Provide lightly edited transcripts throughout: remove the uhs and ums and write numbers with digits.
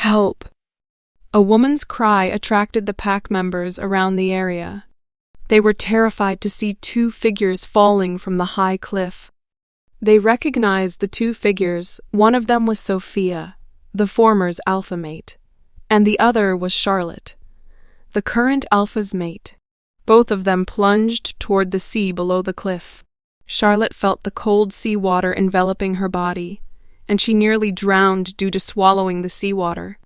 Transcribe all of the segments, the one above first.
Help! A woman's cry attracted the pack members around the area. They were terrified to see two figures falling from the high cliff. They recognized the two figures. One of them was Sofia, the former's alpha mate, and the other was Charlotte, the current alpha's mate. Both of them plunged toward the sea below the cliff. Charlotte felt the cold sea water enveloping her body, and she nearly drowned due to swallowing the seawater.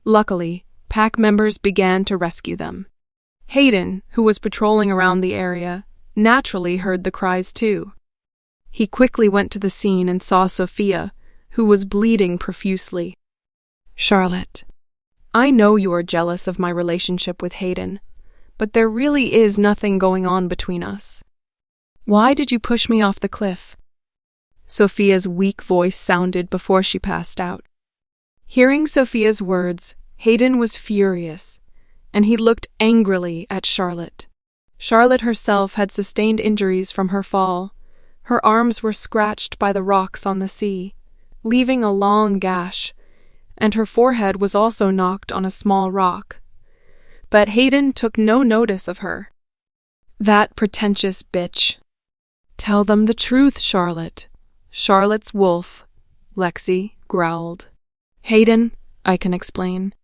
Luckily, pack members began to rescue them. Hayden, who was patrolling around the area, naturally heard the cries too. He quickly went to the scene and saw Sofia, who was bleeding profusely. "Charlotte, I know you are jealous of my relationship with Hayden, but there really is nothing going on between us. Why did you push me off the cliff?" Sofia's weak voice sounded before she passed out. Hearing Sofia's words, Hayden was furious, and he looked angrily at Charlotte. Charlotte herself had sustained injuries from her fall. Her arms were scratched by the rocks on the sea, leaving a long gash, and her forehead was also knocked on a small rock. But Hayden took no notice of her. "That pretentious bitch. Tell them the truth, Charlotte." Charlotte's wolf, Lexi, growled. "Hayden, I can explain."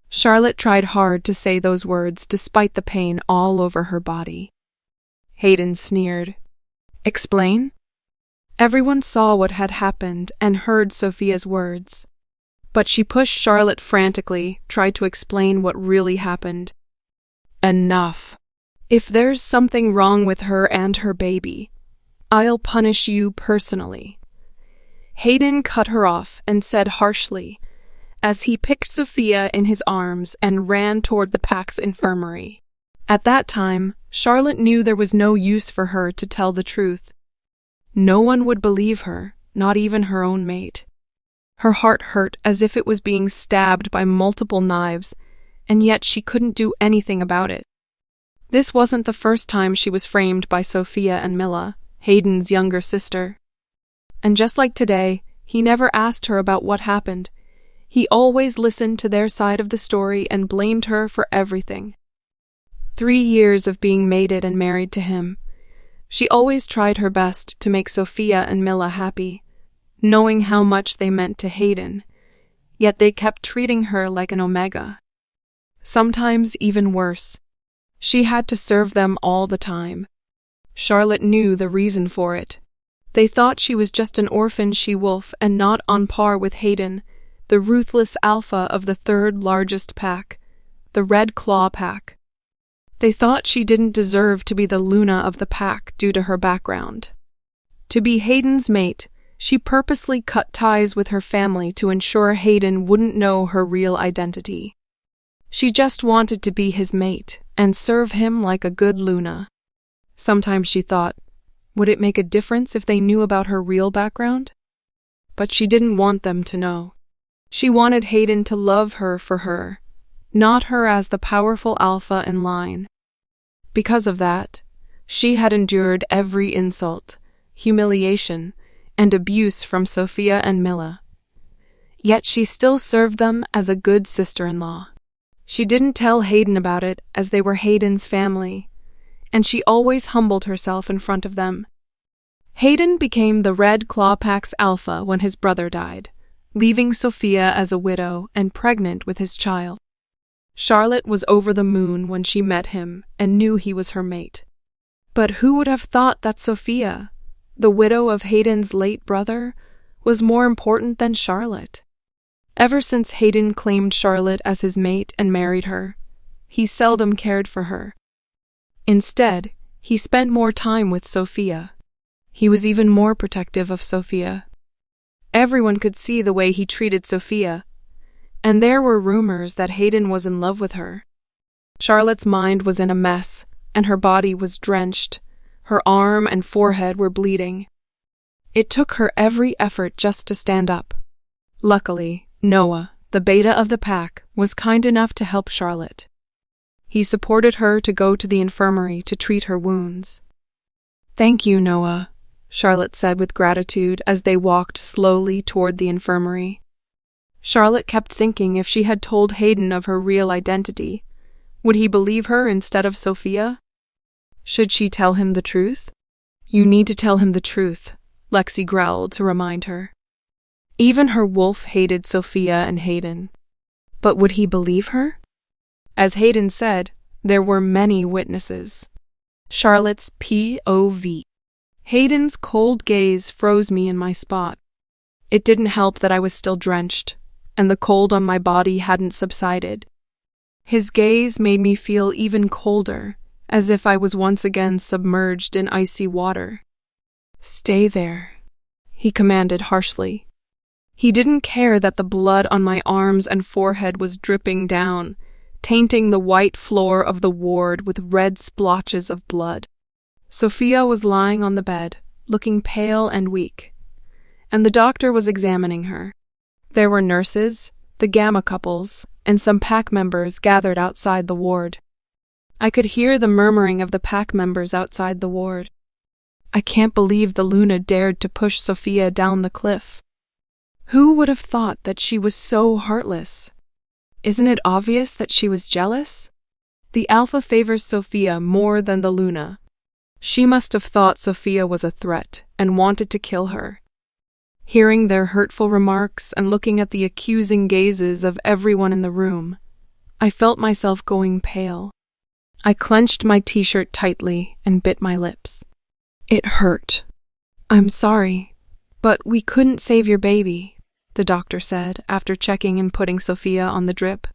Charlotte tried hard to say those words despite the pain all over her body. Hayden sneered. "Explain?" Everyone saw what had happened and heard Sofia's words. But she pushed Charlotte frantically, tried to explain what really happened. "Enough. If there's something wrong with her and her baby, I'll punish you personally." Hayden cut her off and said harshly, as he picked Sofia in his arms and ran toward the pack's infirmary. At that time, Charlotte knew there was no use for her to tell the truth. No one would believe her, not even her own mate. Her heart hurt as if it was being stabbed by multiple knives, and yet she couldn't do anything about it. This wasn't the first time she was framed by Sofia and Mila, Hayden's younger sister. And just like today, he never asked her about what happened. He always listened to their side of the story and blamed her for everything. 3 years of being mated and married to him. She always tried her best to make Sofia and Mila happy, knowing how much they meant to Hayden, yet they kept treating her like an omega. Sometimes even worse. She had to serve them all the time. Charlotte knew the reason for it. They thought she was just an orphan she-wolf and not on par with Hayden, the ruthless alpha of the third largest pack, the Red Claw pack. They thought she didn't deserve to be the Luna of the pack due to her background. To be Hayden's mate, she purposely cut ties with her family to ensure Hayden wouldn't know her real identity. She just wanted to be his mate and serve him like a good Luna. Sometimes she thought, would it make a difference if they knew about her real background? But she didn't want them to know. She wanted Hayden to love her for her, not her as the powerful alpha in line. Because of that, she had endured every insult, humiliation, and abuse from Sofia and Mila. Yet she still served them as a good sister-in-law. She didn't tell Hayden about it as they were Hayden's family, and she always humbled herself in front of them. Hayden became the Red Claw Pack's alpha when his brother died, leaving Sofia as a widow and pregnant with his child. Charlotte was over the moon when she met him and knew he was her mate. But who would have thought that Sofia, the widow of Hayden's late brother, was more important than Charlotte? Ever since Hayden claimed Charlotte as his mate and married her, he seldom cared for her. Instead, he spent more time with Sofia. He was even more protective of Sofia. Everyone could see the way he treated Sofia, and there were rumors that Hayden was in love with her. Charlotte's mind was in a mess, and her body was drenched. Her arm and forehead were bleeding. It took her every effort just to stand up. Luckily, Noah, the beta of the pack, was kind enough to help Charlotte. He supported her to go to the infirmary to treat her wounds. "Thank you, Noah," Charlotte said with gratitude as they walked slowly toward the infirmary. Charlotte kept thinking if she had told Hayden of her real identity, would he believe her instead of Sofia? Should she tell him the truth? You need to tell him the truth, Lexi growled to remind her. Even her wolf hated Sofia and Hayden. But would he believe her? As Hayden said, there were many witnesses. Charlotte's POV. Hayden's cold gaze froze me in my spot. It didn't help that I was still drenched, and the cold on my body hadn't subsided. His gaze made me feel even colder, as if I was once again submerged in icy water. Stay there, he commanded harshly. He didn't care that the blood on my arms and forehead was dripping down, tainting the white floor of the ward with red splotches of blood. Sofia was lying on the bed, looking pale and weak, and the doctor was examining her. There were nurses, the Gamma couples, and some pack members gathered outside the ward. I could hear the murmuring of the pack members outside the ward. I can't believe the Luna dared to push Sofia down the cliff. Who would have thought that she was so heartless? Isn't it obvious that she was jealous? The Alpha favors Sofia more than the Luna. She must have thought Sofia was a threat and wanted to kill her. Hearing their hurtful remarks and looking at the accusing gazes of everyone in the room, I felt myself going pale. I clenched my t-shirt tightly and bit my lips. It hurt. I'm sorry, but we couldn't save your baby, the doctor said after checking and putting Sofia on the drip.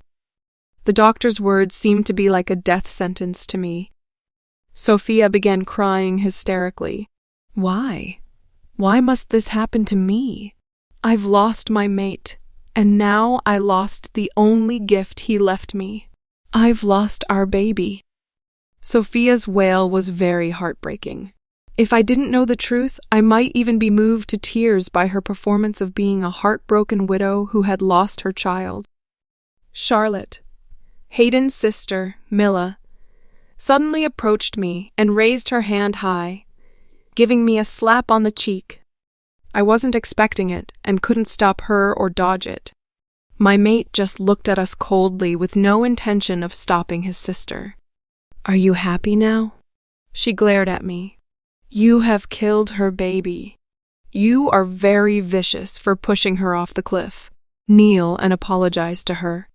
The doctor's words seemed to be like a death sentence to me. Sofia began crying hysterically. Why? Why must this happen to me? I've lost my mate, and now I lost the only gift he left me. I've lost our baby. Sofia's wail was very heartbreaking. If I didn't know the truth, I might even be moved to tears by her performance of being a heartbroken widow who had lost her child. Charlotte, Hayden's sister, Milla, suddenly approached me and raised her hand high, giving me a slap on the cheek. I wasn't expecting it and couldn't stop her or dodge it. My mate just looked at us coldly with no intention of stopping his sister. Are you happy now? She glared at me. You have killed her baby. You are very vicious for pushing her off the cliff. Kneel and apologize to her.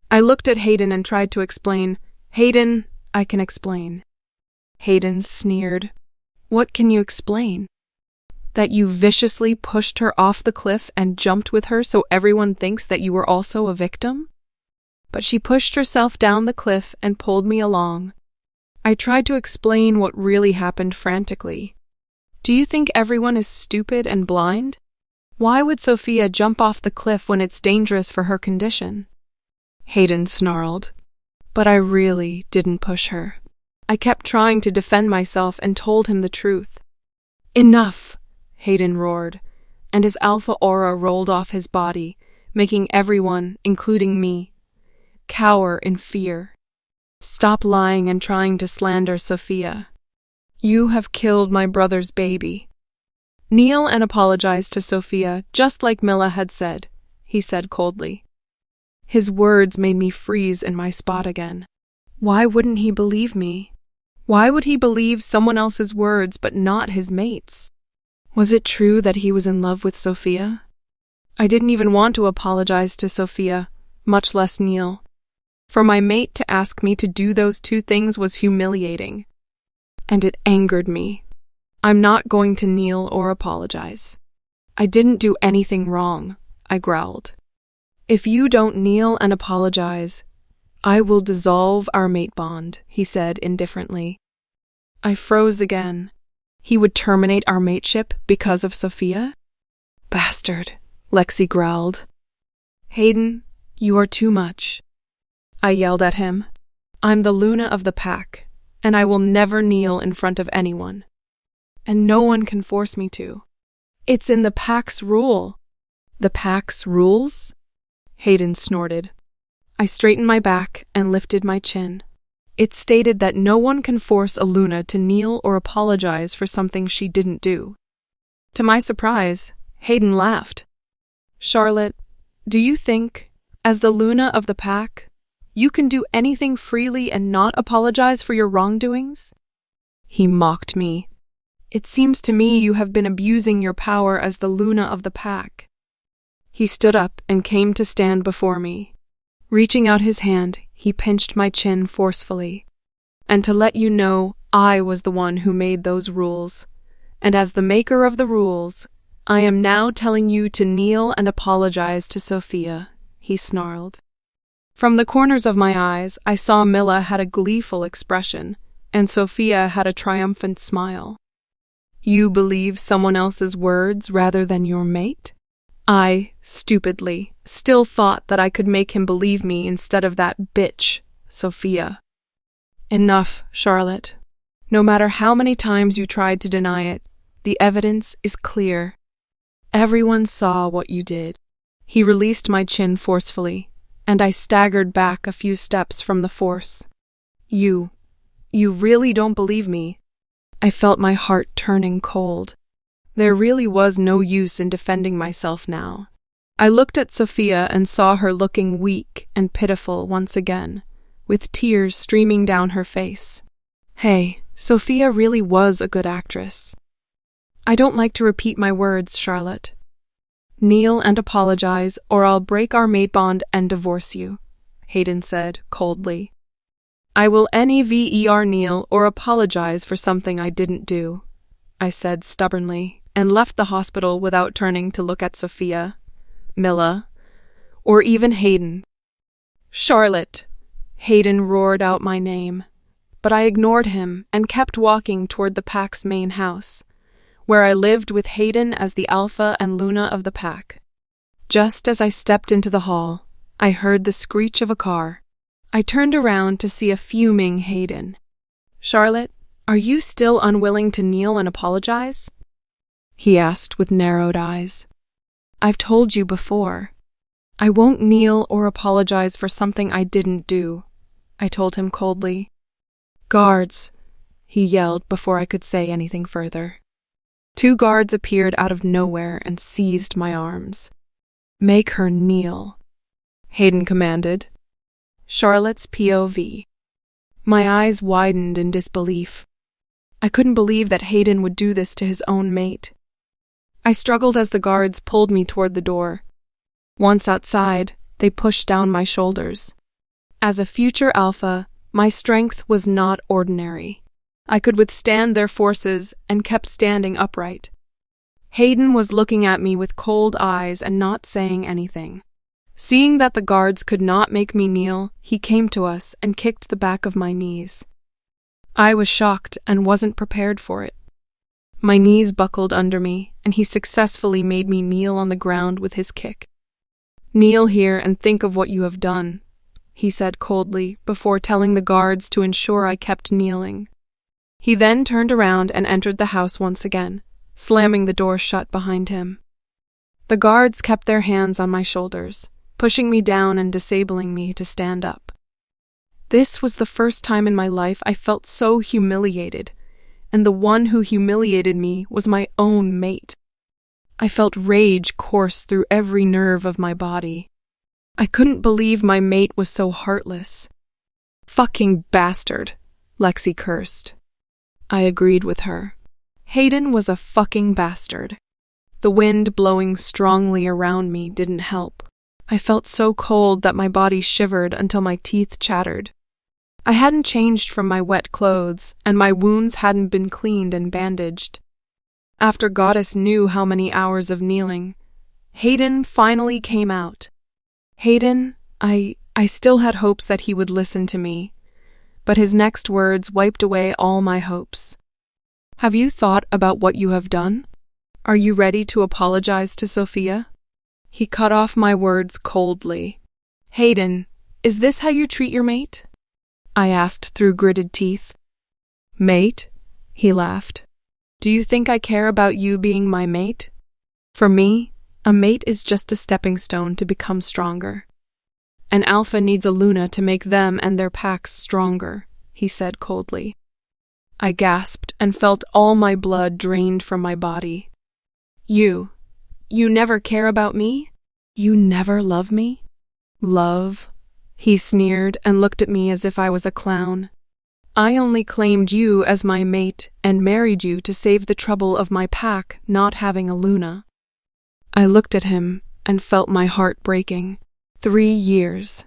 I looked at Hayden and tried to explain. Hayden, I can explain. Hayden sneered. What can you explain? That you viciously pushed her off the cliff and jumped with her so everyone thinks that you were also a victim? But she pushed herself down the cliff and pulled me along. I tried to explain what really happened frantically. Do you think everyone is stupid and blind? Why would Sofia jump off the cliff when it's dangerous for her condition? Hayden snarled. But I really didn't push her. I kept trying to defend myself and told him the truth. Enough, Hayden roared, and his alpha aura rolled off his body, making everyone, including me, cower in fear. Stop lying and trying to slander Sofia. You have killed my brother's baby. Kneel and apologize to Sofia, just like Milla had said, he said coldly. His words made me freeze in my spot again. Why wouldn't he believe me? Why would he believe someone else's words but not his mate's? Was it true that he was in love with Sofia? I didn't even want to apologize to Sofia, much less kneel. For my mate to ask me to do those two things was humiliating. And it angered me. I'm not going to kneel or apologize. I didn't do anything wrong, I growled. If you don't kneel and apologize, I will dissolve our matebond, he said indifferently. I froze again. He would terminate our mateship because of Sofia? Bastard, Lexi growled. Hayden, you are too much. I yelled at him. I'm the Luna of the pack, and I will never kneel in front of anyone. And no one can force me to. It's in the pack's rule. The pack's rules? Hayden snorted. I straightened my back and lifted my chin. It stated that no one can force a Luna to kneel or apologize for something she didn't do. To my surprise, Hayden laughed. Charlotte, Do you think, as the Luna of the pack, you can do anything freely and not apologize for your wrongdoings? He mocked me. It seems to me you have been abusing your power as the Luna of the pack. He stood up and came to stand before me. Reaching out his hand, he pinched my chin forcefully. And to let you know, I was the one who made those rules. And as the maker of the rules, I am now telling you to kneel and apologize to Sofia, he snarled. From the corners of my eyes, I saw Milla had a gleeful expression, and Sofia had a triumphant smile. You believe someone else's words rather than your mate? I, stupidly, still thought that I could make him believe me instead of that bitch, Sofia. Enough, Charlotte. No matter how many times you tried to deny it, the evidence is clear. Everyone saw what you did. He released my chin forcefully, and I staggered back a few steps from the force. You really don't believe me? I felt my heart turning cold. There really was no use in defending myself now. I looked at Sofia and saw her looking weak and pitiful once again, with tears streaming down her face. Hey, Sofia really was a good actress. I don't like to repeat my words, Charlotte. Kneel and apologize, or I'll break our matebond and divorce you, Hayden said coldly. I will never kneel or apologize for something I didn't do, I said stubbornly, and left the hospital without turning to look at Sofia, Milla, or even Hayden. Charlotte! Hayden roared out my name, but I ignored him and kept walking toward the pack's main house, where I lived with Hayden as the alpha and Luna of the pack. Just as I stepped into the hall, I heard the screech of a car. I turned around to see a fuming Hayden. Charlotte, are you still unwilling to kneel and apologize? He asked with narrowed eyes. I've told you before. I won't kneel or apologize for something I didn't do, I told him coldly. Guards, he yelled before I could say anything further. 2 guards appeared out of nowhere and seized my arms. Make her kneel, Hayden commanded. Charlotte's POV. My eyes widened in disbelief. I couldn't believe that Hayden would do this to his own mate. I struggled as the guards pulled me toward the door. Once outside, they pushed down my shoulders. As a future alpha, my strength was not ordinary. I could withstand their forces and kept standing upright. Hayden was looking at me with cold eyes and not saying anything. Seeing that the guards could not make me kneel, he came to us and kicked the back of my knees. I was shocked and wasn't prepared for it. My knees buckled under me, and he successfully made me kneel on the ground with his kick. Kneel here and think of what you have done, he said coldly, before telling the guards to ensure I kept kneeling. He then turned around and entered the house once again, slamming the door shut behind him. The guards kept their hands on my shoulders, pushing me down and disabling me to stand up. This was the first time in my life I felt so humiliated, and the one who humiliated me was my own mate. I felt rage course through every nerve of my body. I couldn't believe my mate was so heartless. Fucking bastard, Lexi cursed. I agreed with her. Hayden was a fucking bastard. The wind blowing strongly around me didn't help. I felt so cold that my body shivered until my teeth chattered. I hadn't changed from my wet clothes, and my wounds hadn't been cleaned and bandaged. After Goddess knew how many hours of kneeling, Hayden finally came out. Hayden, I still had hopes that he would listen to me, but his next words wiped away all my hopes. Have you thought about what you have done? Are you ready to apologize to Sofia? He cut off my words coldly. Hayden, is this how you treat your mate? I asked through gritted teeth. Mate? He laughed. Do you think I care about you being my mate? For me, a mate is just a stepping stone to become stronger. An alpha needs a Luna to make them and their packs stronger, he said coldly. I gasped and felt all my blood drained from my body. You never care about me? You never love me? Love? He sneered and looked at me as if I was a clown. I only claimed you as my mate and married you to save the trouble of my pack not having a Luna. I looked at him and felt my heart breaking. 3 years.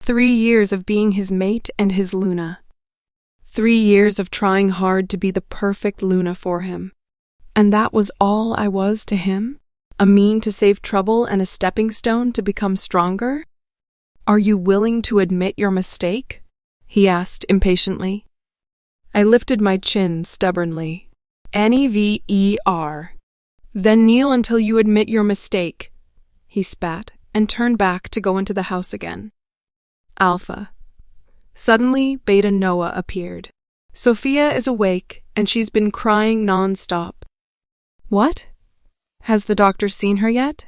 3 years of being his mate and his Luna. 3 years of trying hard to be the perfect Luna for him. And that was all I was to him? A mean to save trouble and a stepping stone to become stronger? Are you willing to admit your mistake? He asked impatiently. I lifted my chin stubbornly. Never. Then kneel until you admit your mistake. He spat and turned back to go into the house again. Alpha. Suddenly, Beta Noah appeared. Sofia is awake and she's been crying non-stop. What? Has the doctor seen her yet?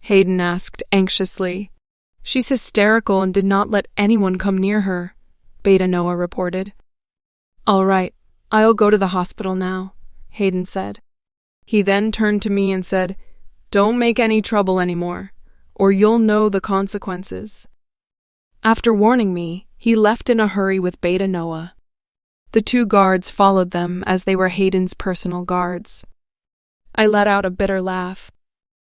Hayden asked anxiously. She's hysterical and did not let anyone come near her, Beta Noah reported. All right, I'll go to the hospital now, Hayden said. He then turned to me and said, Don't make any trouble anymore, or you'll know the consequences. After warning me, he left in a hurry with Beta Noah. The 2 guards followed them as they were Hayden's personal guards. I let out a bitter laugh.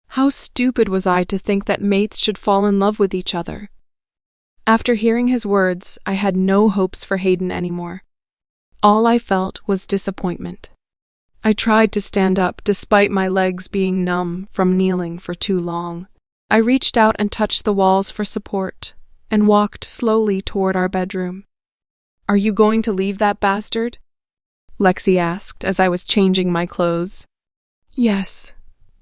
How stupid was I to think that mates should fall in love with each other? After hearing his words, I had no hopes for Hayden anymore. All I felt was disappointment. I tried to stand up despite my legs being numb from kneeling for too long. I reached out and touched the walls for support and walked slowly toward our bedroom. Are you going to leave that bastard? Lexi asked as I was changing my clothes. Yes.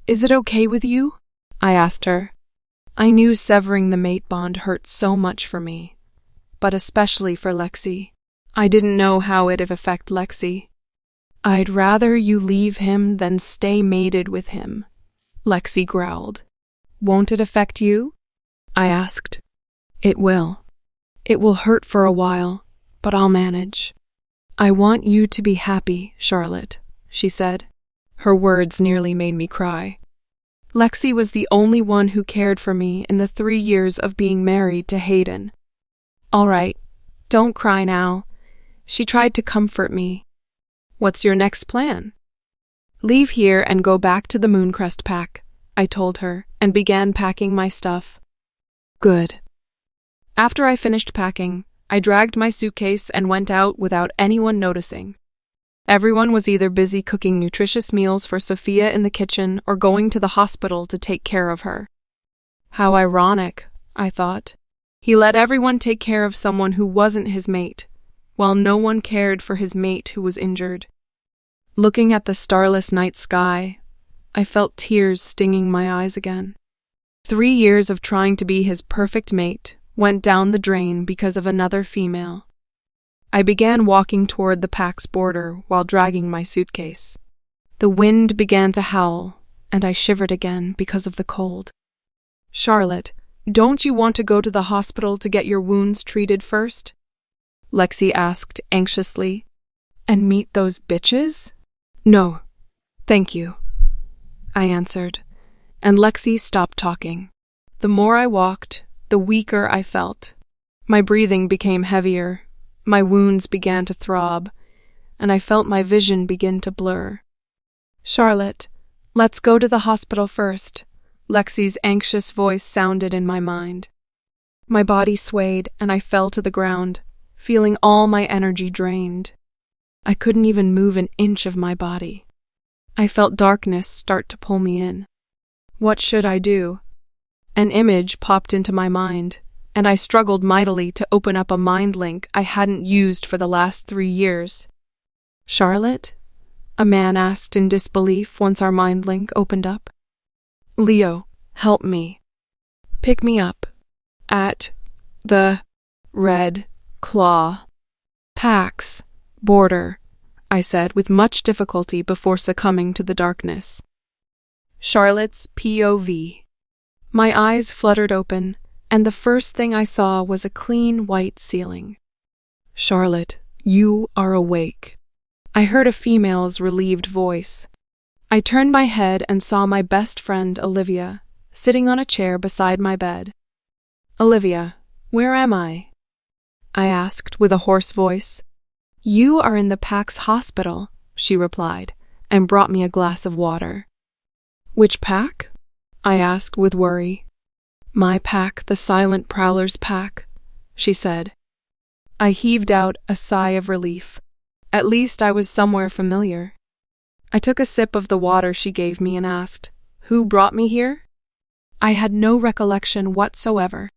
Is it okay with you? I asked her. I knew severing the mate bond hurt so much for me, but especially for Lexi. I didn't know how it'd affect Lexi. I'd rather you leave him than stay mated with him, Lexi growled. Won't it affect you? I asked. It will. It will hurt for a while, but I'll manage. I want you to be happy, Charlotte, she said. Her words nearly made me cry. Lexi was the only one who cared for me in the 3 years of being married to Hayden. All right, don't cry now. She tried to comfort me. What's your next plan? Leave here and go back to the Mooncrest pack, I told her, and began packing my stuff. Good. After I finished packing, I dragged my suitcase and went out without anyone noticing. Everyone was either busy cooking nutritious meals for Sofia in the kitchen or going to the hospital to take care of her. How ironic, I thought. He let everyone take care of someone who wasn't his mate, while no one cared for his mate who was injured. Looking at the starless night sky, I felt tears stinging my eyes again. 3 years of trying to be his perfect mate went down the drain because of another female. I began walking toward the pack's border while dragging my suitcase. The wind began to howl, and I shivered again because of the cold. Charlotte, don't you want to go to the hospital to get your wounds treated first? Lexi asked anxiously. And meet those bitches? No, thank you, I answered, and Lexi stopped talking. The more I walked, the weaker I felt. My breathing became heavier. My wounds began to throb, and I felt my vision begin to blur. Charlotte, let's go to the hospital first, Lexi's anxious voice sounded in my mind. My body swayed and I fell to the ground, feeling all my energy drained. I couldn't even move an inch of my body. I felt darkness start to pull me in. What should I do? An image popped into my mind, and I struggled mightily to open up a mind link I hadn't used for the last 3 years. Charlotte? A man asked in disbelief once our mind link opened up. Leo, help me. Pick me up. At the Red Claw Pax border, I said with much difficulty before succumbing to the darkness. Charlotte's POV. My eyes fluttered open, and the first thing I saw was a clean white ceiling. Charlotte, you are awake. I heard a female's relieved voice. I turned my head and saw my best friend Olivia, sitting on a chair beside my bed. "Olivia, where am I?" I asked with a hoarse voice. "You are in the PAC's hospital," she replied, and brought me a glass of water. "Which PAC?" I asked with worry. "My PAC, the Silent Prowler's PAC," she said. I heaved out a sigh of relief. At least I was somewhere familiar. I took a sip of the water she gave me and asked, "Who brought me here?" I had no recollection whatsoever.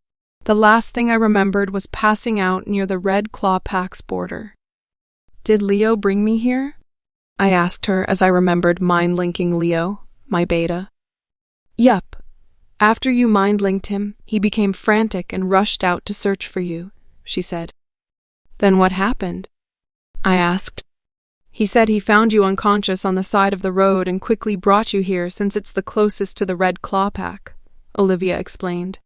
The last thing I remembered was passing out near the Red Claw PAC's border. "Did Leo bring me here?" I asked her as I remembered mind-linking Leo, my beta. "Yup. After you mind-linked him, he became frantic and rushed out to search for you," she said. "Then what happened?" I asked. "He said he found you unconscious on the side of the road and quickly brought you here since it's the closest to the Red Claw PAC," Olivia explained.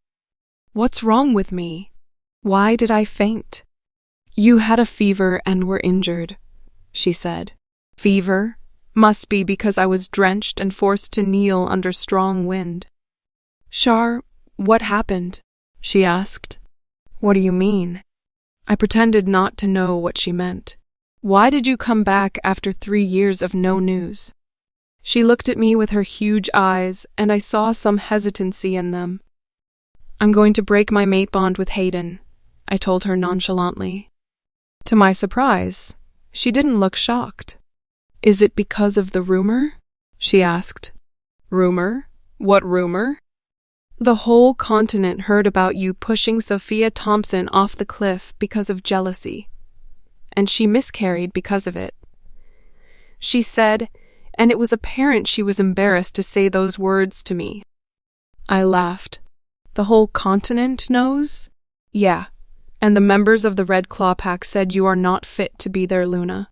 "What's wrong with me? Why did I faint?" "You had a fever and were injured," she said. "Fever? Must be because I was drenched and forced to kneel under strong wind." "Shar, what happened?" she asked. "What do you mean?" I pretended not to know what she meant. "Why did you come back after 3 years of no news?" She looked at me with her huge eyes, and I saw some hesitancy in them. "I'm going to break my matebond with Hayden," I told her nonchalantly. To my surprise, she didn't look shocked. "Is it because of the rumor?" she asked. "Rumor? What rumor?" "The whole continent heard about you pushing Sofia Thompson off the cliff because of jealousy. And she miscarried because of it," she said, and it was apparent she was embarrassed to say those words to me. I laughed. "The whole continent knows?" "Yeah, and the members of the Red Claw PAC said you are not fit to be their Luna."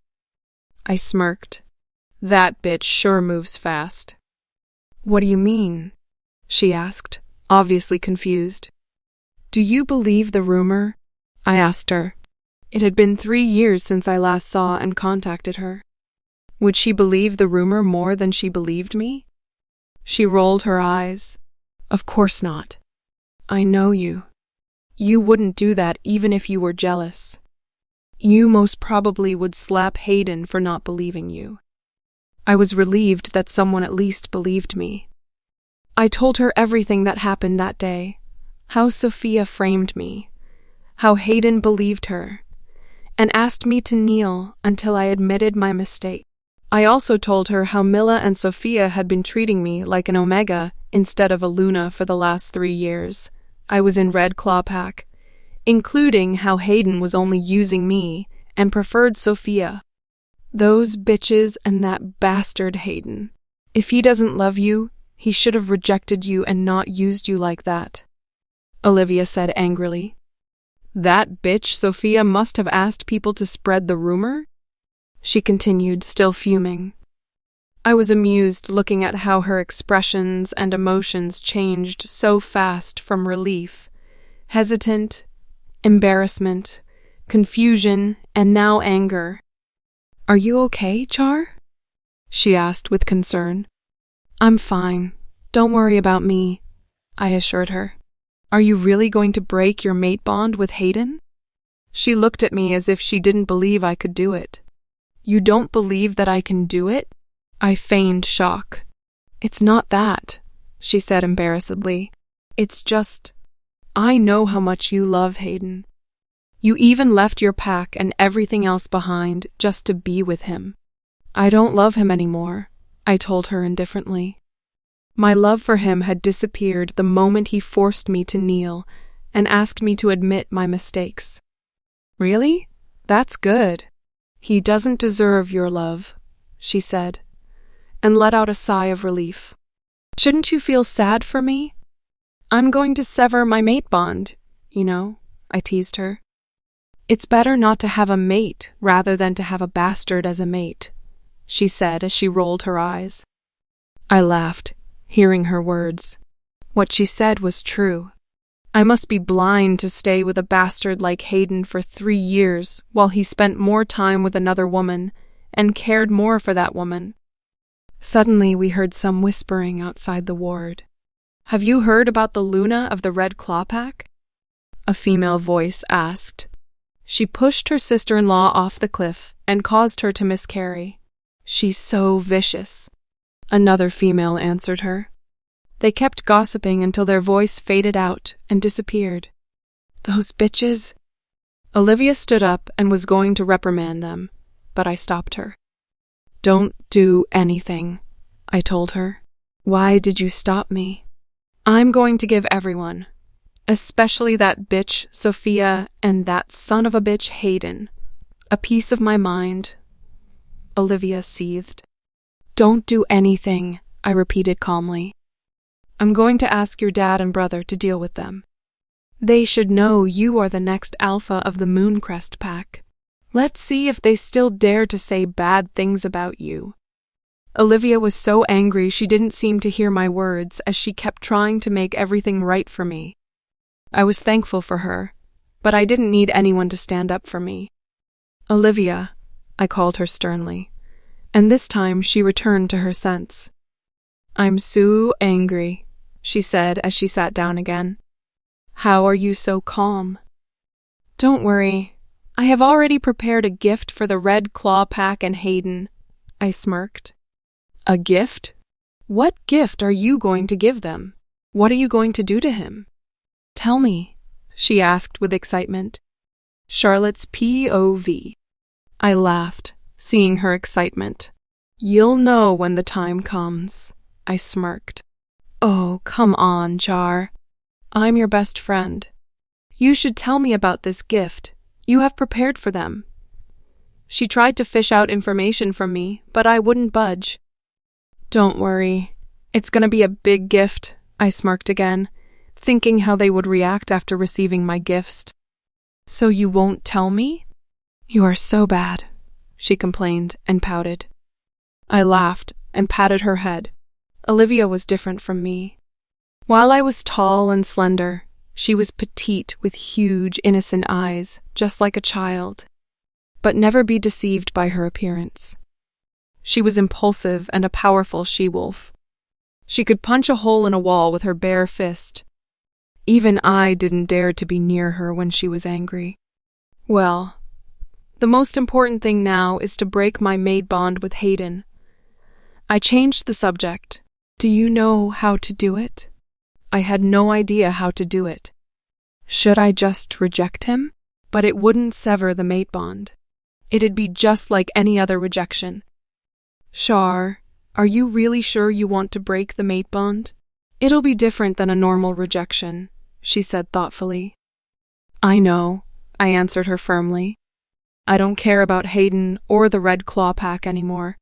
I smirked. "That bitch sure moves fast." "What do you mean?" she asked, obviously confused. "Do you believe the rumor?" I asked her. It had been 3 years since I last saw and contacted her. Would she believe the rumor more than she believed me? She rolled her eyes. "Of course not. I know you. You wouldn't do that even if you were jealous. You most probably would slap Hayden for not believing you." I was relieved that someone at least believed me. I told her everything that happened that day, how Sofia framed me, how Hayden believed her, and asked me to kneel until I admitted my mistake. I also told her how Mila and Sofia had been treating me like an Omega instead of a Luna for the last 3 years. I was in Red Claw PAC, including how Hayden was only using me and preferred Sofia. Those bitches and that bastard Hayden. If he doesn't love you, he should have rejected you and not used you like that," Olivia said angrily. "That bitch Sofia must have asked people to spread the rumor?" she continued, still fuming. I was amused looking at how her expressions and emotions changed so fast from relief, hesitant, embarrassment, confusion, and now anger. "Are you okay, Char?" she asked with concern. "I'm fine. Don't worry about me," I assured her. "Are you really going to break your mate bond with Hayden?" She looked at me as if she didn't believe I could do it. "You don't believe that I can do it?" I feigned shock. "It's not that," she said embarrassedly. "It's just, I know how much you love Hayden. You even left your PAC and everything else behind just to be with him." "I don't love him anymore," I told her indifferently. My love for him had disappeared the moment he forced me to kneel and asked me to admit my mistakes. "Really? That's good." "He doesn't deserve your love," she said, and let out a sigh of relief. "Shouldn't you feel sad for me? I'm going to sever my mate bond, you know," I teased her. "It's better not to have a mate rather than to have a bastard as a mate," she said as she rolled her eyes. I laughed, hearing her words. What she said was true. I must be blind to stay with a bastard like Hayden for 3 years while he spent more time with another woman and cared more for that woman. Suddenly we heard some whispering outside the ward. Have you heard about the Luna of the Red Claw Pack? A female voice asked. She pushed her sister-in-law off the cliff and caused her to miscarry. She's so vicious. Another female answered her. They kept gossiping until their voice faded out and disappeared. Those bitches. Olivia stood up and was going to reprimand them, but I stopped her. Don't do anything, I told her. Why did you stop me? I'm going to give everyone, especially that bitch Sofia and that son of a bitch Hayden, a piece of my mind. Olivia seethed. Don't do anything, I repeated calmly. I'm going to ask your dad and brother to deal with them. They should know you are the next alpha of the Mooncrest Pack. Let's see if they still dare to say bad things about you. Olivia was so angry she didn't seem to hear my words as she kept trying to make everything right for me. I was thankful for her, but I didn't need anyone to stand up for me. Olivia, I called her sternly, and this time she returned to her sense. I'm so angry, she said as she sat down again. How are you so calm? Don't worry, I have already prepared a gift for the Red Claw Pack and Hayden, I smirked. A gift? What gift are you going to give them? What are you going to do to him? Tell me, she asked with excitement. Charlotte's POV. I laughed, seeing her excitement. You'll know when the time comes, I smirked. Oh, come on, Char. I'm your best friend. You should tell me about this gift. You have prepared for them. She tried to fish out information from me, but I wouldn't budge. Don't worry. It's gonna be a big gift, I smirked again, thinking how they would react after receiving my gifts. So you won't tell me? You are so bad, she complained and pouted. I laughed and patted her head. Olivia was different from me. While I was tall and slender, she was petite with huge, innocent eyes, just like a child. But never be deceived by her appearance. She was impulsive and a powerful she-wolf. She could punch a hole in a wall with her bare fist. Even I didn't dare to be near her when she was angry. Well, the most important thing now is to break my matebond with Hayden. I changed the subject. Do you know how to do it? I had no idea how to do it. Should I just reject him? But it wouldn't sever the matebond. It'd be just like any other rejection. Char, are you really sure you want to break the matebond? It'll be different than a normal rejection, she said thoughtfully. I know, I answered her firmly. I don't care about Hayden or the Red Claw Pack anymore.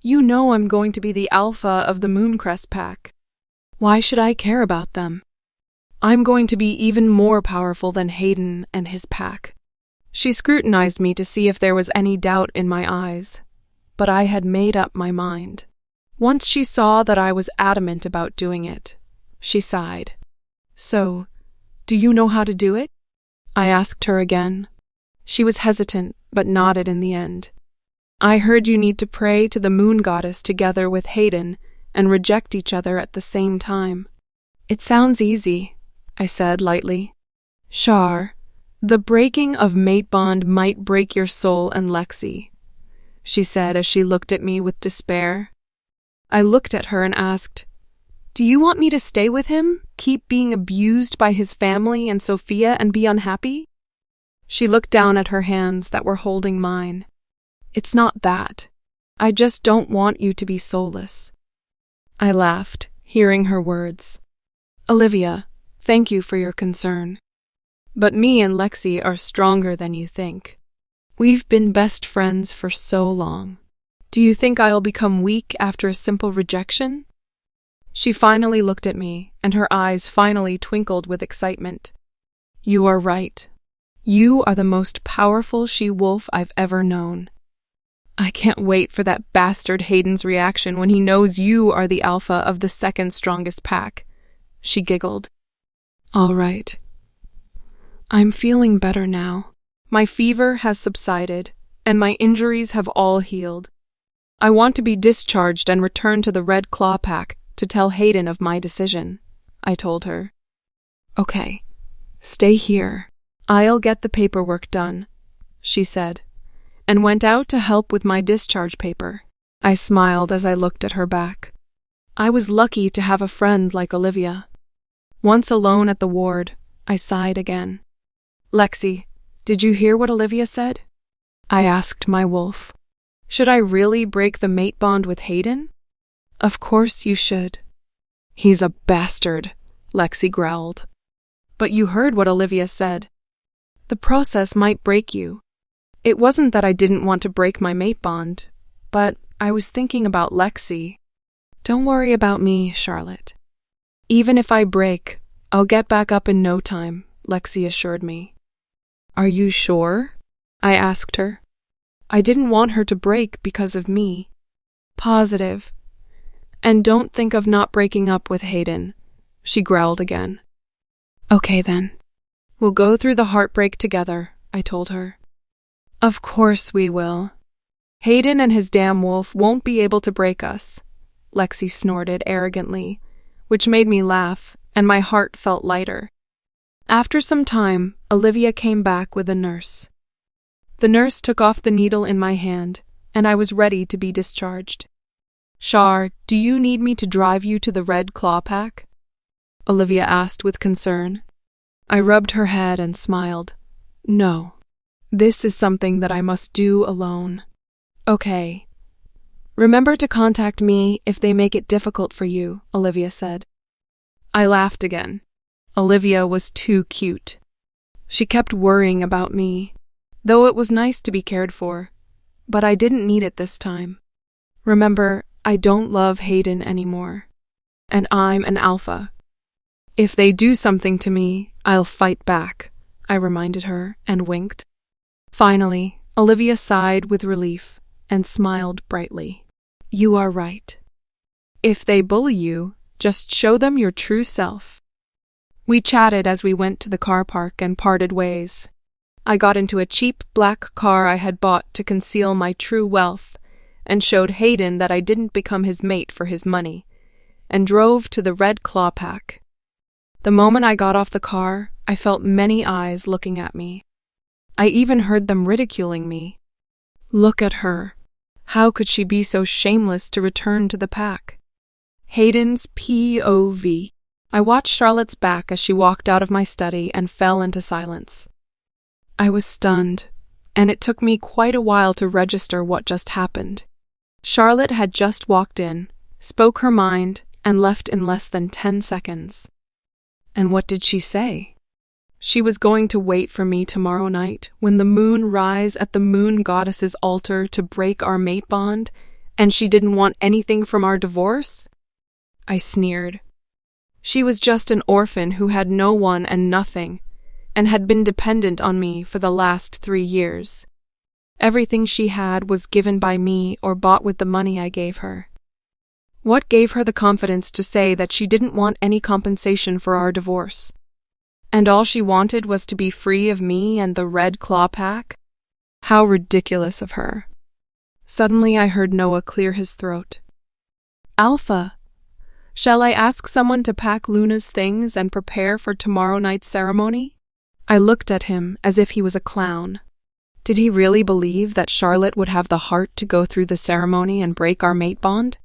You know I'm going to be the alpha of the Mooncrest Pack. Why should I care about them? I'm going to be even more powerful than Hayden and his pack. She scrutinized me to see if there was any doubt in my eyes, but I had made up my mind. Once she saw that I was adamant about doing it, she sighed. So, do you know how to do it? I asked her again. She was hesitant, but nodded in the end. I heard you need to pray to the moon goddess together with Hayden and reject each other at the same time. It sounds easy, I said lightly. Char, the breaking of matebond might break your soul and Lexi, she said as she looked at me with despair. I looked at her and asked, do you want me to stay with him, keep being abused by his family and Sofia and be unhappy? She looked down at her hands that were holding mine. It's not that. I just don't want you to be soulless. I laughed, hearing her words. Olivia, thank you for your concern. But me and Lexi are stronger than you think. We've been best friends for so long. Do you think I'll become weak after a simple rejection? She finally looked at me, and her eyes finally twinkled with excitement. You are right. You are the most powerful she-wolf I've ever known. I can't wait for that bastard Hayden's reaction when he knows you are the alpha of the second strongest pack. She giggled. All right. I'm feeling better now. My fever has subsided, and my injuries have all healed. I want to be discharged and return to the Red Claw Pack to tell Hayden of my decision. I told her. Okay, stay here. I'll get the paperwork done, she said, and went out to help with my discharge paper. I smiled as I looked at her back. I was lucky to have a friend like Olivia. Once alone at the ward, I sighed again. Lexi, did you hear what Olivia said? I asked my wolf. Should I really break the mate bond with Hayden? Of course you should. He's a bastard, Lexi growled. But you heard what Olivia said. The process might break you. It wasn't that I didn't want to break my mate bond, but I was thinking about Lexi. Don't worry about me, Charlotte. Even if I break, I'll get back up in no time, Lexi assured me. Are you sure? I asked her. I didn't want her to break because of me. Positive. And don't think of not breaking up with Hayden, she growled again. Okay then. We'll go through the heartbreak together, I told her. Of course we will. Hayden and his damn wolf won't be able to break us, Lexi snorted arrogantly, which made me laugh, and my heart felt lighter. After some time, Olivia came back with a nurse. The nurse took off the needle in my hand, and I was ready to be discharged. Char, do you need me to drive you to the Red Claw Pack? Olivia asked with concern. I rubbed her head and smiled. No. This is something that I must do alone. Okay. Remember to contact me if they make it difficult for you, Olivia said. I laughed again. Olivia was too cute. She kept worrying about me, though it was nice to be cared for, but I didn't need it this time. Remember, I don't love Hayden anymore, and I'm an alpha. If they do something to me, I'll fight back, I reminded her and winked. Finally, Olivia sighed with relief and smiled brightly. You are right. If they bully you, just show them your true self. We chatted as we went to the car park and parted ways. I got into a cheap black car I had bought to conceal my true wealth and showed Hayden that I didn't become his mate for his money, and drove to the Red Claw Pack. The moment I got off the car, I felt many eyes looking at me. I even heard them ridiculing me. Look at her. How could she be so shameless to return to the pack? Hayden's POV. I watched Charlotte's back as she walked out of my study and fell into silence. I was stunned, and it took me quite a while to register what just happened. Charlotte had just walked in, spoke her mind, and left in less than 10 seconds. And what did she say? She was going to wait for me tomorrow night when the moon rise at the moon goddess's altar to break our mate bond, and she didn't want anything from our divorce? I sneered. She was just an orphan who had no one and nothing, and had been dependent on me for the last 3 years. Everything she had was given by me or bought with the money I gave her. What gave her the confidence to say that she didn't want any compensation for our divorce? And all she wanted was to be free of me and the Red Claw Pack? How ridiculous of her. Suddenly I heard Noah clear his throat. Alpha, shall I ask someone to pack Luna's things and prepare for tomorrow night's ceremony? I looked at him as if he was a clown. Did he really believe that Charlotte would have the heart to go through the ceremony and break our mate bond?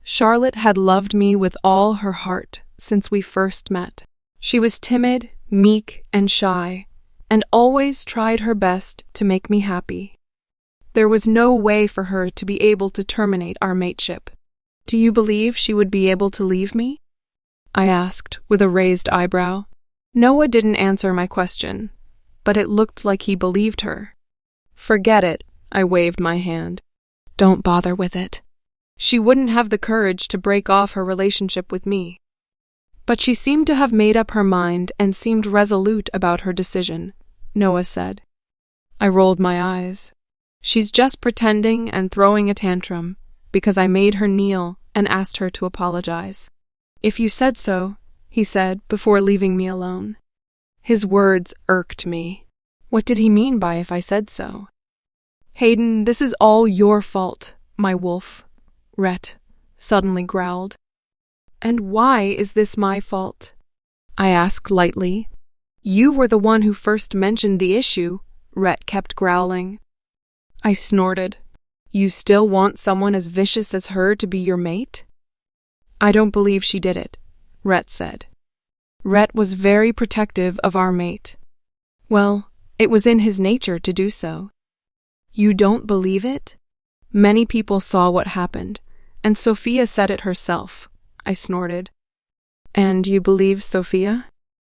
Charlotte had loved me with all her heart since we first met. She was timid, meek, and shy, and always tried her best to make me happy. There was no way for her to be able to terminate our mateship. Do you believe she would be able to leave me? I asked with a raised eyebrow. Noah didn't answer my question, but it looked like he believed her. Forget it, I waved my hand. Don't bother with it. She wouldn't have the courage to break off her relationship with me. But she seemed to have made up her mind and seemed resolute about her decision, Noah said. I rolled my eyes. She's just pretending and throwing a tantrum because I made her kneel and asked her to apologize. If you said so, he said before leaving me alone. His words irked me. What did he mean by if I said so? Hayden, this is all your fault, my wolf, Rhett suddenly growled. And why is this my fault? I asked lightly. You were the one who first mentioned the issue, Rhett kept growling. I snorted. You still want someone as vicious as her to be your mate? I don't believe she did it, Rhett said. Rhett was very protective of our mate. Well, it was in his nature to do so. You don't believe it? Many people saw what happened, and Sofia said it herself, I snorted. And you believe Sofia?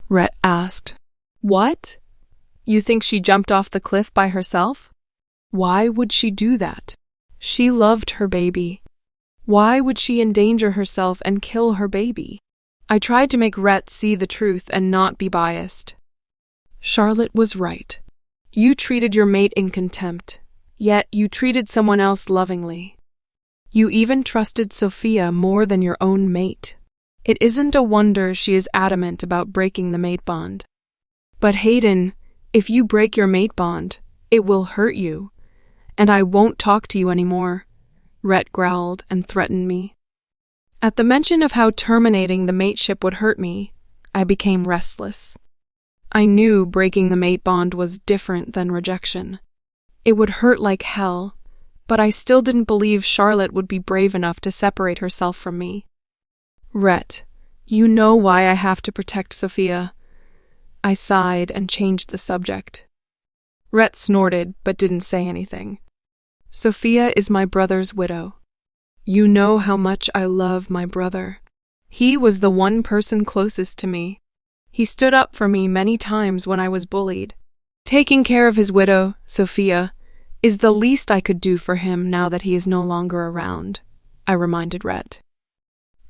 Rhett asked. What? You think she jumped off the cliff by herself? Why would she do that? She loved her baby. Why would she endanger herself and kill her baby? I tried to make Rhett see the truth and not be biased. Charlotte was right. You treated your mate in contempt, yet you treated someone else lovingly. You even trusted Sofia more than your own mate. It isn't a wonder she is adamant about breaking the mate bond. But Hayden, if you break your mate bond, it will hurt you, and I won't talk to you anymore, Rhett growled and threatened me. At the mention of how terminating the mateship would hurt me, I became restless. I knew breaking the mate bond was different than rejection. It would hurt like hell, but I still didn't believe Charlotte would be brave enough to separate herself from me. Rhett, you know why I have to protect Sofia. I sighed and changed the subject. Rhett snorted but didn't say anything. Sofia is my brother's widow. You know how much I love my brother. He was the one person closest to me. He stood up for me many times when I was bullied. Taking care of his widow, Sofia, is the least I could do for him now that he is no longer around, I reminded Rhett.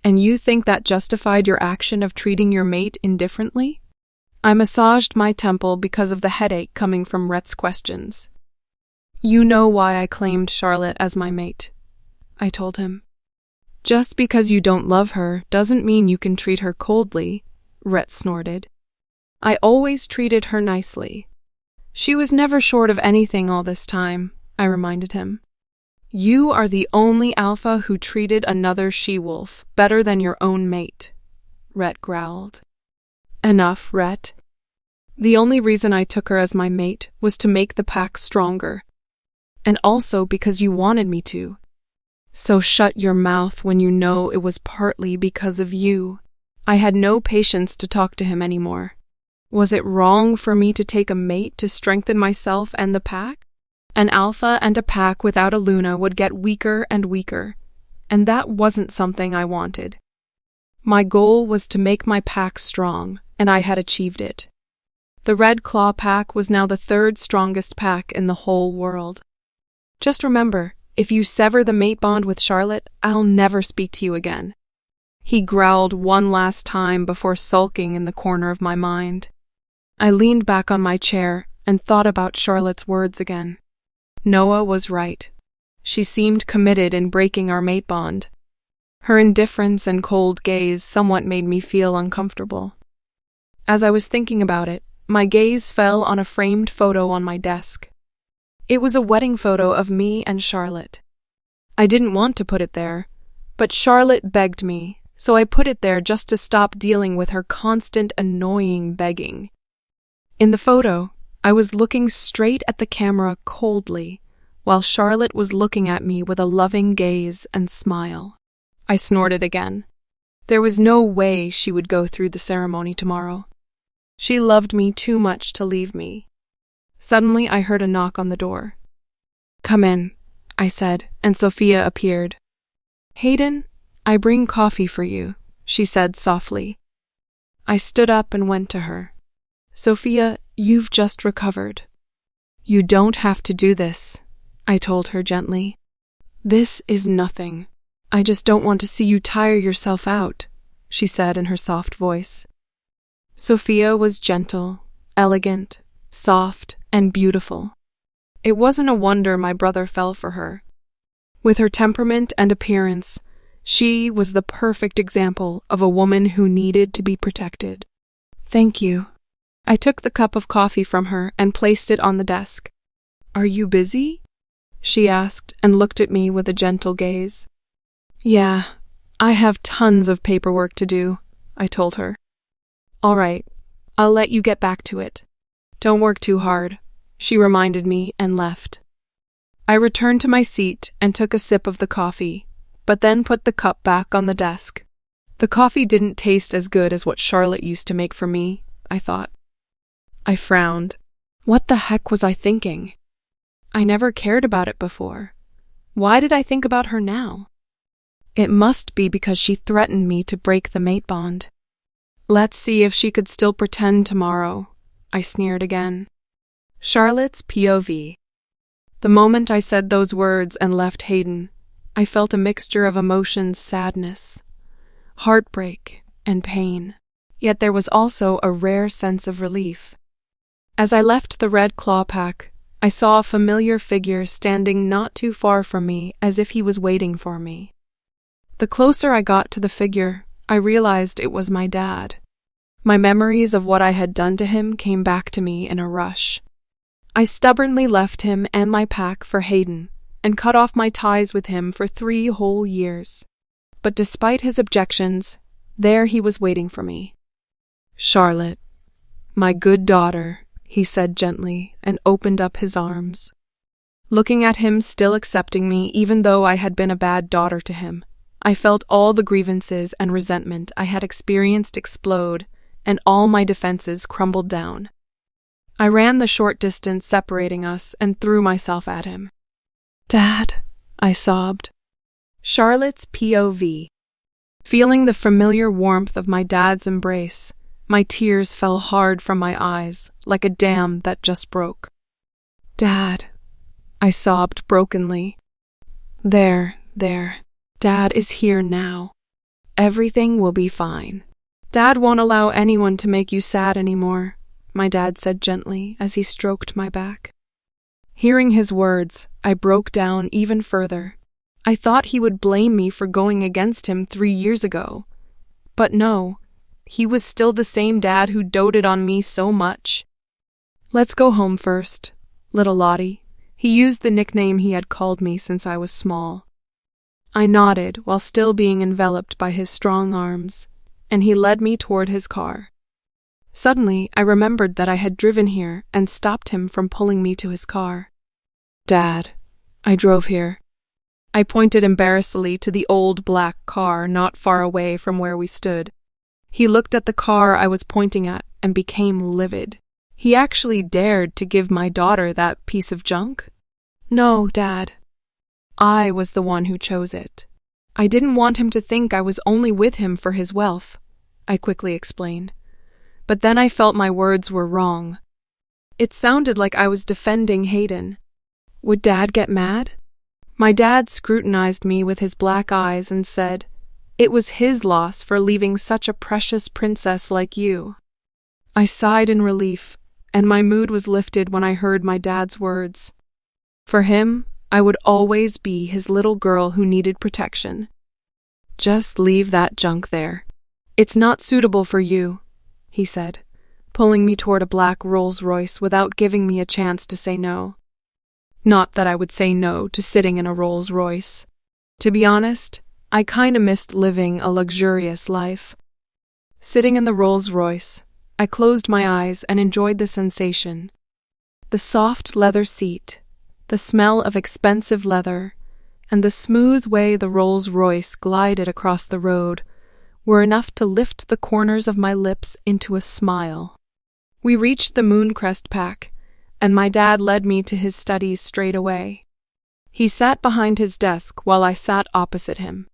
And you think that justified your action of treating your mate indifferently? I massaged my temple because of the headache coming from Rhett's questions. You know why I claimed Charlotte as my mate, I told him. Just because you don't love her doesn't mean you can treat her coldly, Rhett snorted. I always treated her nicely. She was never short of anything all this time, I reminded him. You are the only alpha who treated another she-wolf better than your own mate, Rhett growled. Enough, Rhett. The only reason I took her as my mate was to make the pack stronger, and also because you wanted me to. So shut your mouth when you know it was partly because of you. I had no patience to talk to him anymore. Was it wrong for me to take a mate to strengthen myself and the pack? An alpha and a pack without a Luna would get weaker and weaker, and that wasn't something I wanted. My goal was to make my pack strong, and I had achieved it. The Red Claw pack was now the third strongest pack in the whole world. Just remember, if you sever the mate bond with Charlotte, I'll never speak to you again. He growled one last time before sulking in the corner of my mind. I leaned back on my chair and thought about Charlotte's words again. Noah was right. She seemed committed in breaking our mate bond. Her indifference and cold gaze somewhat made me feel uncomfortable. As I was thinking about it, my gaze fell on a framed photo on my desk. It was a wedding photo of me and Charlotte. I didn't want to put it there, but Charlotte begged me, so I put it there just to stop dealing with her constant annoying begging. In the photo, I was looking straight at the camera coldly, while Charlotte was looking at me with a loving gaze and smile. I snorted again. There was no way she would go through the ceremony tomorrow. She loved me too much to leave me. Suddenly, I heard a knock on the door. Come in, I said, and Sofia appeared. Hayden, I bring coffee for you, she said softly. I stood up and went to her. Sofia, you've just recovered. You don't have to do this, I told her gently. This is nothing. I just don't want to see you tire yourself out, she said in her soft voice. Sofia was gentle, elegant, soft, and beautiful. It wasn't a wonder my brother fell for her. With her temperament and appearance, she was the perfect example of a woman who needed to be protected. Thank you. I took the cup of coffee from her and placed it on the desk. Are you busy? She asked and looked at me with a gentle gaze. Yeah, I have tons of paperwork to do, I told her. All right, I'll let you get back to it. Don't work too hard, she reminded me and left. I returned to my seat and took a sip of the coffee, but then put the cup back on the desk. The coffee didn't taste as good as what Charlotte used to make for me, I thought. I frowned. What the heck was I thinking? I never cared about it before. Why did I think about her now? It must be because she threatened me to break the matebond. Let's see if she could still pretend tomorrow, I sneered again. Charlotte's POV. The moment I said those words and left Hayden, I felt a mixture of emotions: sadness, heartbreak, and pain. Yet there was also a rare sense of relief. As I left the red claw pack, I saw a familiar figure standing not too far from me, as if he was waiting for me. The closer I got to the figure, I realized it was my dad. My memories of what I had done to him came back to me in a rush. I stubbornly left him and my pack for Hayden, and cut off my ties with him for 3 whole years. But despite his objections, there he was waiting for me. Charlotte, my good daughter, he said gently, and opened up his arms. Looking at him, still accepting me even though I had been a bad daughter to him, I felt all the grievances and resentment I had experienced explode, and all my defenses crumbled down. I ran the short distance separating us and threw myself at him. Dad, I sobbed. Charlotte's POV. Feeling the familiar warmth of my dad's embrace, my tears fell hard from my eyes, like a dam that just broke. Dad, I sobbed brokenly. There, Dad is here now. Everything will be fine. Dad won't allow anyone to make you sad anymore, my dad said gently as he stroked my back. Hearing his words, I broke down even further. I thought he would blame me for going against him 3 years ago. But no, he was still the same dad who doted on me so much. Let's go home first, little Lottie. He used the nickname he had called me since I was small. I nodded while still being enveloped by his strong arms, and he led me toward his car. Suddenly, I remembered that I had driven here and stopped him from pulling me to his car. Dad, I drove here. I pointed embarrassedly to the old black car not far away from where we stood. He looked at the car I was pointing at and became livid. He actually dared to give my daughter that piece of junk? No, Dad. I was the one who chose it. I didn't want him to think I was only with him for his wealth, I quickly explained. But then I felt my words were wrong. It sounded like I was defending Hayden. Would Dad get mad? My dad scrutinized me with his black eyes and said, "It was his loss for leaving such a precious princess like you." I sighed in relief, and my mood was lifted when I heard my dad's words. For him, I would always be his little girl who needed protection. Just leave that junk there. It's not suitable for you, he said, pulling me toward a black Rolls-Royce without giving me a chance to say no. Not that I would say no to sitting in a Rolls-Royce. To be honest, I kinda missed living a luxurious life. Sitting in the Rolls-Royce, I closed my eyes and enjoyed the sensation. The soft leather seat, the smell of expensive leather, and the smooth way the Rolls-Royce glided across the road were enough to lift the corners of my lips into a smile. We reached the Mooncrest Pack, and my dad led me to his studies straight away. He sat behind his desk while I sat opposite him.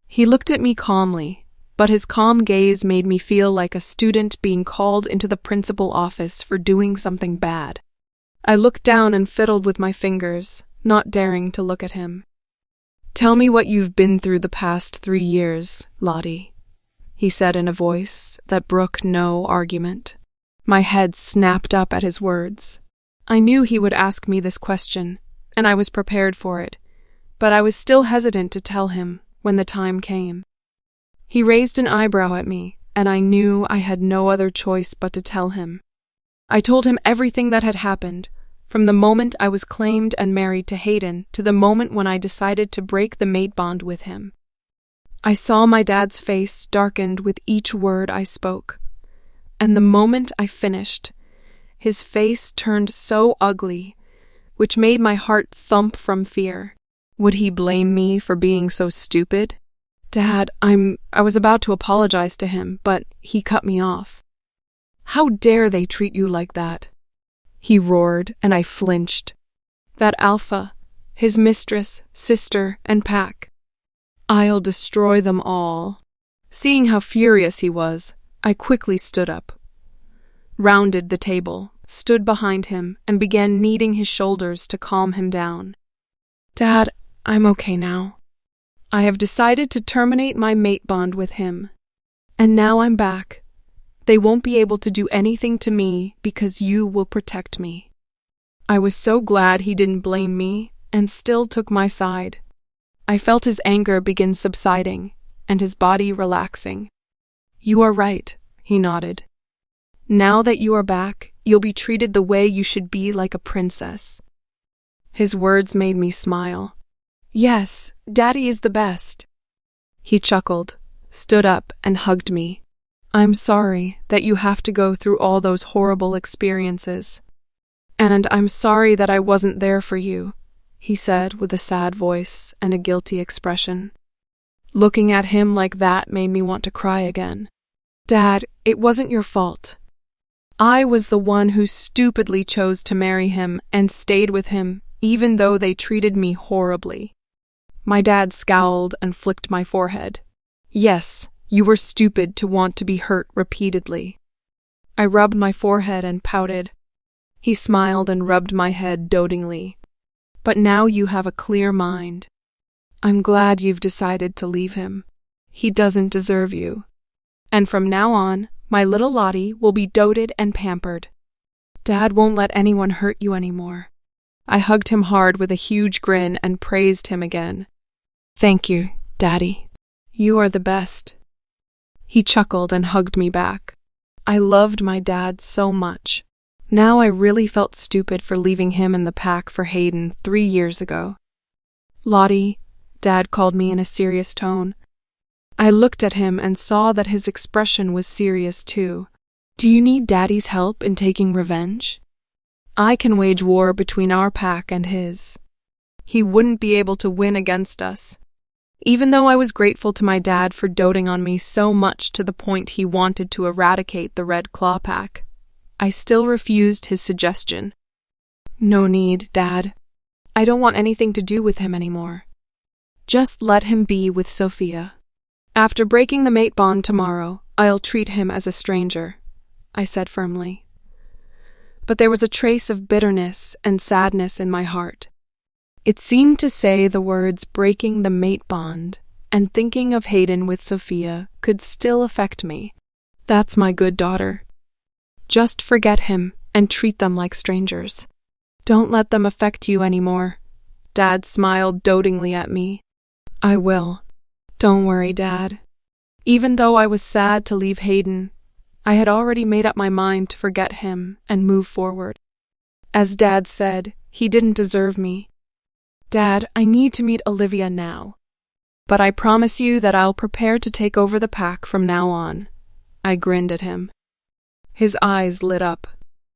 He looked at me calmly, but his calm gaze made me feel like a student being called into the principal office for doing something bad. I looked down and fiddled with my fingers, not daring to look at him. "Tell me what you've been through the past 3 years, Lottie," he said in a voice that brooked no argument. My head snapped up at his words. I knew he would ask me this question, and I was prepared for it, but I was still hesitant to tell him when the time came. He raised an eyebrow at me, and I knew I had no other choice but to tell him. I told him everything that had happened, from the moment I was claimed and married to Hayden to the moment when I decided to break the matebond with him. I saw my dad's face darkened with each word I spoke, and the moment I finished, his face turned so ugly, which made my heart thump from fear. Would he blame me for being so stupid? Dad, I was about to apologize to him, but he cut me off. How dare they treat you like that? He roared, and I flinched. That alpha, his mistress, sister, and pack. I'll destroy them all. Seeing how furious he was, I quickly stood up, rounded the table, stood behind him, and began kneading his shoulders to calm him down. Dad, I'm okay now. I have decided to terminate my matebond with him. And now I'm back. They won't be able to do anything to me because you will protect me. I was so glad he didn't blame me and still took my side. I felt his anger begin subsiding and his body relaxing. You are right, he nodded. Now that you are back, you'll be treated the way you should be, like a princess. His words made me smile. Yes, Daddy is the best. He chuckled, stood up, and hugged me. I'm sorry that you have to go through all those horrible experiences. And I'm sorry that I wasn't there for you, he said with a sad voice and a guilty expression. Looking at him like that made me want to cry again. Dad, it wasn't your fault. I was the one who stupidly chose to marry him and stayed with him, even though they treated me horribly. My dad scowled and flicked my forehead. Yes, you were stupid to want to be hurt repeatedly. I rubbed my forehead and pouted. He smiled and rubbed my head dotingly. But now you have a clear mind. I'm glad you've decided to leave him. He doesn't deserve you. And from now on, my little Lottie will be doted and pampered. Dad won't let anyone hurt you anymore. I hugged him hard with a huge grin and praised him again. Thank you, Daddy. You are the best. He chuckled and hugged me back. I loved my dad so much. Now I really felt stupid for leaving him in the pack for Hayden 3 years ago. Lottie, Dad called me in a serious tone. I looked at him and saw that his expression was serious too. Do you need Daddy's help in taking revenge? I can wage war between our pack and his. He wouldn't be able to win against us. Even though I was grateful to my dad for doting on me so much to the point he wanted to eradicate the Red Claw pack, I still refused his suggestion. No need, Dad. I don't want anything to do with him anymore. Just let him be with Sofia. After breaking the mate bond tomorrow, I'll treat him as a stranger, I said firmly. But there was a trace of bitterness and sadness in my heart. It seemed to say the words breaking the mate bond and thinking of Hayden with Sofia could still affect me. That's my good daughter. Just forget him and treat them like strangers. Don't let them affect you anymore. Dad smiled dotingly at me. I will. Don't worry, Dad. Even though I was sad to leave Hayden, I had already made up my mind to forget him and move forward. As Dad said, he didn't deserve me. Dad, I need to meet Olivia now. But I promise you that I'll prepare to take over the pack from now on. I grinned at him. His eyes lit up.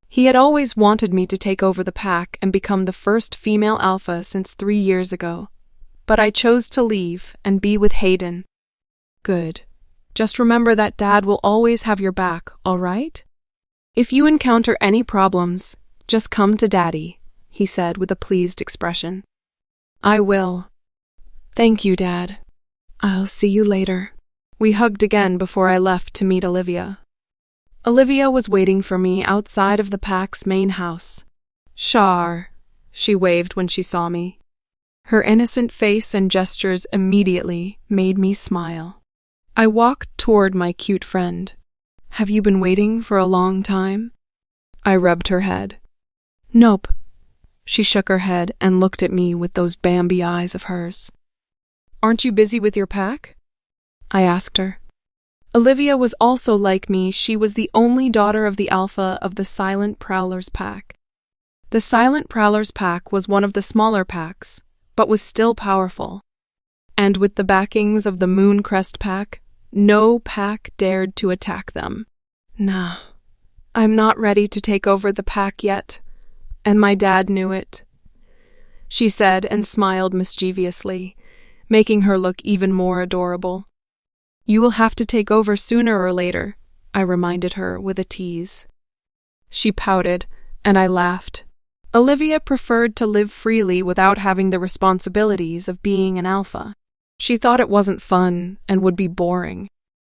He had always wanted me to take over the pack and become the first female alpha since 3 years ago. But I chose to leave and be with Hayden. Good. Just remember that Dad will always have your back, all right? If you encounter any problems, just come to Daddy, he said with a pleased expression. I will. Thank you, Dad. I'll see you later. We hugged again before I left to meet Olivia. Olivia was waiting for me outside of the pack's main house. Shar, she waved when she saw me. Her innocent face and gestures immediately made me smile. I walked toward my cute friend. Have you been waiting for a long time? I rubbed her head. Nope. She shook her head and looked at me with those Bambi eyes of hers. Aren't you busy with your pack? I asked her. Olivia was also like me. She was the only daughter of the alpha of the Silent Prowlers pack. The Silent Prowlers pack was one of the smaller packs, but was still powerful. and with the backings of the Mooncrest pack, no pack dared to attack them. Nah, I'm not ready to take over the pack yet, and my dad knew it, she said and smiled mischievously, making her look even more adorable. You will have to take over sooner or later, I reminded her with a tease. She pouted, and I laughed. Olivia preferred to live freely without having the responsibilities of being an alpha. She thought it wasn't fun and would be boring.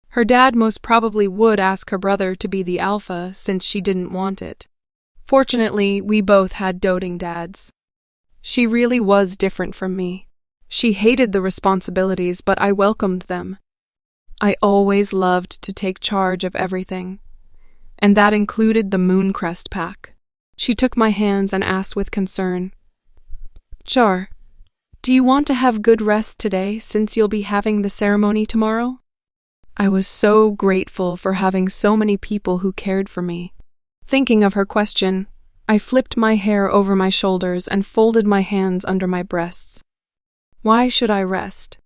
Her dad most probably would ask her brother to be the alpha since she didn't want it. Fortunately, we both had doting dads. She really was different from me. She hated the responsibilities, but I welcomed them. I always loved to take charge of everything, and that included the Mooncrest pack. She took my hands and asked with concern, Char, do you want to have good rest today since you'll be having the ceremony tomorrow? I was so grateful for having so many people who cared for me. Thinking of her question, I flipped my hair over my shoulders and folded my hands under my breasts. Why should I rest?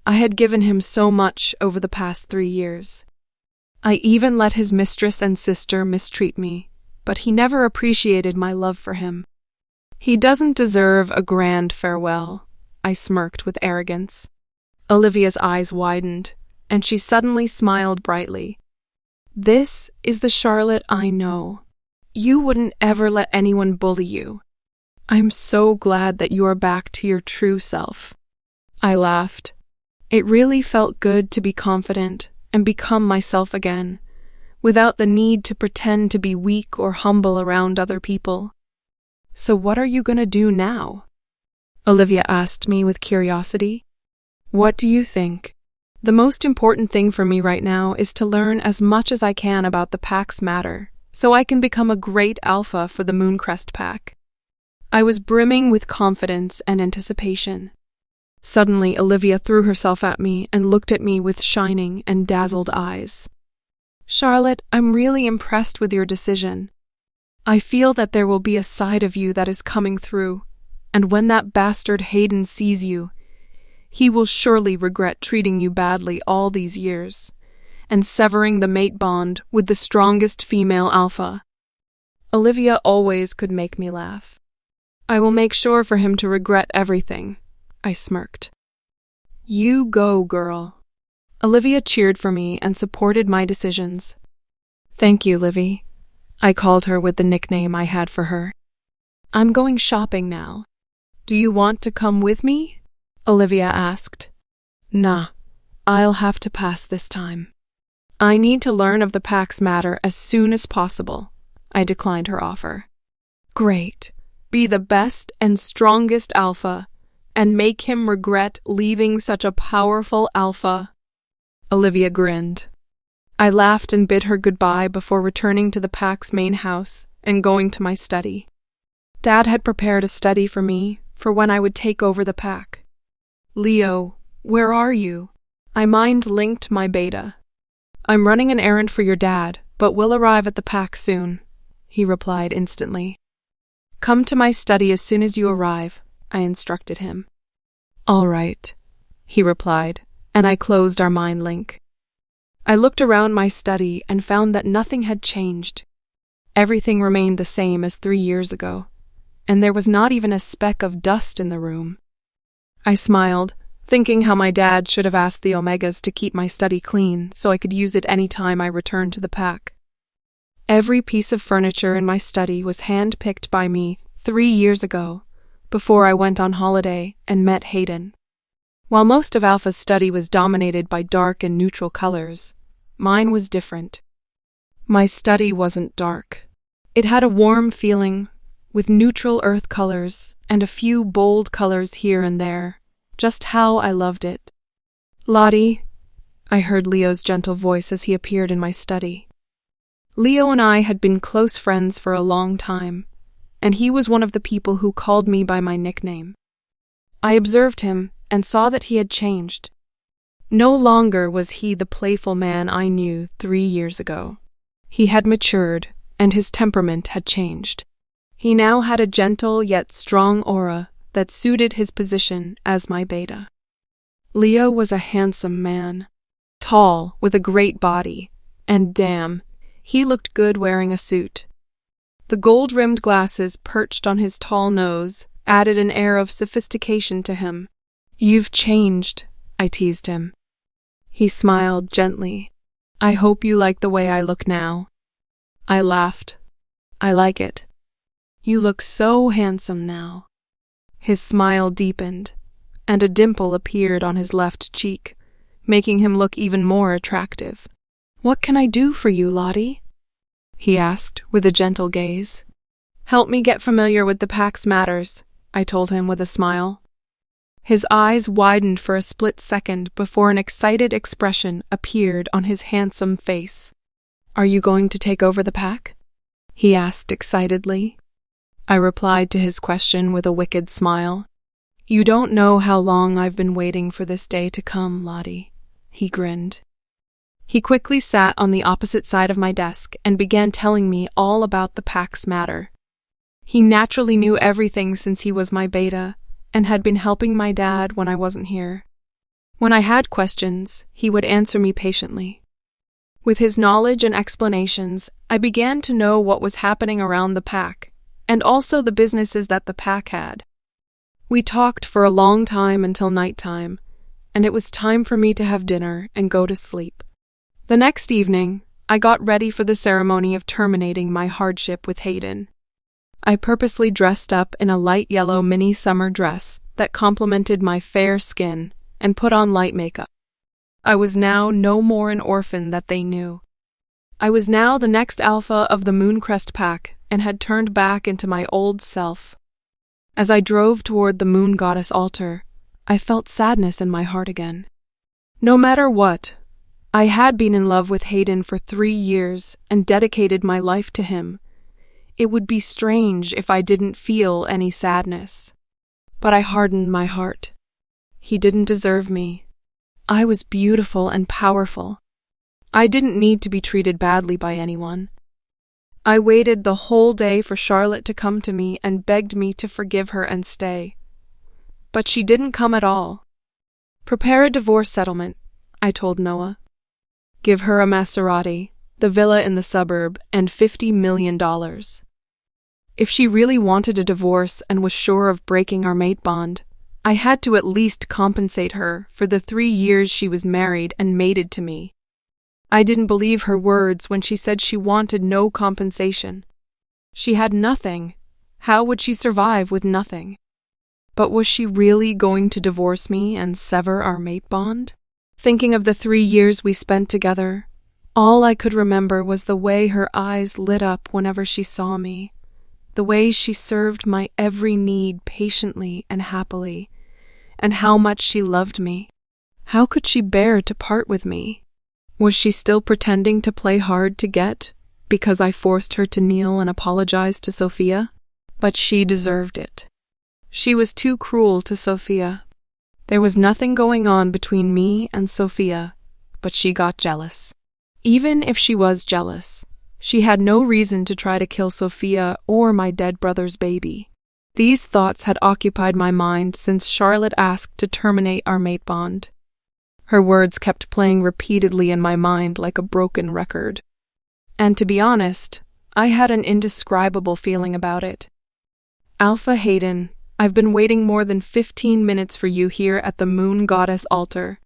I had given him so much over the past 3 years. I even let his mistress and sister mistreat me, but he never appreciated my love for him. He doesn't deserve a grand farewell, I smirked with arrogance. Olivia's eyes widened, and she suddenly smiled brightly. This is the Charlotte I know. You wouldn't ever let anyone bully you. I'm so glad that you are back to your true self. I laughed. It really felt good to be confident and become myself again, without the need to pretend to be weak or humble around other people. So what are you going to do now? Olivia asked me with curiosity. What do you think? The most important thing for me right now is to learn as much as I can about the pack's matter, so I can become a great alpha for the Mooncrest pack. I was brimming with confidence and anticipation. Suddenly, Olivia threw herself at me and looked at me with shining and dazzled eyes. Charlotte, I'm really impressed with your decision. I feel that there will be a side of you that is coming through, and when that bastard Hayden sees you, he will surely regret treating you badly all these years, and severing the mate bond with the strongest female alpha. Olivia always could make me laugh. I will make sure for him to regret everything, I smirked. You go, girl. Olivia cheered for me and supported my decisions. Thank you, Livy. I called her with the nickname I had for her. I'm going shopping now. Do you want to come with me? Olivia asked. Nah, I'll have to pass this time. I need to learn of the pack's matter as soon as possible. I declined her offer. Great. Be the best and strongest alpha, and make him regret leaving such a powerful alpha. Olivia grinned. I laughed and bid her goodbye before returning to the pack's main house and going to my study. Dad had prepared a study for me for when I would take over the pack. Leo, where are you? I mind-linked my beta. I'm running an errand for your dad, but will arrive at the pack soon, he replied instantly. Come to my study as soon as you arrive, I instructed him. All right, he replied, and I closed our mind link. I looked around my study and found that nothing had changed. Everything remained the same as 3 years ago, and there was not even a speck of dust in the room. I smiled, thinking how my dad should have asked the Omegas to keep my study clean so I could use it any time I returned to the pack. Every piece of furniture in my study was hand-picked by me 3 years ago, before I went on holiday and met Hayden. While most of Alpha's study was dominated by dark and neutral colors, mine was different. My study wasn't dark. It had a warm feeling, with neutral earth colors and a few bold colors here and there, just how I loved it. Lottie, I heard Leo's gentle voice as he appeared in my study. Leo and I had been close friends for a long time, and he was one of the people who called me by my nickname. I observed him and saw that he had changed. No longer was he the playful man I knew 3 years ago. He had matured, and his temperament had changed. He now had a gentle yet strong aura that suited his position as my beta. Leo was a handsome man, tall, with a great body, and damn, he looked good wearing a suit. The gold-rimmed glasses perched on his tall nose added an air of sophistication to him. "You've changed," I teased him. He smiled gently. "I hope you like the way I look now." I laughed. "I like it. You look so handsome now." His smile deepened, and a dimple appeared on his left cheek, making him look even more attractive. "What can I do for you, Lottie?" he asked with a gentle gaze. "Help me get familiar with the pack's matters," I told him with a smile. His eyes widened for a split second before an excited expression appeared on his handsome face. "Are you going to take over the pack?" he asked excitedly. I replied to his question with a wicked smile. "You don't know how long I've been waiting for this day to come, Lottie," he grinned. He quickly sat on the opposite side of my desk and began telling me all about the pack's matter. He naturally knew everything since he was my beta and had been helping my dad when I wasn't here. When I had questions, he would answer me patiently. With his knowledge and explanations, I began to know what was happening around the pack, and also the businesses that the pack had. We talked for a long time until nighttime, and it was time for me to have dinner and go to sleep. The next evening, I got ready for the ceremony of terminating my hardship with Hayden. I purposely dressed up in a light yellow mini summer dress that complemented my fair skin and put on light makeup. I was now no more an orphan that they knew. I was now the next alpha of the Mooncrest pack and had turned back into my old self. As I drove toward the moon goddess altar, I felt sadness in my heart again. No matter what, I had been in love with Hayden for 3 years and dedicated my life to him. It would be strange if I didn't feel any sadness. But I hardened my heart. He didn't deserve me. I was beautiful and powerful. I didn't need to be treated badly by anyone. I waited the whole day for Charlotte to come to me and begged me to forgive her and stay. But she didn't come at all. "Prepare a divorce settlement," I told Noah. "Give her a Maserati, the villa in the suburb, and $50 million. If she really wanted a divorce and was sure of breaking our matebond, I had to at least compensate her for the 3 years she was married and mated to me. I didn't believe her words when she said she wanted no compensation. She had nothing. How would she survive with nothing? But was she really going to divorce me and sever our matebond? Thinking of the 3 years we spent together, all I could remember was the way her eyes lit up whenever she saw me, the way she served my every need patiently and happily, and how much she loved me. How could she bear to part with me? Was she still pretending to play hard to get, because I forced her to kneel and apologize to Sofia? But she deserved it. She was too cruel to Sofia. There was nothing going on between me and Sofia, but she got jealous. Even if she was jealous, she had no reason to try to kill Sofia or my dead brother's baby. These thoughts had occupied my mind since Charlotte asked to terminate our matebond. Her words kept playing repeatedly in my mind like a broken record. And to be honest, I had an indescribable feeling about it. "Alpha Hayden, I've been waiting more than 15 minutes for you here at the moon goddess altar.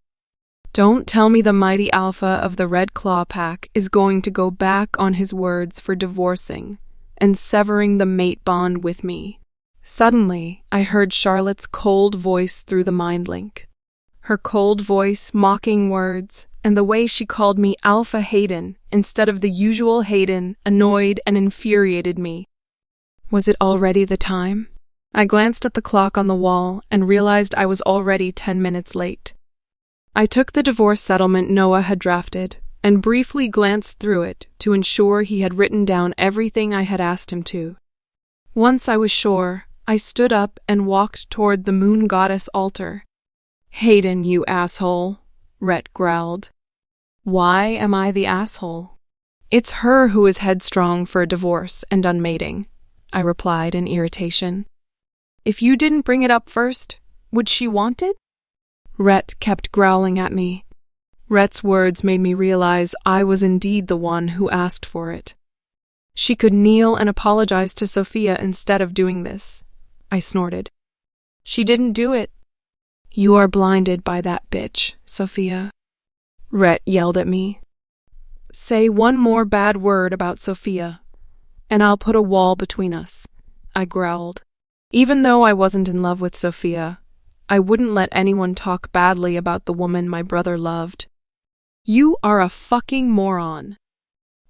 Don't tell me the mighty alpha of the Red Claw pack is going to go back on his words for divorcing and severing the mate bond with me." Suddenly, I heard Charlotte's cold voice through the mind link. Her cold voice, mocking words, and the way she called me Alpha Hayden instead of the usual Hayden annoyed and infuriated me. Was it already the time? I glanced at the clock on the wall and realized I was already 10 minutes late. I took the divorce settlement Noah had drafted and briefly glanced through it to ensure he had written down everything I had asked him to. Once I was sure, I stood up and walked toward the moon goddess altar. "Hayden, you asshole," Rhett growled. "Why am I the asshole?" "It's her who is headstrong for a divorce and unmating," I replied in irritation. "If you didn't bring it up first, would she want it?" Rhett kept growling at me. Rhett's words made me realize I was indeed the one who asked for it. She could kneel and apologize to Sofia instead of doing this, I snorted. She didn't do it. You are blinded by that bitch, Sofia. Rhett yelled at me. Say one more bad word about Sofia, and I'll put a wall between us, I growled. Even though I wasn't in love with Sofia, I wouldn't let anyone talk badly about the woman my brother loved. You are a fucking moron.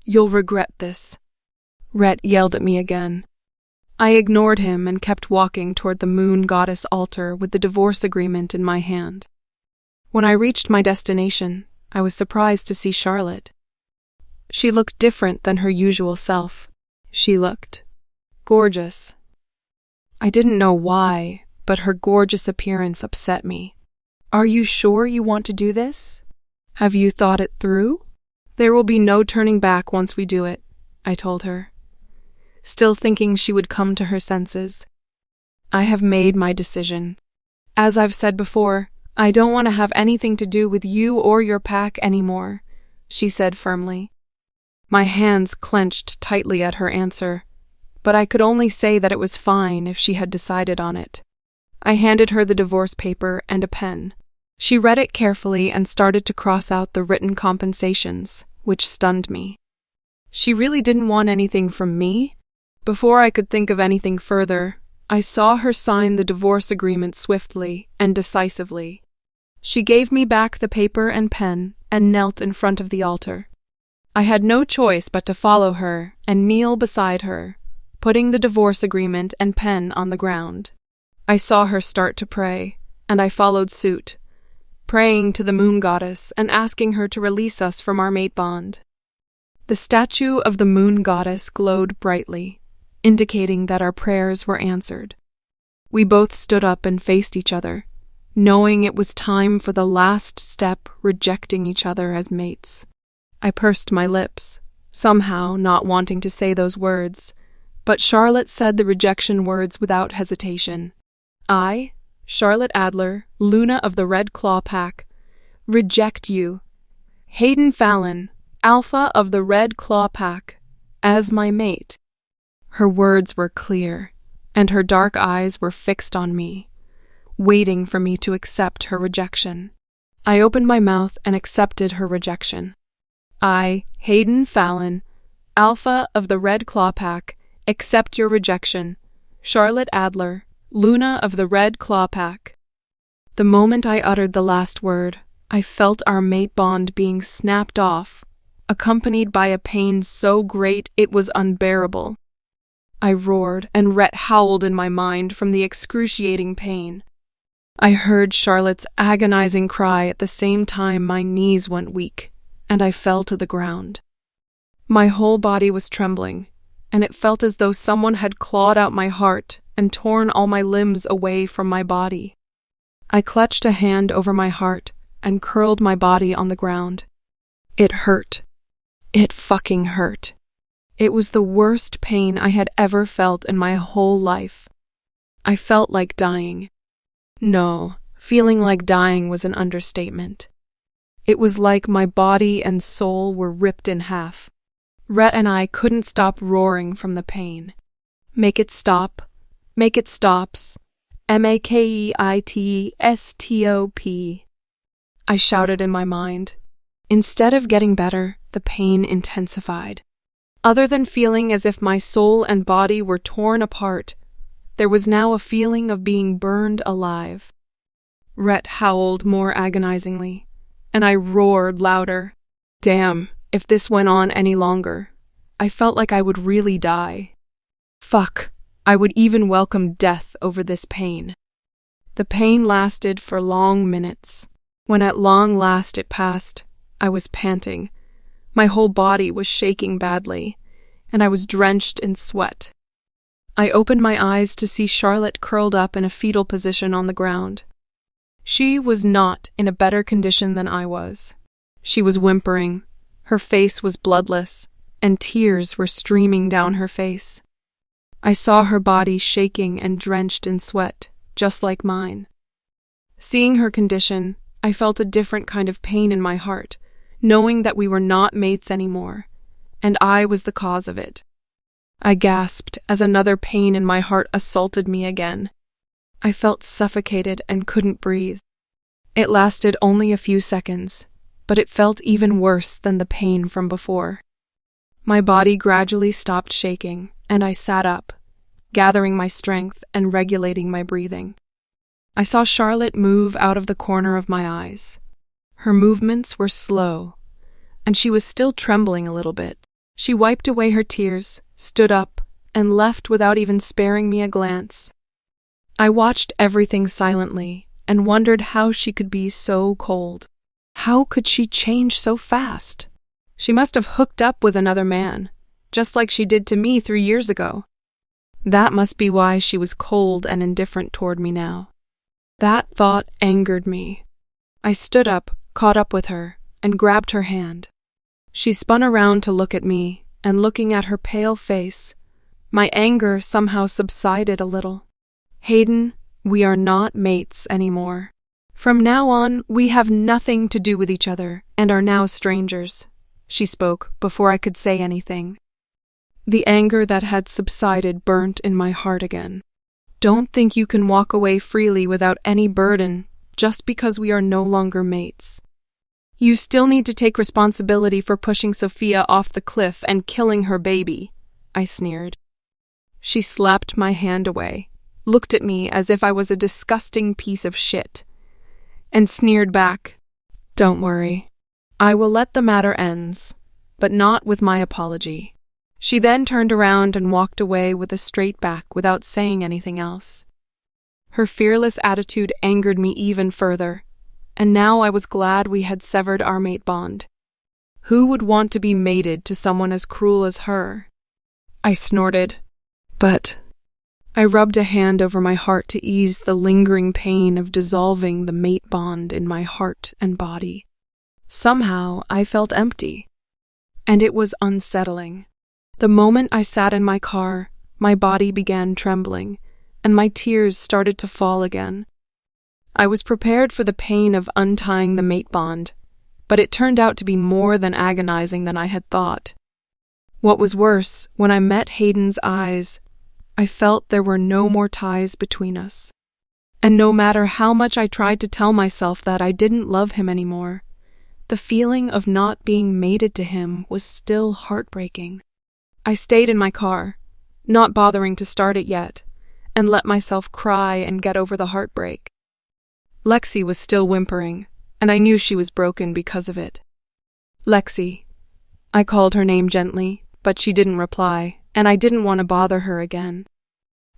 You'll regret this. Rhett yelled at me again. I ignored him and kept walking toward the moon goddess altar with the divorce agreement in my hand. When I reached my destination, I was surprised to see Charlotte. She looked different than her usual self. She looked gorgeous. I didn't know why, but her gorgeous appearance upset me. Are you sure you want to do this? Have you thought it through? There will be no turning back once we do it, I told her, still thinking she would come to her senses. I have made my decision. As I've said before, I don't want to have anything to do with you or your pack anymore, she said firmly. My hands clenched tightly at her answer, but I could only say that it was fine if she had decided on it. I handed her the divorce paper and a pen. She read it carefully and started to cross out the written compensations, which stunned me. She really didn't want anything from me? Before I could think of anything further, I saw her sign the divorce agreement swiftly and decisively. She gave me back the paper and pen and knelt in front of the altar. I had no choice but to follow her and kneel beside her, putting the divorce agreement and pen on the ground. I saw her start to pray, and I followed suit, praying to the moon goddess and asking her to release us from our matebond. The statue of the moon goddess glowed brightly, indicating that our prayers were answered. We both stood up and faced each other, knowing it was time for the last step, rejecting each other as mates. I pursed my lips, somehow not wanting to say those words, but Charlotte said the rejection words without hesitation. I, Charlotte Adler, Luna of the Red Claw Pack, reject you, Hayden Fallon, Alpha of the Red Claw Pack, as my mate. Her words were clear, and her dark eyes were fixed on me, waiting for me to accept her rejection. I opened my mouth and accepted her rejection. I, Hayden Fallon, Alpha of the Red Claw Pack, accept your rejection, Charlotte Adler, Luna of the Red Claw Pack. The moment I uttered the last word, I felt our mate bond being snapped off, accompanied by a pain so great it was unbearable. I roared, and Rhett howled in my mind from the excruciating pain. I heard Charlotte's agonizing cry at the same time my knees went weak, and I fell to the ground. My whole body was trembling, and it felt as though someone had clawed out my heart and torn all my limbs away from my body. I clutched a hand over my heart and curled my body on the ground. It hurt. It fucking hurt. It was the worst pain I had ever felt in my whole life. I felt like dying. No, feeling like dying was an understatement. It was like my body and soul were ripped in half. Rhett and I couldn't stop roaring from the pain. Make it stop. Make it stops. MAKEITSTOP. I shouted in my mind. Instead of getting better, the pain intensified. Other than feeling as if my soul and body were torn apart, there was now a feeling of being burned alive. Rhett howled more agonizingly, and I roared louder. Damn, if this went on any longer, I felt like I would really die. Fuck, I would even welcome death over this pain. The pain lasted for long minutes. When at long last it passed, I was panting. My whole body was shaking badly, and I was drenched in sweat. I opened my eyes to see Charlotte curled up in a fetal position on the ground. She was not in a better condition than I was. She was whimpering, her face was bloodless, and tears were streaming down her face. I saw her body shaking and drenched in sweat, just like mine. Seeing her condition, I felt a different kind of pain in my heart, knowing that we were not mates anymore, and I was the cause of it. I gasped as another pain in my heart assaulted me again. I felt suffocated and couldn't breathe. It lasted only a few seconds, but it felt even worse than the pain from before. My body gradually stopped shaking, and I sat up, gathering my strength and regulating my breathing. I saw Charlotte move out of the corner of my eyes. Her movements were slow, and she was still trembling a little bit. She wiped away her tears, stood up, and left without even sparing me a glance. I watched everything silently and wondered how she could be so cold. How could she change so fast? She must have hooked up with another man, just like she did to me 3 years ago. That must be why she was cold and indifferent toward me now. That thought angered me. I stood up, caught up with her, and grabbed her hand. She spun around to look at me, and looking at her pale face, my anger somehow subsided a little. Hayden, we are not mates anymore. From now on, we have nothing to do with each other and are now strangers, she spoke before I could say anything. The anger that had subsided burnt in my heart again. Don't think you can walk away freely without any burden just because we are no longer mates. You still need to take responsibility for pushing Sofia off the cliff and killing her baby, I sneered. She slapped my hand away, looked at me as if I was a disgusting piece of shit, and sneered back, "Don't worry. I will let the matter end, but not with my apology." She then turned around and walked away with a straight back without saying anything else. Her fearless attitude angered me even further, and now I was glad we had severed our mate bond. Who would want to be mated to someone as cruel as her? I snorted, but I rubbed a hand over my heart to ease the lingering pain of dissolving the mate bond in my heart and body. Somehow I felt empty, and it was unsettling. The moment I sat in my car, my body began trembling, and my tears started to fall again. I was prepared for the pain of untying the mate bond, but it turned out to be more than agonizing than I had thought. What was worse, when I met Hayden's eyes, I felt there were no more ties between us. And no matter how much I tried to tell myself that I didn't love him anymore, the feeling of not being mated to him was still heartbreaking. I stayed in my car, not bothering to start it yet, and let myself cry and get over the heartbreak. Lexi was still whimpering, and I knew she was broken because of it. Lexi. I called her name gently, but she didn't reply, and I didn't want to bother her again.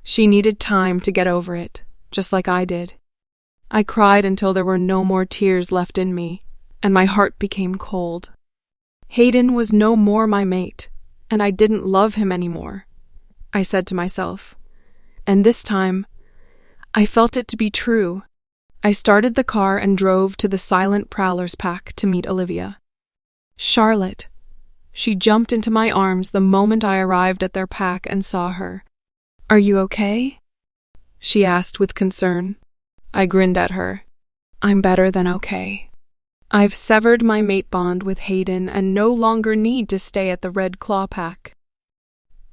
She needed time to get over it, just like I did. I cried until there were no more tears left in me, and my heart became cold. Hayden was no more my mate, and I didn't love him anymore, I said to myself. And this time, I felt it to be true. I started the car and drove to the Silent Prowlers pack to meet Olivia. Charlotte. She jumped into my arms the moment I arrived at their pack and saw her. "Are you okay?" she asked with concern. I grinned at her. "I'm better than okay. I've severed my mate bond with Hayden and no longer need to stay at the Red Claw pack."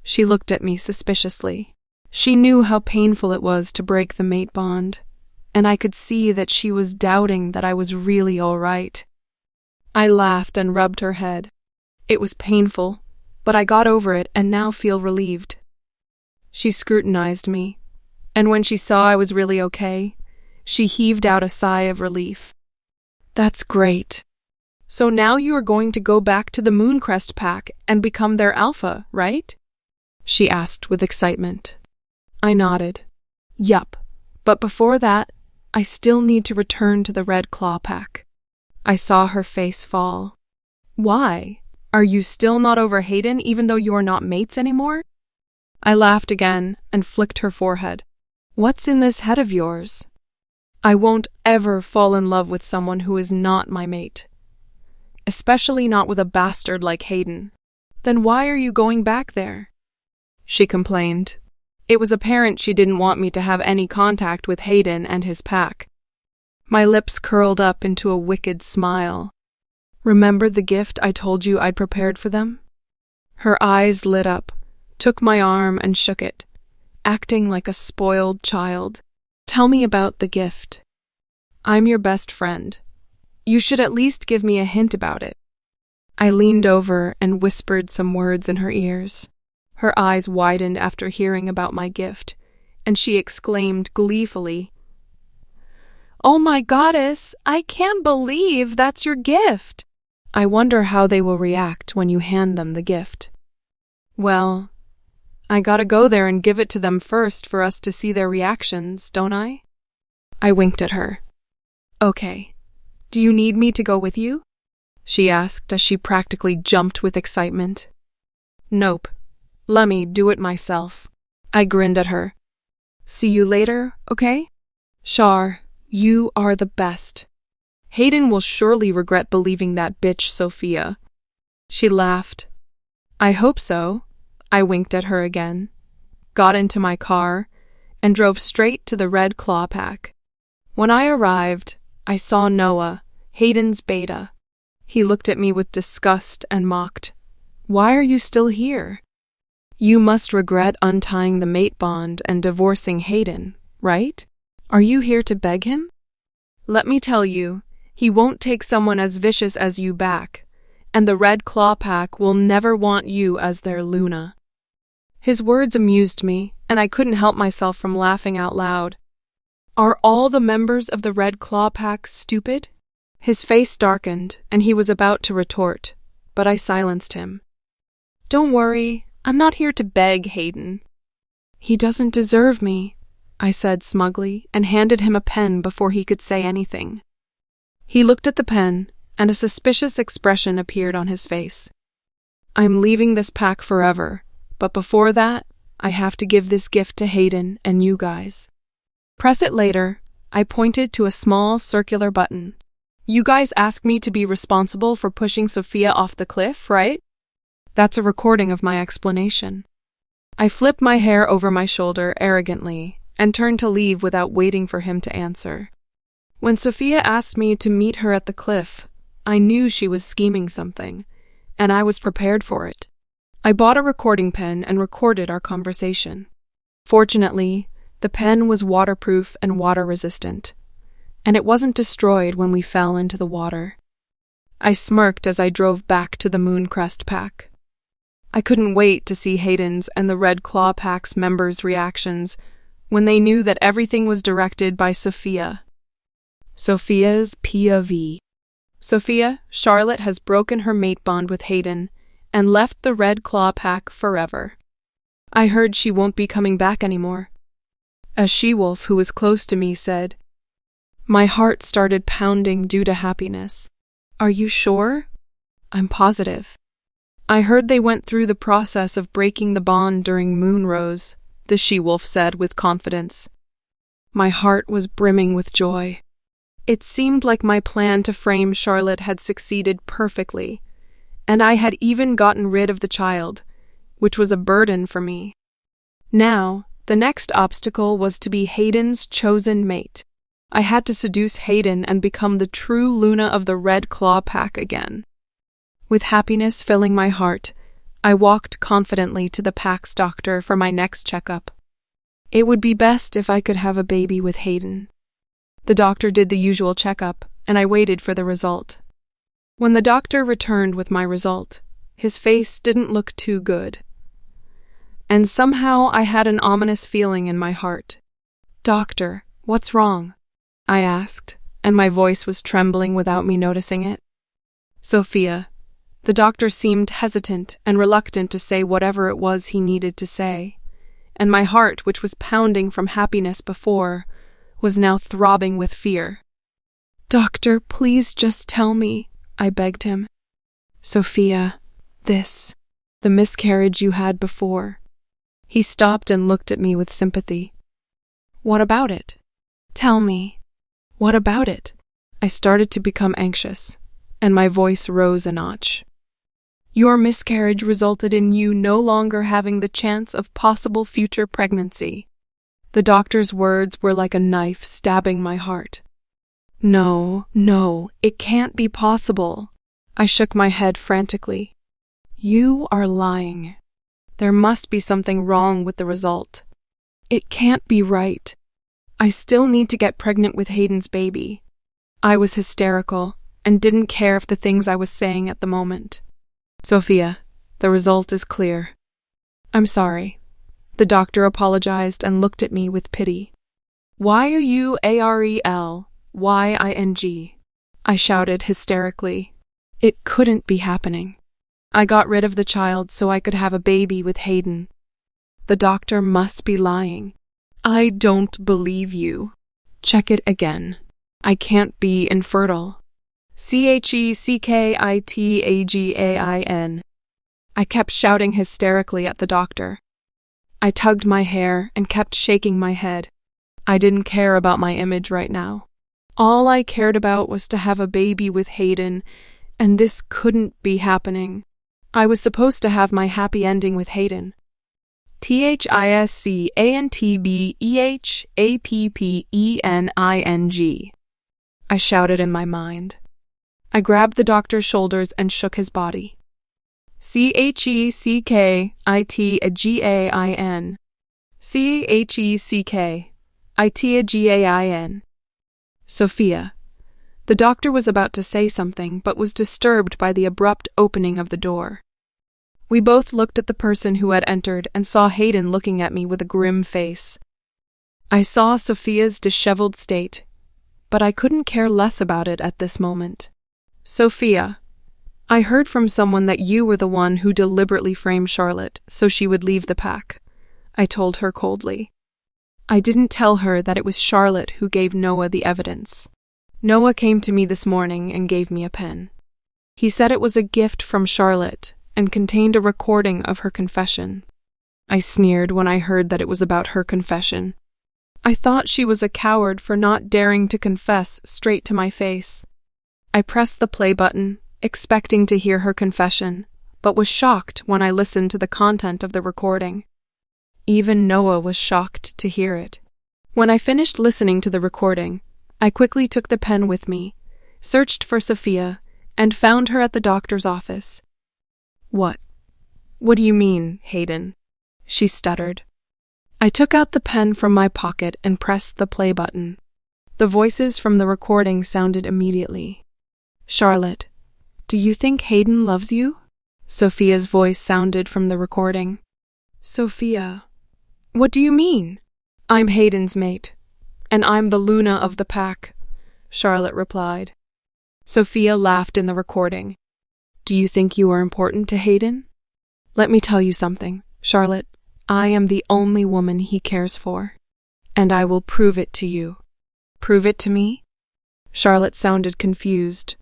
She looked at me suspiciously. She knew how painful it was to break the mate bond, and I could see that she was doubting that I was really all right. I laughed and rubbed her head. It was painful, but I got over it and now feel relieved. She scrutinized me, and when she saw I was really okay, she heaved out a sigh of relief. "That's great. So now you are going to go back to the Mooncrest pack and become their alpha, right?" she asked with excitement. I nodded. "Yup, but before that, I still need to return to the Red Claw pack." I saw her face fall. "Why? Are you still not over Hayden even though you are not mates anymore?" I laughed again and flicked her forehead. "What's in this head of yours? I won't ever fall in love with someone who is not my mate. Especially not with a bastard like Hayden. Then why are you going back there?" she complained. It was apparent she didn't want me to have any contact with Hayden and his pack. My lips curled up into a wicked smile. Remember the gift I told you I'd prepared for them? Her eyes lit up, took my arm and shook it, acting like a spoiled child. Tell me about the gift. I'm your best friend. You should at least give me a hint about it. I leaned over and whispered some words in her ears. Her eyes widened after hearing about my gift, and she exclaimed gleefully, "Oh my goddess, I can't believe that's your gift!" I wonder how they will react when you hand them the gift. Well, I gotta go there and give it to them first for us to see their reactions, don't I? I winked at her. Okay. Do you need me to go with you? She asked as she practically jumped with excitement. Nope. Let me do it myself. I grinned at her. See you later, okay? Shar, you are the best. Hayden will surely regret believing that bitch Sofia. She laughed. I hope so. I winked at her again, got into my car, and drove straight to the Red Claw Pack. When I arrived, I saw Noah, Hayden's beta. He looked at me with disgust and mocked. Why are you still here? You must regret untying the matebond and divorcing Hayden, right? Are you here to beg him? Let me tell you, he won't take someone as vicious as you back, and the Red Claw Pack will never want you as their Luna. His words amused me, and I couldn't help myself from laughing out loud. Are all the members of the Red Claw Pack stupid? His face darkened, and he was about to retort, but I silenced him. Don't worry, I'm not here to beg Hayden. He doesn't deserve me, I said smugly, and handed him a pen before he could say anything. He looked at the pen, and a suspicious expression appeared on his face. I'm leaving this pack forever, but before that, I have to give this gift to Hayden and you guys. Press it later. I pointed to a small circular button. You guys asked me to be responsible for pushing Sofia off the cliff, right? That's a recording of my explanation. I flipped my hair over my shoulder arrogantly and turned to leave without waiting for him to answer. When Sofia asked me to meet her at the cliff, I knew she was scheming something, and I was prepared for it. I bought a recording pen and recorded our conversation. Fortunately, the pen was waterproof and water-resistant, and it wasn't destroyed when we fell into the water. I smirked as I drove back to the Mooncrest Pack. I couldn't wait to see Hayden's and the Red Claw Pack's members' reactions when they knew that everything was directed by Sofia. Sofia's POV. Sofia, Charlotte has broken her mate bond with Hayden and left the Red Claw Pack forever. I heard she won't be coming back anymore. A she-wolf who was close to me said, My heart started pounding due to happiness. Are you sure? I'm positive. I heard they went through the process of breaking the bond during Moonrose, the she-wolf said with confidence. My heart was brimming with joy. It seemed like my plan to frame Charlotte had succeeded perfectly, and I had even gotten rid of the child, which was a burden for me. Now, the next obstacle was to be Hayden's chosen mate. I had to seduce Hayden and become the true Luna of the Red Claw Pack again. With happiness filling my heart, I walked confidently to the pack's doctor for my next checkup. It would be best if I could have a baby with Hayden. The doctor did the usual checkup, and I waited for the result. When the doctor returned with my result, his face didn't look too good. And somehow I had an ominous feeling in my heart. Doctor, what's wrong? I asked, and my voice was trembling without me noticing it. Sofia. The doctor seemed hesitant and reluctant to say whatever it was he needed to say, and my heart, which was pounding from happiness before, was now throbbing with fear. Doctor, please just tell me, I begged him. Sofia, the miscarriage you had before. He stopped and looked at me with sympathy. What about it? Tell me. What about it? I started to become anxious, and my voice rose a notch. Your miscarriage resulted in you no longer having the chance of possible future pregnancy. The doctor's words were like a knife stabbing my heart. No, it can't be possible. I shook my head frantically. You are lying. There must be something wrong with the result. It can't be right. I still need to get pregnant with Hayden's baby. I was hysterical and didn't care if the things I was saying at the moment. Sofia, the result is clear. I'm sorry. The doctor apologized and looked at me with pity. Why are you ARELYING? I shouted hysterically. It couldn't be happening. I got rid of the child so I could have a baby with Hayden. The doctor must be lying. I don't believe you. Check it again. I can't be infertile. CHECKITAGAIN. I kept shouting hysterically at the doctor. I tugged my hair and kept shaking my head. I didn't care about my image right now. All I cared about was to have a baby with Hayden, and this couldn't be happening. I was supposed to have my happy ending with Hayden. THISCANTBEHAPPENING. I shouted in my mind. I grabbed the doctor's shoulders and shook his body. CHECKITAGAIN. CHECKITAGAIN. Sofia. The doctor was about to say something, but was disturbed by the abrupt opening of the door. We both looked at the person who had entered and saw Hayden looking at me with a grim face. I saw Sofia's disheveled state, but I couldn't care less about it at this moment. Sofia, I heard from someone that you were the one who deliberately framed Charlotte so she would leave the pack. I told her coldly. I didn't tell her that it was Charlotte who gave Noah the evidence. Noah came to me this morning and gave me a pen. He said it was a gift from Charlotte and contained a recording of her confession. I sneered when I heard that it was about her confession. I thought she was a coward for not daring to confess straight to my face. I pressed the play button, expecting to hear her confession, but was shocked when I listened to the content of the recording. Even Noah was shocked to hear it. When I finished listening to the recording, I quickly took the pen with me, searched for Sofia, and found her at the doctor's office. What do you mean, Hayden? She stuttered. I took out the pen from my pocket and pressed the play button. The voices from the recording sounded immediately. Charlotte, do you think Hayden loves you? Sofia's voice sounded from the recording. Sofia, what do you mean? I'm Hayden's mate, and I'm the Luna of the pack, Charlotte replied. Sofia laughed in the recording. Do you think you are important to Hayden? Let me tell you something, Charlotte. I am the only woman he cares for, and I will prove it to you. Prove it to me? Charlotte sounded confused.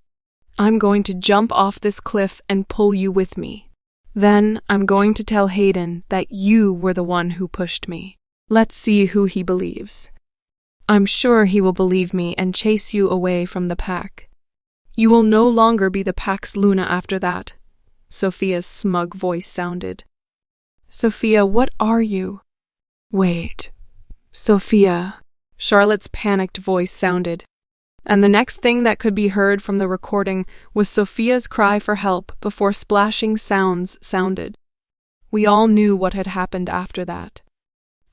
I'm going to jump off this cliff and pull you with me. Then I'm going to tell Hayden that you were the one who pushed me. Let's see who he believes. I'm sure he will believe me and chase you away from the pack. You will no longer be the pack's Luna after that, Sofia's smug voice sounded. Sofia, what are you? Wait. Sofia, Charlotte's panicked voice sounded. And the next thing that could be heard from the recording was Sofia's cry for help before splashing sounds sounded. We all knew what had happened after that.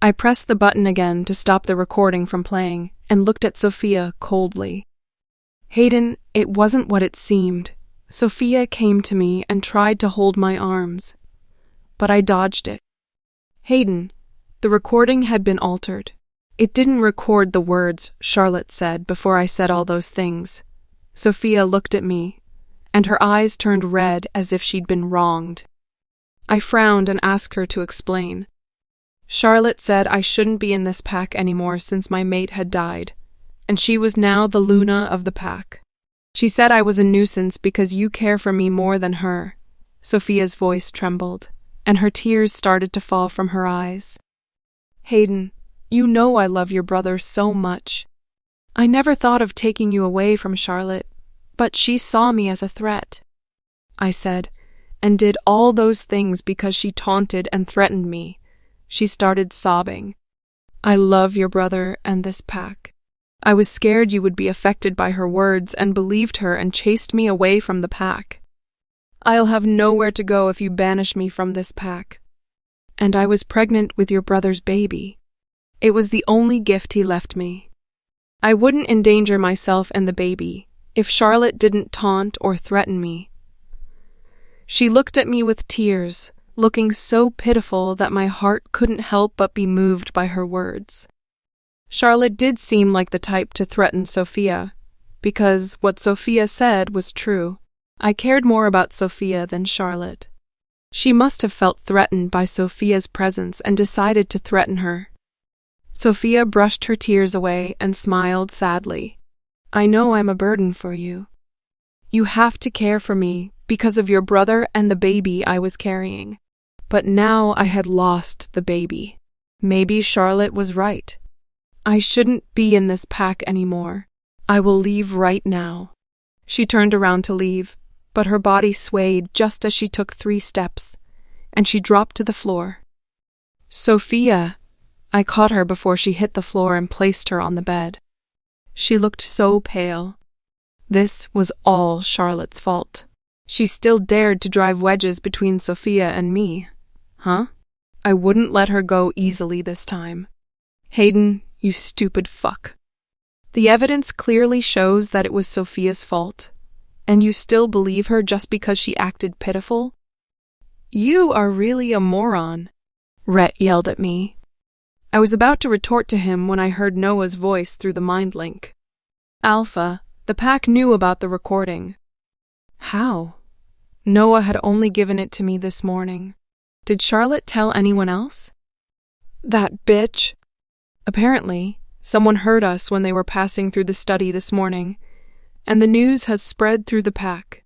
I pressed the button again to stop the recording from playing and looked at Sofia coldly. Hayden, it wasn't what it seemed. Sofia came to me and tried to hold my arms, but I dodged it. Hayden, the recording had been altered. It didn't record the words Charlotte said before I said all those things. Sofia looked at me, and her eyes turned red as if she'd been wronged. I frowned and asked her to explain. Charlotte said I shouldn't be in this pack anymore since my mate had died, and she was now the Luna of the pack. She said I was a nuisance because you care for me more than her. Sofia's voice trembled, and her tears started to fall from her eyes. Hayden, you know I love your brother so much. I never thought of taking you away from Charlotte, but she saw me as a threat, I said, and did all those things because she taunted and threatened me. She started sobbing. I love your brother and this pack. I was scared you would be affected by her words and believed her and chased me away from the pack. I'll have nowhere to go if you banish me from this pack. And I was pregnant with your brother's baby. It was the only gift he left me. I wouldn't endanger myself and the baby if Charlotte didn't taunt or threaten me. She looked at me with tears, looking so pitiful that my heart couldn't help but be moved by her words. Charlotte did seem like the type to threaten Sofia, because what Sofia said was true. I cared more about Sofia than Charlotte. She must have felt threatened by Sofia's presence and decided to threaten her. Sofia brushed her tears away and smiled sadly. I know I'm a burden for you. You have to care for me because of your brother and the baby I was carrying. But now I had lost the baby. Maybe Charlotte was right. I shouldn't be in this pack anymore. I will leave right now. She turned around to leave, but her body swayed just as she took 3 steps, and she dropped to the floor. Sofia! I caught her before she hit the floor and placed her on the bed. She looked so pale. This was all Charlotte's fault. She still dared to drive wedges between Sofia and me. Huh? I wouldn't let her go easily this time. Hayden, you stupid fuck. The evidence clearly shows that it was Sofia's fault, and you still believe her just because she acted pitiful? You are really a moron, Rhett yelled at me. I was about to retort to him when I heard Noah's voice through the mind link. Alpha, the pack knew about the recording. How? Noah had only given it to me this morning. Did Charlotte tell anyone else? That bitch. Apparently, someone heard us when they were passing through the study this morning, and the news has spread through the pack.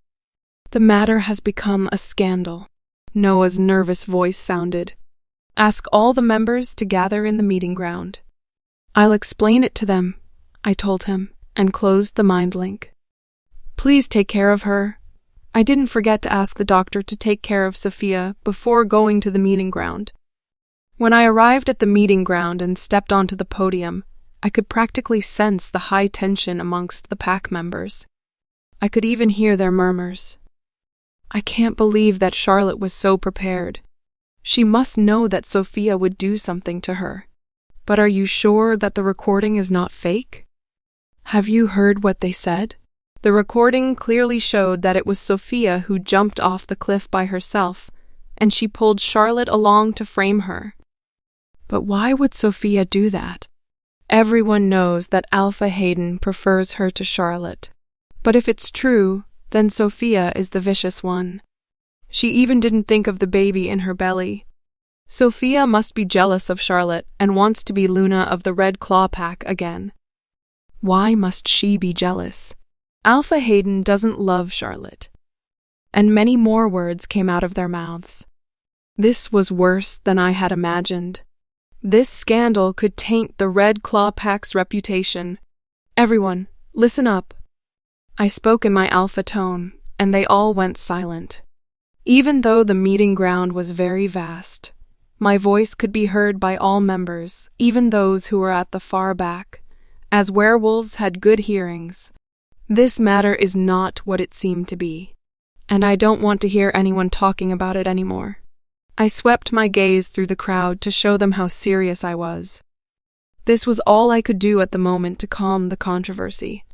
The matter has become a scandal. Noah's nervous voice sounded. Ask all the members to gather in the meeting ground. I'll explain it to them, I told him, and closed the mind link. Please take care of her. I didn't forget to ask the doctor to take care of Sofia before going to the meeting ground. When I arrived at the meeting ground and stepped onto the podium, I could practically sense the high tension amongst the pack members. I could even hear their murmurs. I can't believe that Charlotte was so prepared. She must know that Sofia would do something to her. But are you sure that the recording is not fake? Have you heard what they said? The recording clearly showed that it was Sofia who jumped off the cliff by herself, and she pulled Charlotte along to frame her. But why would Sofia do that? Everyone knows that Alpha Hayden prefers her to Charlotte. But if it's true, then Sofia is the vicious one. She even didn't think of the baby in her belly. Sofia must be jealous of Charlotte and wants to be Luna of the Red Claw Pack again. Why must she be jealous? Alpha Hayden doesn't love Charlotte. And many more words came out of their mouths. This was worse than I had imagined. This scandal could taint the Red Claw Pack's reputation. Everyone, listen up. I spoke in my alpha tone, and they all went silent. Even though the meeting ground was very vast, my voice could be heard by all members, even those who were at the far back, as werewolves had good hearings. This matter is not what it seemed to be, and I don't want to hear anyone talking about it anymore. I swept my gaze through the crowd to show them how serious I was. This was all I could do at the moment to calm the controversy.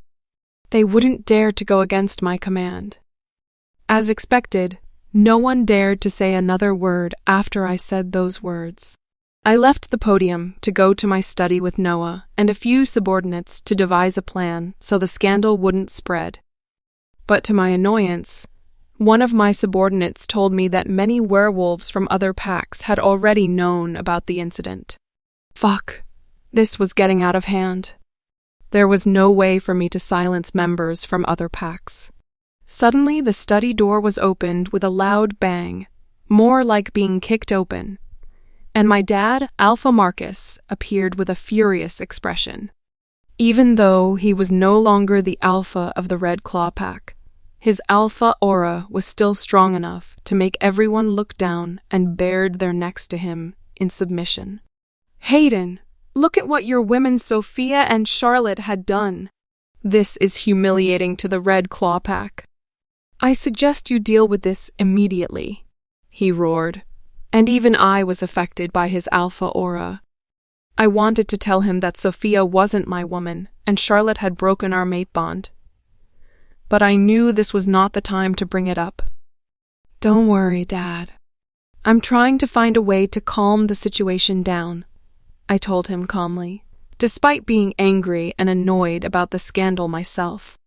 They wouldn't dare to go against my command. As expected, no one dared to say another word after I said those words. I left the podium to go to my study with Noah and a few subordinates to devise a plan so the scandal wouldn't spread. But to my annoyance, one of my subordinates told me that many werewolves from other packs had already known about the incident. Fuck. This was getting out of hand. There was no way for me to silence members from other packs. Suddenly, the study door was opened with a loud bang, more like being kicked open, and my dad, Alpha Marcus, appeared with a furious expression. Even though he was no longer the alpha of the Red Claw Pack, his alpha aura was still strong enough to make everyone look down and bared their necks to him in submission. Hayden, Look at what your women Sofia and Charlotte had done. This is humiliating to the Red Claw Pack. I suggest you deal with this immediately, he roared, and even I was affected by his alpha aura. I wanted to tell him that Sofia wasn't my woman and Charlotte had broken our mate bond. But I knew this was not the time to bring it up. Don't worry, Dad. I'm trying to find a way to calm the situation down, I told him calmly, despite being angry and annoyed about the scandal myself.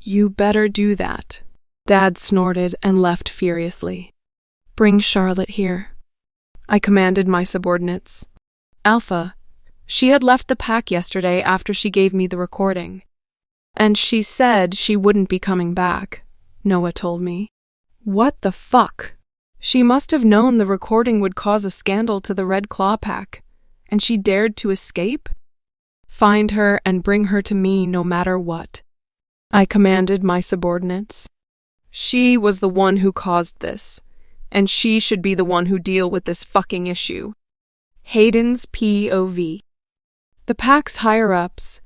You better do that, Dad snorted and left furiously. Bring Charlotte here, I commanded my subordinates. Alpha, she had left the pack yesterday after she gave me the recording. And she said she wouldn't be coming back, Noah told me. What the fuck? She must have known the recording would cause a scandal to the Red Claw Pack, and she dared to escape? Find her and bring her to me no matter what, I commanded my subordinates. She was the one who caused this, and she should be the one who deal with this fucking issue. Hayden's POV. The pack's higher-ups,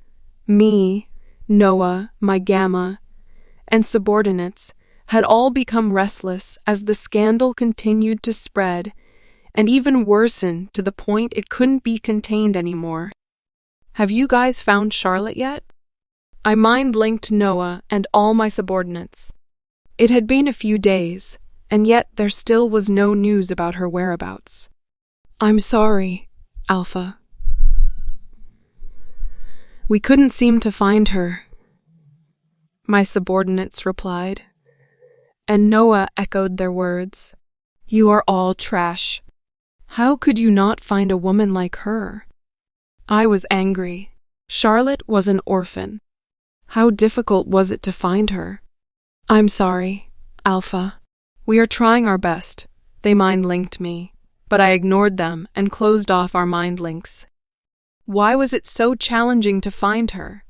me, Noah, my gamma, and subordinates had all become restless as the scandal continued to spread and even worsen to the point it couldn't be contained anymore. Have you guys found Charlotte yet? I mind-linked Noah and all my subordinates. It had been a few days, and yet there still was no news about her whereabouts. I'm sorry, Alpha. We couldn't seem to find her, my subordinates replied. And Noah echoed their words. You are all trash. How could you not find a woman like her? I was angry. Charlotte was an orphan. How difficult was it to find her? I'm sorry, Alpha. We are trying our best. They mind-linked me, but I ignored them and closed off our mind links. Why was it so challenging to find her?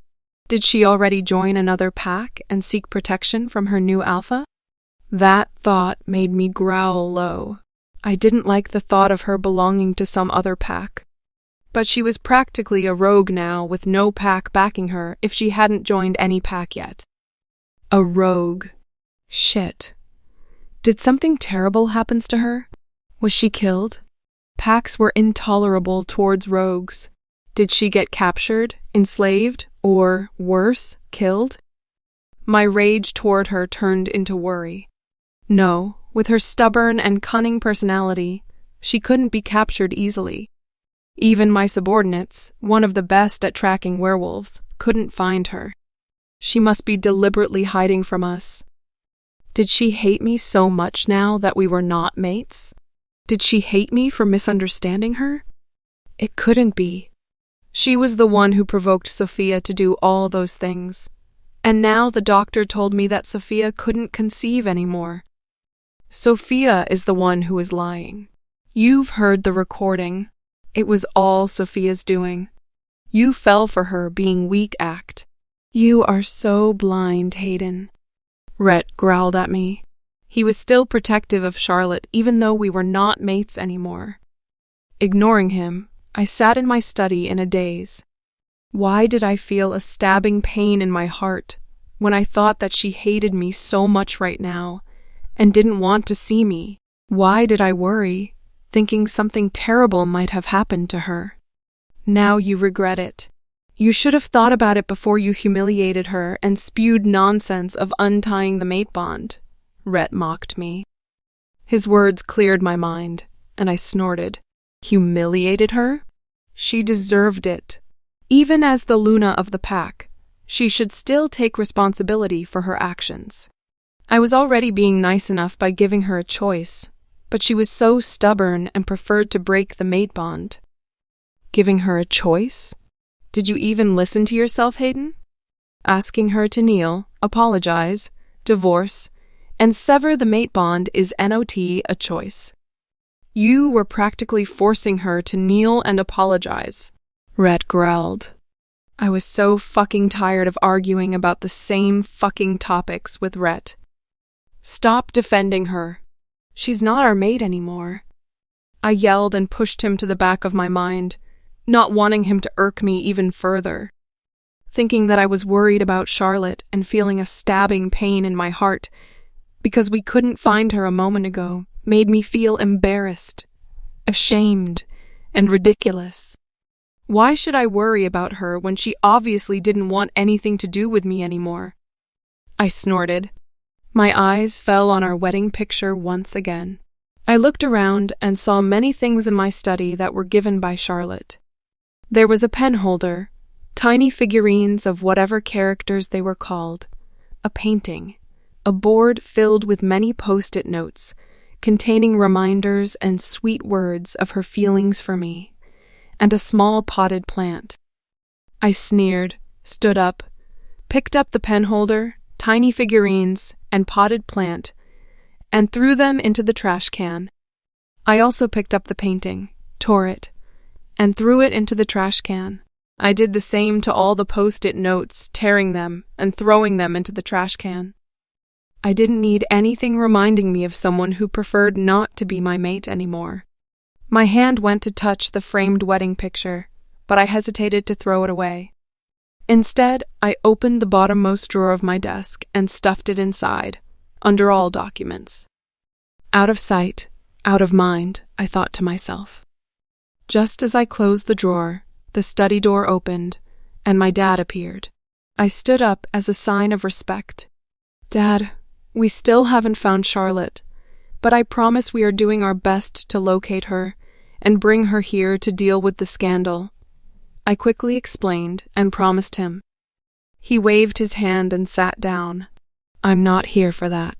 Did she already join another pack and seek protection from her new alpha? That thought made me growl low. I didn't like the thought of her belonging to some other pack. But she was practically a rogue now with no pack backing her if she hadn't joined any pack yet. A rogue. Shit. Did something terrible happen to her? Was she killed? Packs were intolerable towards rogues. Did she get captured, enslaved, or, worse, killed? My rage toward her turned into worry. No, with her stubborn and cunning personality, she couldn't be captured easily. Even my subordinates, one of the best at tracking werewolves, couldn't find her. She must be deliberately hiding from us. Did she hate me so much now that we were not mates? Did she hate me for misunderstanding her? It couldn't be. She was the one who provoked Sofia to do all those things. And now the doctor told me that Sofia couldn't conceive anymore. Sofia is the one who is lying. You've heard the recording. It was all Sofia's doing. You fell for her being weak-act. You are so blind, Hayden. Rhett growled at me. He was still protective of Charlotte even though we were not mates anymore. Ignoring him, I sat in my study in a daze. Why did I feel a stabbing pain in my heart when I thought that she hated me so much right now and didn't want to see me? Why did I worry, thinking something terrible might have happened to her? Now you regret it. You should have thought about it before you humiliated her and spewed nonsense of untying the mate bond, Rhett mocked me. His words cleared my mind, and I snorted. Humiliated her? She deserved it. Even as the Luna of the pack, she should still take responsibility for her actions. I was already being nice enough by giving her a choice, but she was so stubborn and preferred to break the mate bond. Giving her a choice? Did you even listen to yourself, Hayden? Asking her to kneel, apologize, divorce, and sever the mate bond is not a choice. You were practically forcing her to kneel and apologize, Rhett growled. I was so fucking tired of arguing about the same fucking topics with Rhett. Stop defending her. She's not our mate anymore. I yelled and pushed him to the back of my mind. not wanting him to irk me even further. Thinking that I was worried about Charlotte and feeling a stabbing pain in my heart because we couldn't find her a moment ago made me feel embarrassed, ashamed, and ridiculous. Why should I worry about her when she obviously didn't want anything to do with me anymore? I snorted. My eyes fell on our wedding picture once again. I looked around and saw many things in my study that were given by Charlotte. There was a pen holder, tiny figurines of whatever characters they were called, a painting, a board filled with many post-it notes, containing reminders and sweet words of her feelings for me, and a small potted plant. I sneered, stood up, picked up the pen holder, tiny figurines, and potted plant, and threw them into the trash can. I also picked up the painting, tore it, and threw it into the trash can. I did the same to all the post-it notes, tearing them and throwing them into the trash can. I didn't need anything reminding me of someone who preferred not to be my mate anymore. My hand went to touch the framed wedding picture, but I hesitated to throw it away. Instead, I opened the bottommost drawer of my desk and stuffed it inside, under all documents. Out of sight, out of mind, I thought to myself. Just as I closed the drawer, the study door opened, and my dad appeared. I stood up as a sign of respect. "Dad, we still haven't found Charlotte, but I promise we are doing our best to locate her and bring her here to deal with the scandal," I quickly explained and promised him. He waved his hand and sat down. "I'm not here for that."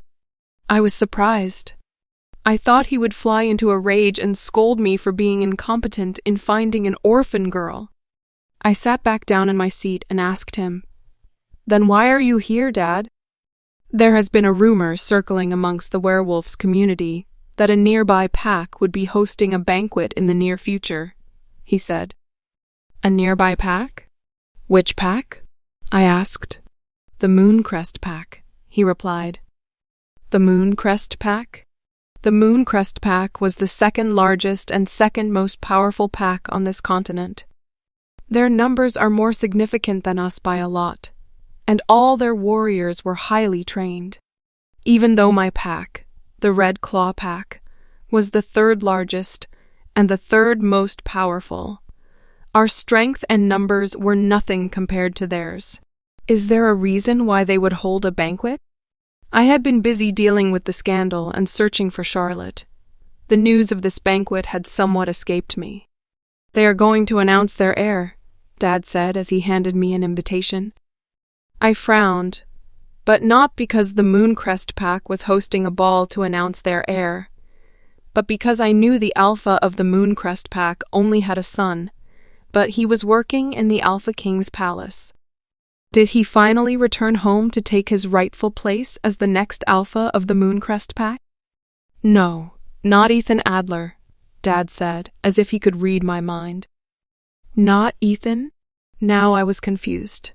I was surprised. I thought he would fly into a rage and scold me for being incompetent in finding an orphan girl. I sat back down in my seat and asked him, "Then why are you here, Dad?" "There has been a rumor circling amongst the werewolves community that a nearby pack would be hosting a banquet in the near future," he said. "A nearby pack? Which pack?" I asked. "The Mooncrest Pack," he replied. "The Mooncrest Pack?" The Mooncrest Pack was the second largest and second most powerful pack on this continent. Their numbers are more significant than us by a lot, and all their warriors were highly trained. Even though my pack, the Red Claw Pack, was the third largest and the third most powerful, our strength and numbers were nothing compared to theirs. Is there a reason why they would hold a banquet? I had been busy dealing with the scandal and searching for Charlotte. The news of this banquet had somewhat escaped me. "They are going to announce their heir," Dad said as he handed me an invitation. I frowned, but not because the Mooncrest Pack was hosting a ball to announce their heir, but because I knew the alpha of the Mooncrest Pack only had a son, but he was working in the Alpha King's palace. Did he finally return home to take his rightful place as the next alpha of the Mooncrest Pack? "No, not Ethan Adler," Dad said, as if he could read my mind. "Not Ethan?" Now I was confused.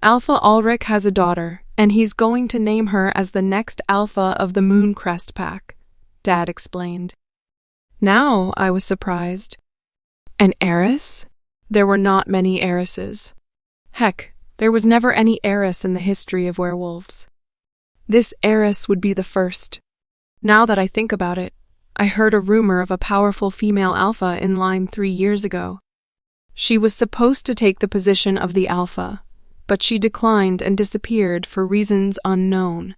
"Alpha Ulrich has a daughter, and he's going to name her as the next alpha of the Mooncrest Pack," Dad explained. Now I was surprised. An heiress? There were not many heiresses. Heck, there was never any heiress in the history of werewolves. This heiress would be the first. Now that I think about it, I heard a rumor of a powerful female alpha in line 3 years ago. She was supposed to take the position of the alpha, but she declined and disappeared for reasons unknown.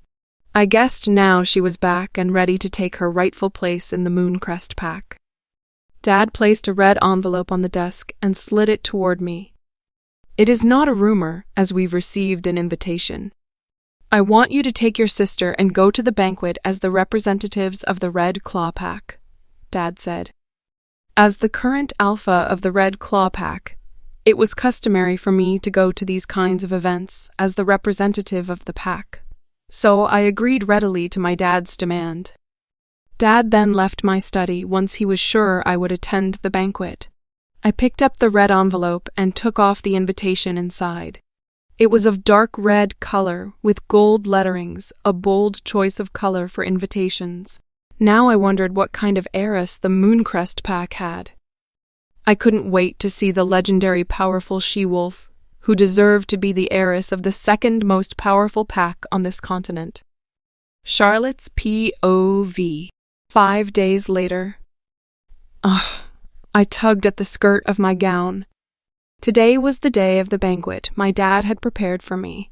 I guessed now she was back and ready to take her rightful place in the Mooncrest Pack. Dad placed a red envelope on the desk and slid it toward me. "It is not a rumor, as we've received an invitation. I want you to take your sister and go to the banquet as the representatives of the Red Claw Pack," Dad said. As the current alpha of the Red Claw Pack, it was customary for me to go to these kinds of events as the representative of the pack, so I agreed readily to my dad's demand. Dad then left my study once he was sure I would attend the banquet. I picked up the red envelope and took off the invitation inside. It was of dark red color with gold letterings, a bold choice of color for invitations. Now I wondered what kind of heiress the Mooncrest Pack had. I couldn't wait to see the legendary powerful she-wolf, who deserved to be the heiress of the second most powerful pack on this continent. Charlotte's POV. 5 days later. I tugged at the skirt of my gown. Today was the day of the banquet my dad had prepared for me,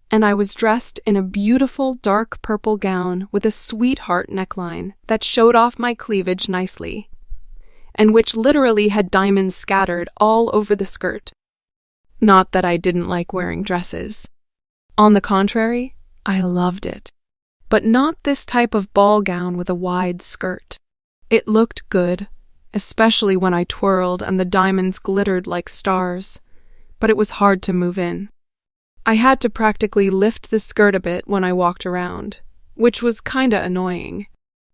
and I was dressed in a beautiful dark purple gown with a sweetheart neckline that showed off my cleavage nicely, and which literally had diamonds scattered all over the skirt. Not that I didn't like wearing dresses. On the contrary, I loved it. But not this type of ball gown with a wide skirt. It looked good, especially when I twirled and the diamonds glittered like stars, but it was hard to move in. I had to practically lift the skirt a bit when I walked around, which was kinda annoying.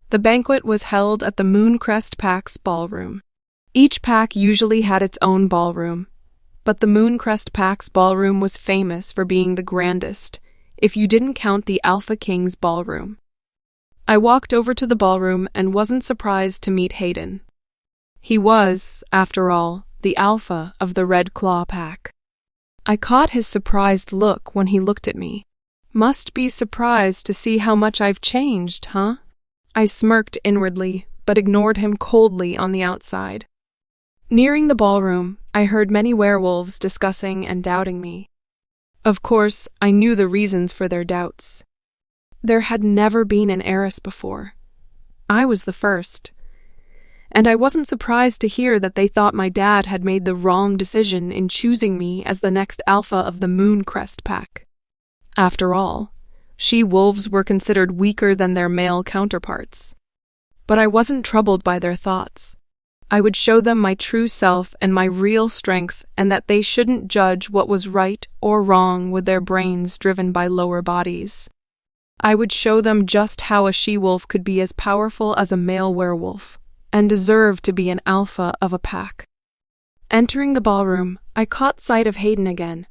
The banquet was held at the Mooncrest Pack's ballroom. Each pack usually had its own ballroom, but the Mooncrest Pack's ballroom was famous for being the grandest, if you didn't count the Alpha King's ballroom. I walked over to the ballroom and wasn't surprised to meet Hayden. He was, after all, the alpha of the Red Claw Pack. I caught his surprised look when he looked at me. Must be surprised to see how much I've changed, huh? I smirked inwardly, but ignored him coldly on the outside. Nearing the ballroom, I heard many werewolves discussing and doubting me. Of course, I knew the reasons for their doubts. There had never been an heiress before. I was the first. And I wasn't surprised to hear that they thought my dad had made the wrong decision in choosing me as the next alpha of the Mooncrest Pack. After all, she-wolves were considered weaker than their male counterparts. But I wasn't troubled by their thoughts. I would show them my true self and my real strength, and that they shouldn't judge what was right or wrong with their brains driven by lower bodies. I would show them just how a she-wolf could be as powerful as a male werewolf, and deserve to be an alpha of a pack. Entering the ballroom, I caught sight of Hayden again.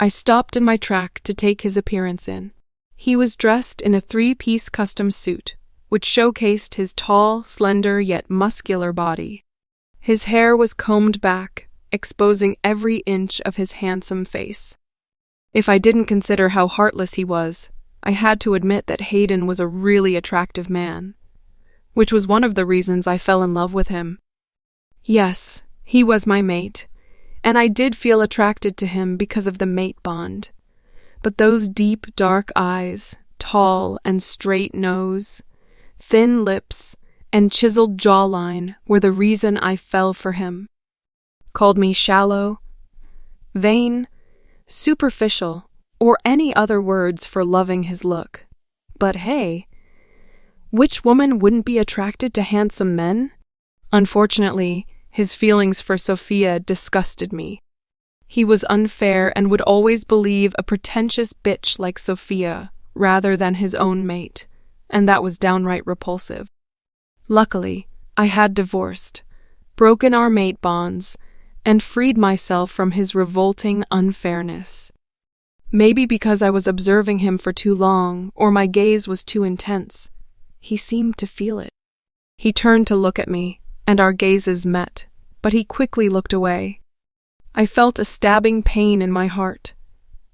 I stopped in my track to take his appearance in. He was dressed in a 3-piece custom suit, which showcased his tall, slender, yet muscular body. His hair was combed back, exposing every inch of his handsome face. If I didn't consider how heartless he was, I had to admit that Hayden was a really attractive man, which was one of the reasons I fell in love with him. Yes, he was my mate, and I did feel attracted to him because of the mate bond. But those deep, dark eyes, tall and straight nose, thin lips, and chiseled jawline were the reason I fell for him. Called me shallow, vain, superficial, or any other words for loving his look. But hey, which woman wouldn't be attracted to handsome men? Unfortunately, his feelings for Sofia disgusted me. He was unfair and would always believe a pretentious bitch like Sofia rather than his own mate, and that was downright repulsive. Luckily, I had divorced, broken our mate bonds, and freed myself from his revolting unfairness. Maybe because I was observing him for too long, or my gaze was too intense. He seemed to feel it. He turned to look at me, and our gazes met, but he quickly looked away. I felt a stabbing pain in my heart,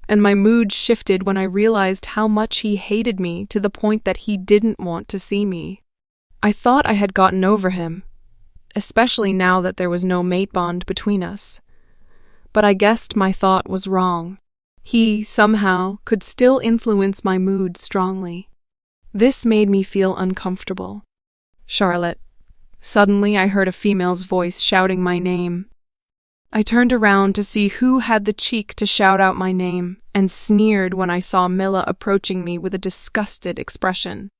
and my mood shifted when I realized how much he hated me to the point that he didn't want to see me. I thought I had gotten over him, especially now that there was no mate bond between us. But I guessed my thought was wrong. He, somehow, could still influence my mood strongly. This made me feel uncomfortable. Charlotte. Suddenly I heard a female's voice shouting my name. I turned around to see who had the cheek to shout out my name, and sneered when I saw Milla approaching me with a disgusted expression.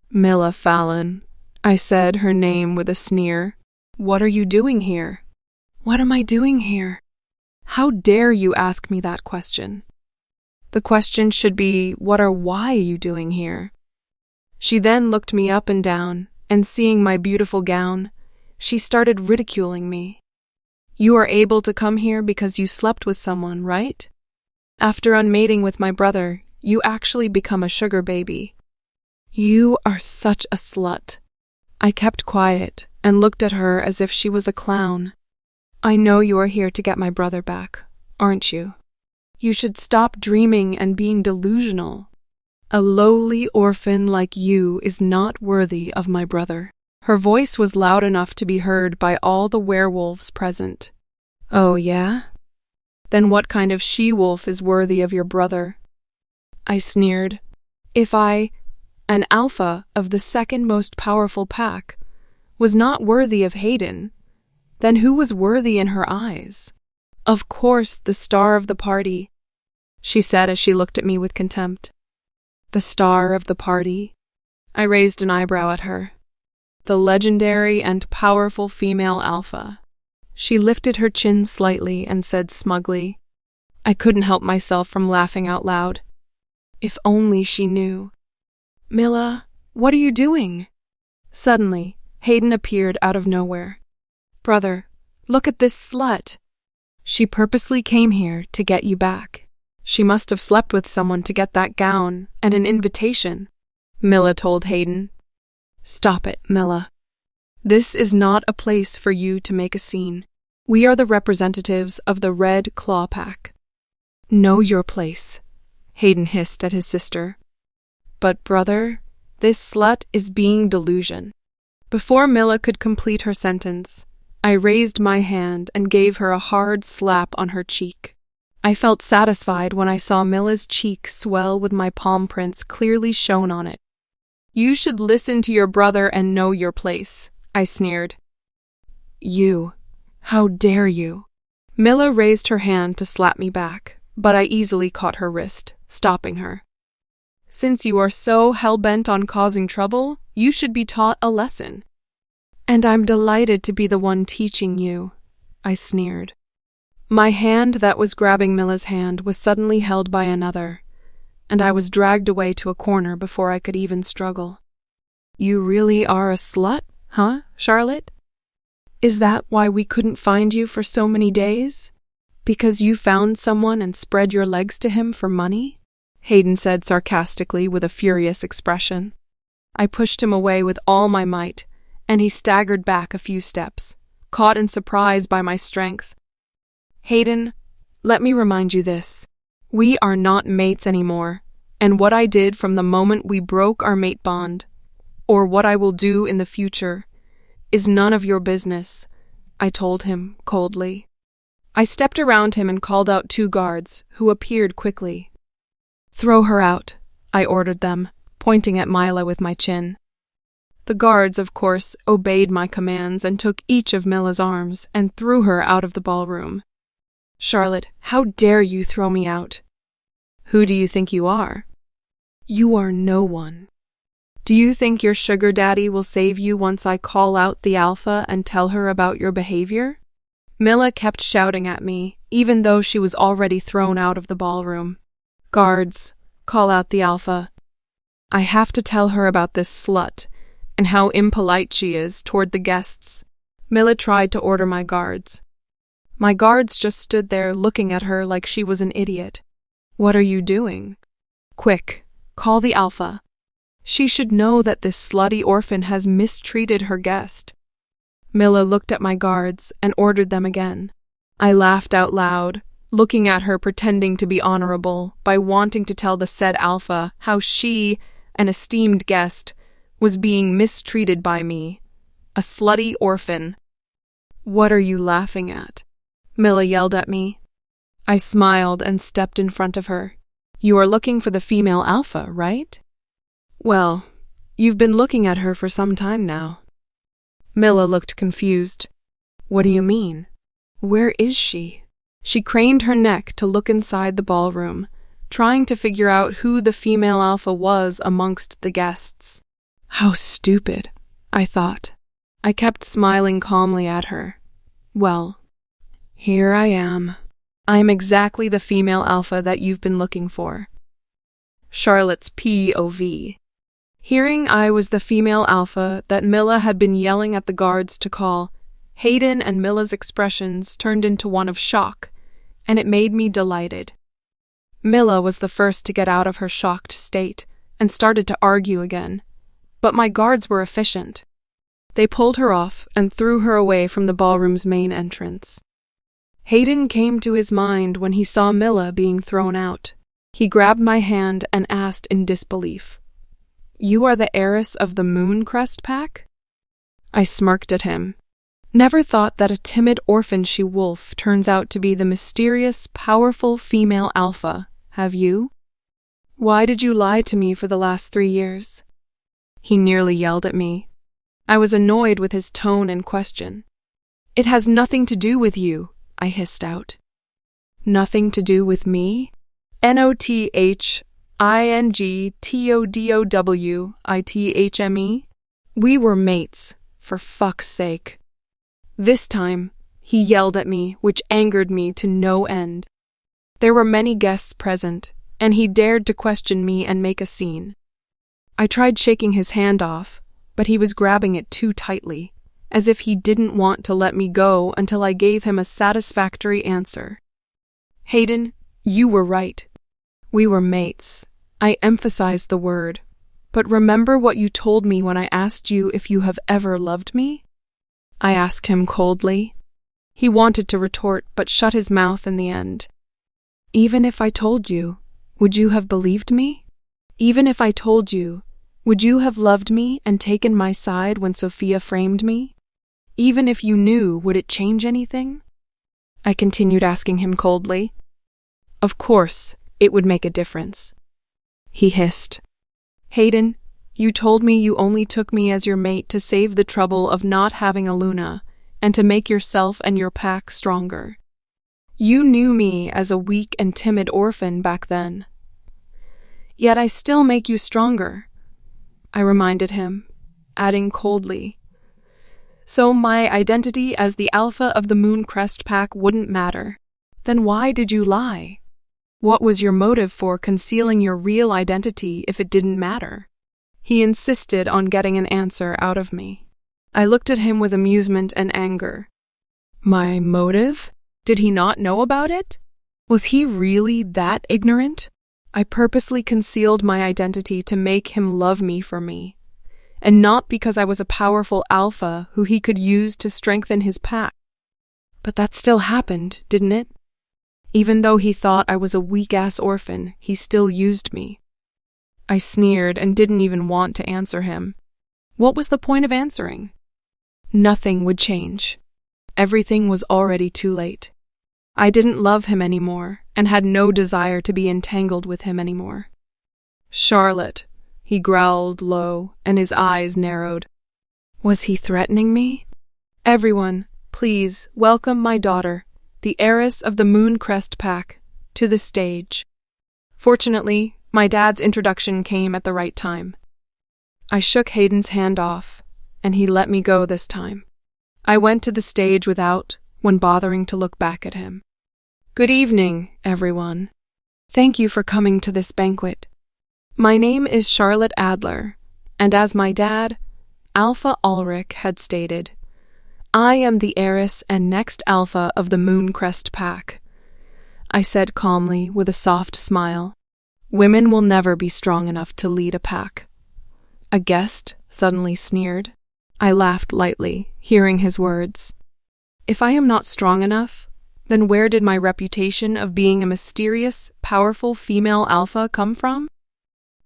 Milla Fallon, I said her name with a sneer. What are you doing here? What am I doing here? How dare you ask me that question? The question should be, what or why are you doing here? She then looked me up and down, and seeing my beautiful gown, she started ridiculing me. You are able to come here because you slept with someone, right? After unmating with my brother, you actually become a sugar baby. You are such a slut. I kept quiet and looked at her as if she was a clown. I know you are here to get my brother back, aren't you? You should stop dreaming and being delusional. A lowly orphan like you is not worthy of my brother." Her voice was loud enough to be heard by all the werewolves present. "Oh, yeah? Then what kind of she-wolf is worthy of your brother?" I sneered. If I, an alpha of the second most powerful pack, was not worthy of Hayden, then who was worthy in her eyes? "Of course, the star of the party," she said as she looked at me with contempt. "The star of the party?" I raised an eyebrow at her. "The legendary and powerful female alpha." She lifted her chin slightly and said smugly. I couldn't help myself from laughing out loud. If only she knew. "Milla, what are you doing?" Suddenly, Hayden appeared out of nowhere. "Brother, look at this slut. She purposely came here to get you back. She must have slept with someone to get that gown and an invitation," Milla told Hayden. "Stop it, Milla. This is not a place for you to make a scene. We are the representatives of the Red Claw Pack." "Know your place," Hayden hissed at his sister. "But brother, this slut is being delusion." Before Milla could complete her sentence, I raised my hand and gave her a hard slap on her cheek. I felt satisfied when I saw Milla's cheek swell with my palm prints clearly shown on it. "You should listen to your brother and know your place," I sneered. "You, how dare you?" Milla raised her hand to slap me back, but I easily caught her wrist, stopping her. "Since you are so hell-bent on causing trouble, you should be taught a lesson." "And I'm delighted to be the one teaching you," I sneered. My hand that was grabbing Milla's hand was suddenly held by another, and I was dragged away to a corner before I could even struggle. "You really are a slut, huh, Charlotte? Is that why we couldn't find you for so many days? Because you found someone and spread your legs to him for money?" Hayden said sarcastically with a furious expression. I pushed him away with all my might, and he staggered back a few steps, caught in surprise by my strength. "Hayden, let me remind you this. We are not mates anymore, and what I did from the moment we broke our mate bond, or what I will do in the future, is none of your business," I told him coldly. I stepped around him and called out 2 guards, who appeared quickly. "Throw her out," I ordered them, pointing at Mila with my chin. The guards, of course, obeyed my commands and took each of Milla's arms and threw her out of the ballroom. "Charlotte, how dare you throw me out?" "Who do you think you are?" "You are no one." "Do you think your sugar daddy will save you once I call out the alpha and tell her about your behavior?" Milla kept shouting at me, even though she was already thrown out of the ballroom. "Guards, call out the alpha. I have to tell her about this slut and how impolite she is toward the guests." Milla tried to order my guards. My guards just stood there looking at her like she was an idiot. "What are you doing?" "Quick, call the alpha. She should know that this slutty orphan has mistreated her guest." Milla looked at my guards and ordered them again. I laughed out loud, looking at her pretending to be honorable by wanting to tell the said alpha how she, an esteemed guest, was being mistreated by me, a slutty orphan. "What are you laughing at?" Milla yelled at me. I smiled and stepped in front of her. "You are looking for the female alpha, right?" "Well, you've been looking at her for some time now." Milla looked confused. "What do you mean? Where is she?" She craned her neck to look inside the ballroom, trying to figure out who the female alpha was amongst the guests. How stupid, I thought. I kept smiling calmly at her. "Well, here I am. I'm exactly the female alpha that you've been looking for." Charlotte's POV. Hearing I was the female alpha that Milla had been yelling at the guards to call, Hayden and Milla's expressions turned into one of shock, and it made me delighted. Milla was the first to get out of her shocked state and started to argue again, but my guards were efficient. They pulled her off and threw her away from the ballroom's main entrance. Hayden came to his mind when he saw Milla being thrown out. He grabbed my hand and asked in disbelief, "You are the heiress of the Mooncrest pack?" I smirked at him. Never thought that a timid orphan she-wolf turns out to be the mysterious, powerful female alpha, have you? Why did you lie to me for the last 3 years? He nearly yelled at me. I was annoyed with his tone and question. It has nothing to do with you, I hissed out. Nothing to do with me? NOTHINGTODOWITHME? We were mates, for fuck's sake. This time, he yelled at me, which angered me to no end. There were many guests present, and he dared to question me and make a scene. I tried shaking his hand off, but he was grabbing it too tightly, as if he didn't want to let me go until I gave him a satisfactory answer. Hayden, you were right. We were mates. I emphasized the word. But remember what you told me when I asked you if you have ever loved me? I asked him coldly. He wanted to retort, but shut his mouth in the end. Even if I told you, would you have believed me? Even if I told you, would you have loved me and taken my side when Sofia framed me? Even if you knew, would it change anything? I continued asking him coldly. Of course, it would make a difference. He hissed. Hayden, you told me you only took me as your mate to save the trouble of not having a Luna, and to make yourself and your pack stronger. You knew me as a weak and timid orphan back then. Yet I still make you stronger, I reminded him, adding coldly. So my identity as the alpha of the Mooncrest pack wouldn't matter. Then why did you lie? What was your motive for concealing your real identity if it didn't matter? He insisted on getting an answer out of me. I looked at him with amusement and anger. My motive? Did he not know about it? Was he really that ignorant? I purposely concealed my identity to make him love me for me, and not because I was a powerful alpha who he could use to strengthen his pack. But that still happened, didn't it? Even though he thought I was a weak-ass orphan, he still used me. I sneered and didn't even want to answer him. What was the point of answering? Nothing would change. Everything was already too late. I didn't love him anymore and had no desire to be entangled with him anymore. Charlotte, he growled low and his eyes narrowed. Was he threatening me? Everyone, please welcome my daughter, the heiress of the Mooncrest pack, to the stage. Fortunately, my dad's introduction came at the right time. I shook Hayden's hand off, and he let me go this time. I went to the stage without one bothering to look back at him. Good evening, everyone. Thank you for coming to this banquet. My name is Charlotte Adler, and as my dad, Alpha Ulrich, had stated, I am the heiress and next alpha of the Mooncrest pack. I said calmly with a soft smile. Women will never be strong enough to lead a pack. A guest suddenly sneered. I laughed lightly, hearing his words. If I am not strong enough, then where did my reputation of being a mysterious, powerful female alpha come from?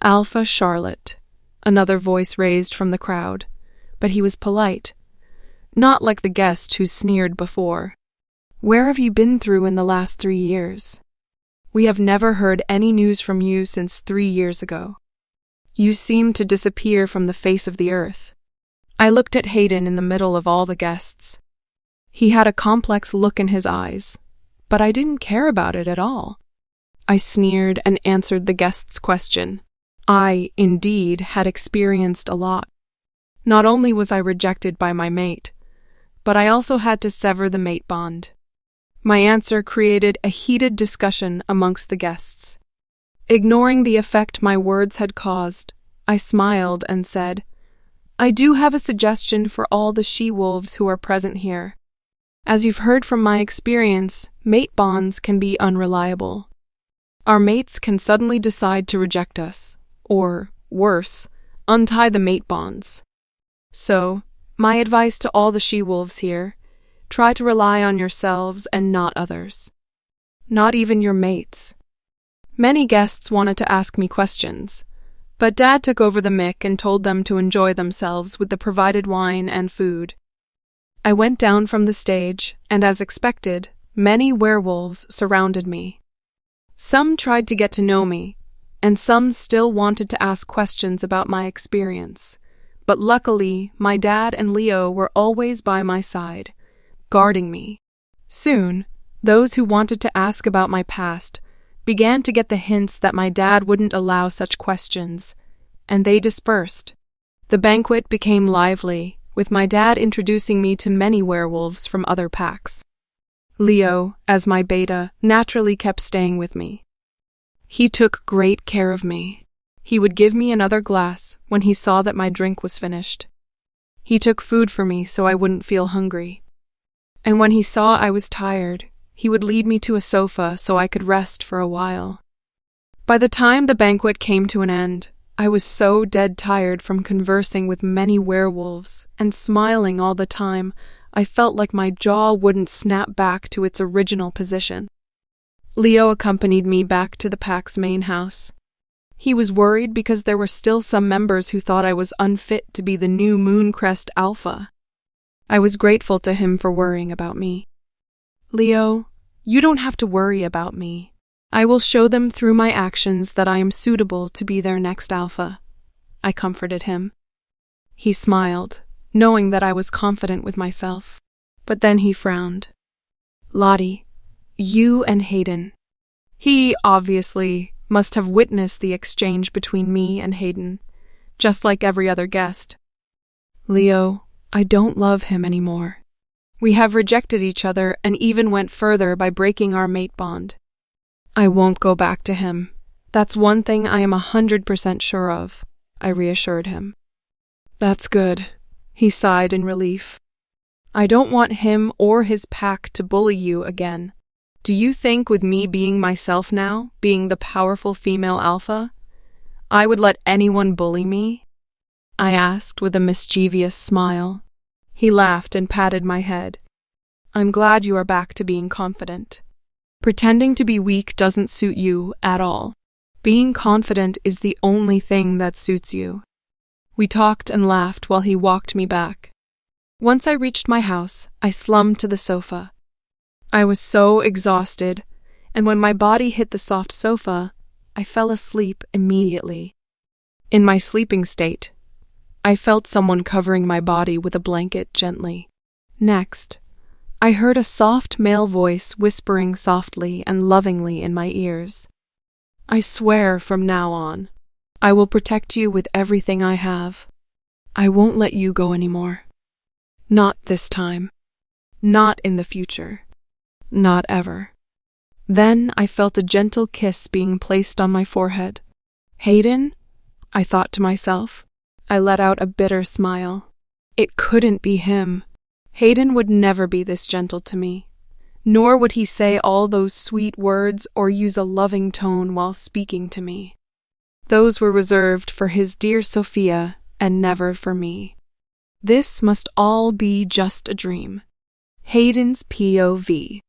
Alpha Charlotte, another voice raised from the crowd, but he was polite, not like the guest who sneered before. Where have you been through in the last 3 years? We have never heard any news from you since 3 years ago. You seem to disappear from the face of the earth. I looked at Hayden in the middle of all the guests. He had a complex look in his eyes, but I didn't care about it at all. I sneered and answered the guest's question. I, indeed, had experienced a lot. Not only was I rejected by my mate, but I also had to sever the mate bond. My answer created a heated discussion amongst the guests. Ignoring the effect my words had caused, I smiled and said, I do have a suggestion for all the she-wolves who are present here. As you've heard from my experience, mate bonds can be unreliable. Our mates can suddenly decide to reject us, or, worse, untie the mate bonds. So, my advice to all the she-wolves here, Try to rely on yourselves and not others. Not even your mates. Many guests wanted to ask me questions, but Dad took over the mic and told them to enjoy themselves with the provided wine and food. I went down from the stage, and as expected, many werewolves surrounded me. Some tried to get to know me, and some still wanted to ask questions about my experience. But luckily, my dad and Leo were always by my side, guarding me. Soon, those who wanted to ask about my past began to get the hints that my dad wouldn't allow such questions, and they dispersed. The banquet became lively, with my dad introducing me to many werewolves from other packs. Leo, as my beta, naturally kept staying with me. He took great care of me. He would give me another glass when he saw that my drink was finished. He took food for me so I wouldn't feel hungry. And when he saw I was tired, he would lead me to a sofa so I could rest for a while. By the time the banquet came to an end, I was so dead tired from conversing with many werewolves and smiling all the time, I felt like my jaw wouldn't snap back to its original position. Leo accompanied me back to the pack's main house. He was worried because there were still some members who thought I was unfit to be the new Mooncrest Alpha. I was grateful to him for worrying about me. Leo, you don't have to worry about me. I will show them through my actions that I am suitable to be their next alpha. I comforted him. He smiled, knowing that I was confident with myself. But then he frowned. Lottie, you and Hayden. He, obviously, must have witnessed the exchange between me and Hayden, just like every other guest. Leo, I don't love him anymore. We have rejected each other and even went further by breaking our matebond. I won't go back to him. That's one thing I am 100% sure of, I reassured him. That's good, he sighed in relief. I don't want him or his pack to bully you again. Do you think with me being myself now, being the powerful female alpha, I would let anyone bully me? I asked with a mischievous smile. He laughed and patted my head. I'm glad you are back to being confident. Pretending to be weak doesn't suit you at all. Being confident is the only thing that suits you. We talked and laughed while he walked me back. Once I reached my house, I slumped to the sofa. I was so exhausted, and when my body hit the soft sofa, I fell asleep immediately. In my sleeping state, I felt someone covering my body with a blanket gently. Next, I heard a soft male voice whispering softly and lovingly in my ears. I swear from now on, I will protect you with everything I have. I won't let you go anymore. Not this time. Not in the future. Not ever. Then I felt a gentle kiss being placed on my forehead. Hayden? I thought to myself. I let out a bitter smile. It couldn't be him. Hayden would never be this gentle to me, nor would he say all those sweet words or use a loving tone while speaking to me. Those were reserved for his dear Sofia and never for me. This must all be just a dream. Hayden's POV.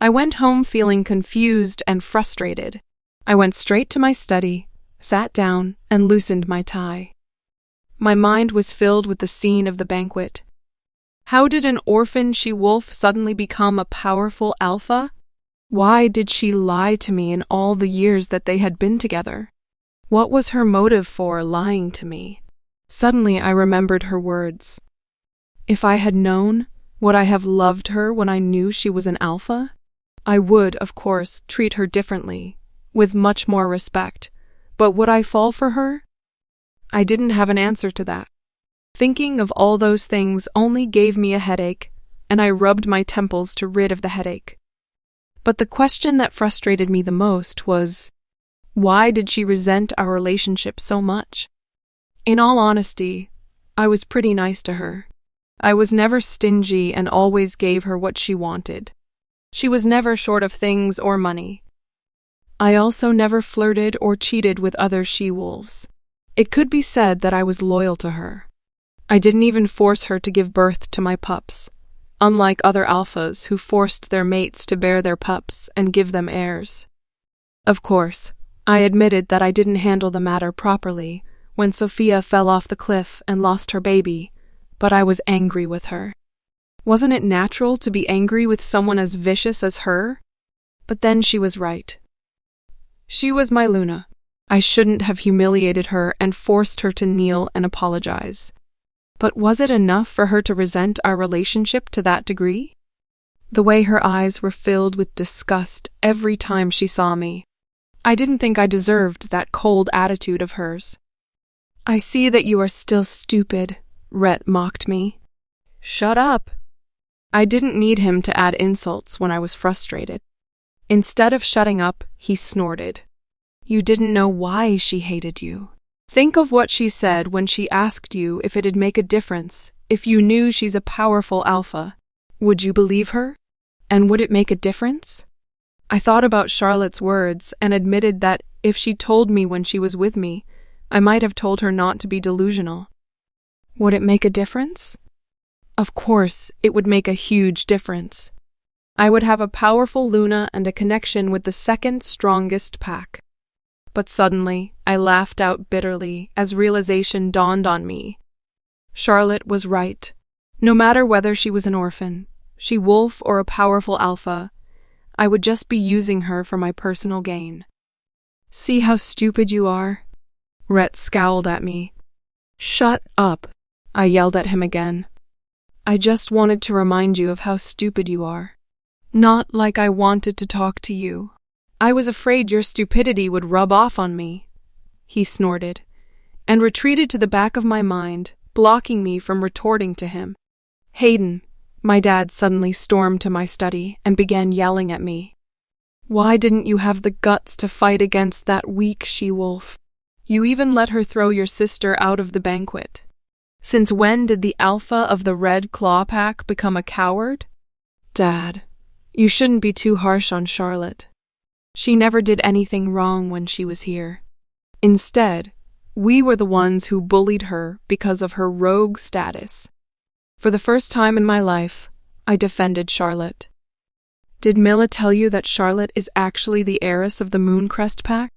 I went home feeling confused and frustrated. I went straight to my study, sat down, and loosened my tie. My mind was filled with the scene of the banquet. How did an orphan she-wolf suddenly become a powerful alpha? Why did she lie to me in all the years that they had been together? What was her motive for lying to me? Suddenly I remembered her words. If I had known, would I have loved her when I knew she was an alpha? I would, of course, treat her differently, with much more respect, but would I fall for her? I didn't have an answer to that. Thinking of all those things only gave me a headache, and I rubbed my temples to rid of the headache. But the question that frustrated me the most was, why did she resent our relationship so much? In all honesty, I was pretty nice to her. I was never stingy and always gave her what she wanted. She was never short of things or money. I also never flirted or cheated with other she-wolves. It could be said that I was loyal to her. I didn't even force her to give birth to my pups. unlike other alphas who forced their mates to bear their pups and give them heirs. Of course, I admitted that I didn't handle the matter properly when Sofia fell off the cliff and lost her baby, but I was angry with her. Wasn't it natural to be angry with someone as vicious as her? But then she was right. She was my Luna. I shouldn't have humiliated her and forced her to kneel and apologize. But was it enough for her to resent our relationship to that degree? The way her eyes were filled with disgust every time she saw me. I didn't think I deserved that cold attitude of hers. "I see that you are still stupid," Rhett mocked me. "Shut up." I didn't need him to add insults when I was frustrated. Instead of shutting up, he snorted. "You didn't know why she hated you. Think of what she said when she asked you if it'd make a difference if you knew she's a powerful alpha. Would you believe her? And would it make a difference?" I thought about Charlotte's words and admitted that if she told me when she was with me, I might have told her not to be delusional. Would it make a difference? Of course, it would make a huge difference. I would have a powerful Luna and a connection with the second strongest pack. But suddenly, I laughed out bitterly as realization dawned on me. Charlotte was right. No matter whether she was an orphan, she-wolf, or a powerful alpha, I would just be using her for my personal gain. "See how stupid you are?" Rhett scowled at me. "Shut up," I yelled at him again. "I just wanted to remind you of how stupid you are. Not like I wanted to talk to you. I was afraid your stupidity would rub off on me." He snorted, and retreated to the back of my mind, blocking me from retorting to him. "Hayden," my dad suddenly stormed to my study and began yelling at me. "Why didn't you have the guts to fight against that weak she-wolf? You even let her throw your sister out of the banquet. Since when did the alpha of the Red Claw Pack become a coward?" "Dad, you shouldn't be too harsh on Charlotte. She never did anything wrong when she was here. Instead, we were the ones who bullied her because of her rogue status." For the first time in my life, I defended Charlotte. "Did Mila tell you that Charlotte is actually the heiress of the Mooncrest Pack?"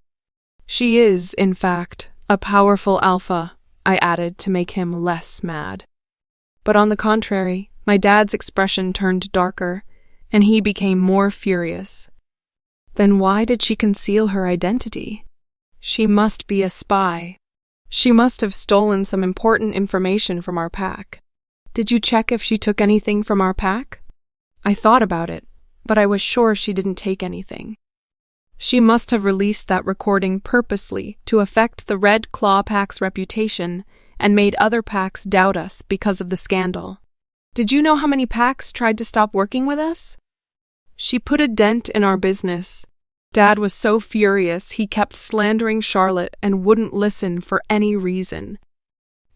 "She is, in fact, a powerful alpha," I added to make him less mad. But on the contrary, my dad's expression turned darker, and he became more furious. Then why did she conceal her identity? She must be a spy. She must have stolen some important information from our pack. "Did you check if she took anything from our pack?" I thought about it, but I was sure she didn't take anything. She must have released that recording purposely to affect the Red Claw Pack's reputation and made other packs doubt us because of the scandal. "Did you know how many packs tried to stop working with us?" "She put a dent in our business." Dad was so furious he kept slandering Charlotte and wouldn't listen for any reason.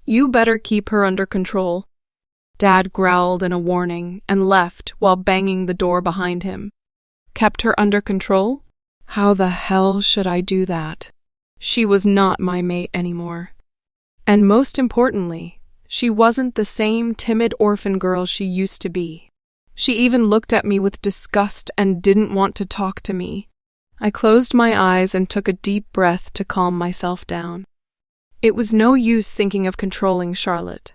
"You better keep her under control." Dad growled in a warning and left while banging the door behind him. Kept her under control? How the hell should I do that? She was not my mate anymore. And most importantly, she wasn't the same timid orphan girl she used to be. She even looked at me with disgust and didn't want to talk to me. I closed my eyes and took a deep breath to calm myself down. It was no use thinking of controlling Charlotte.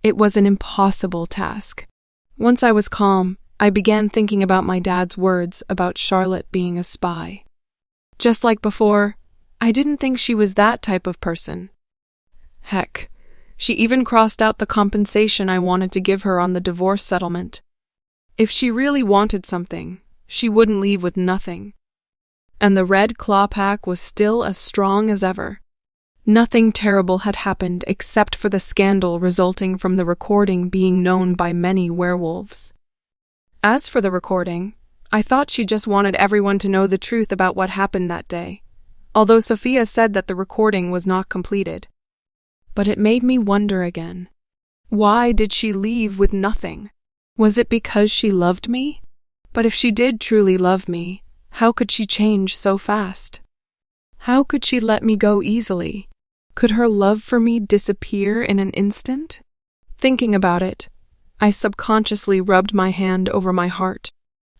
It was an impossible task. Once I was calm, I began thinking about my dad's words about Charlotte being a spy. Just like before, I didn't think she was that type of person. Heck, she even crossed out the compensation I wanted to give her on the divorce settlement. If she really wanted something, she wouldn't leave with nothing. And the Red Claw Pack was still as strong as ever. Nothing terrible had happened except for the scandal resulting from the recording being known by many werewolves. As for the recording, I thought she just wanted everyone to know the truth about what happened that day, although Sofia said that the recording was not completed. But it made me wonder again. Why did she leave with nothing? Was it because she loved me? But if she did truly love me, how could she change so fast? How could she let me go easily? Could her love for me disappear in an instant? Thinking about it, I subconsciously rubbed my hand over my heart.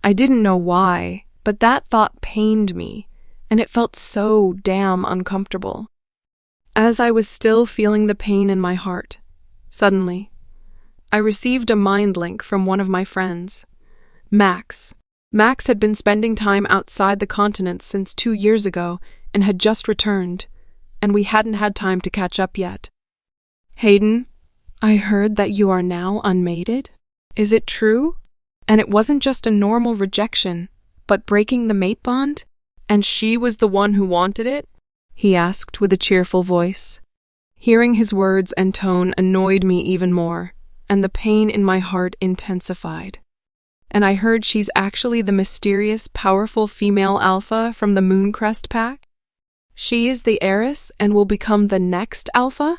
I didn't know why, but that thought pained me, and it felt so damn uncomfortable. As I was still feeling the pain in my heart, suddenly, I received a mind link from one of my friends, Max. Max had been spending time outside the continent since 2 years ago and had just returned, and we hadn't had time to catch up yet. Hayden, I heard that you are now unmated. Is it true? And it wasn't just a normal rejection, but breaking the mate bond? And she was the one who wanted it? He asked with a cheerful voice. Hearing his words and tone annoyed me even more, and the pain in my heart intensified. And I heard she's actually the mysterious, powerful female alpha from the Mooncrest pack? She is the heiress and will become the next alpha?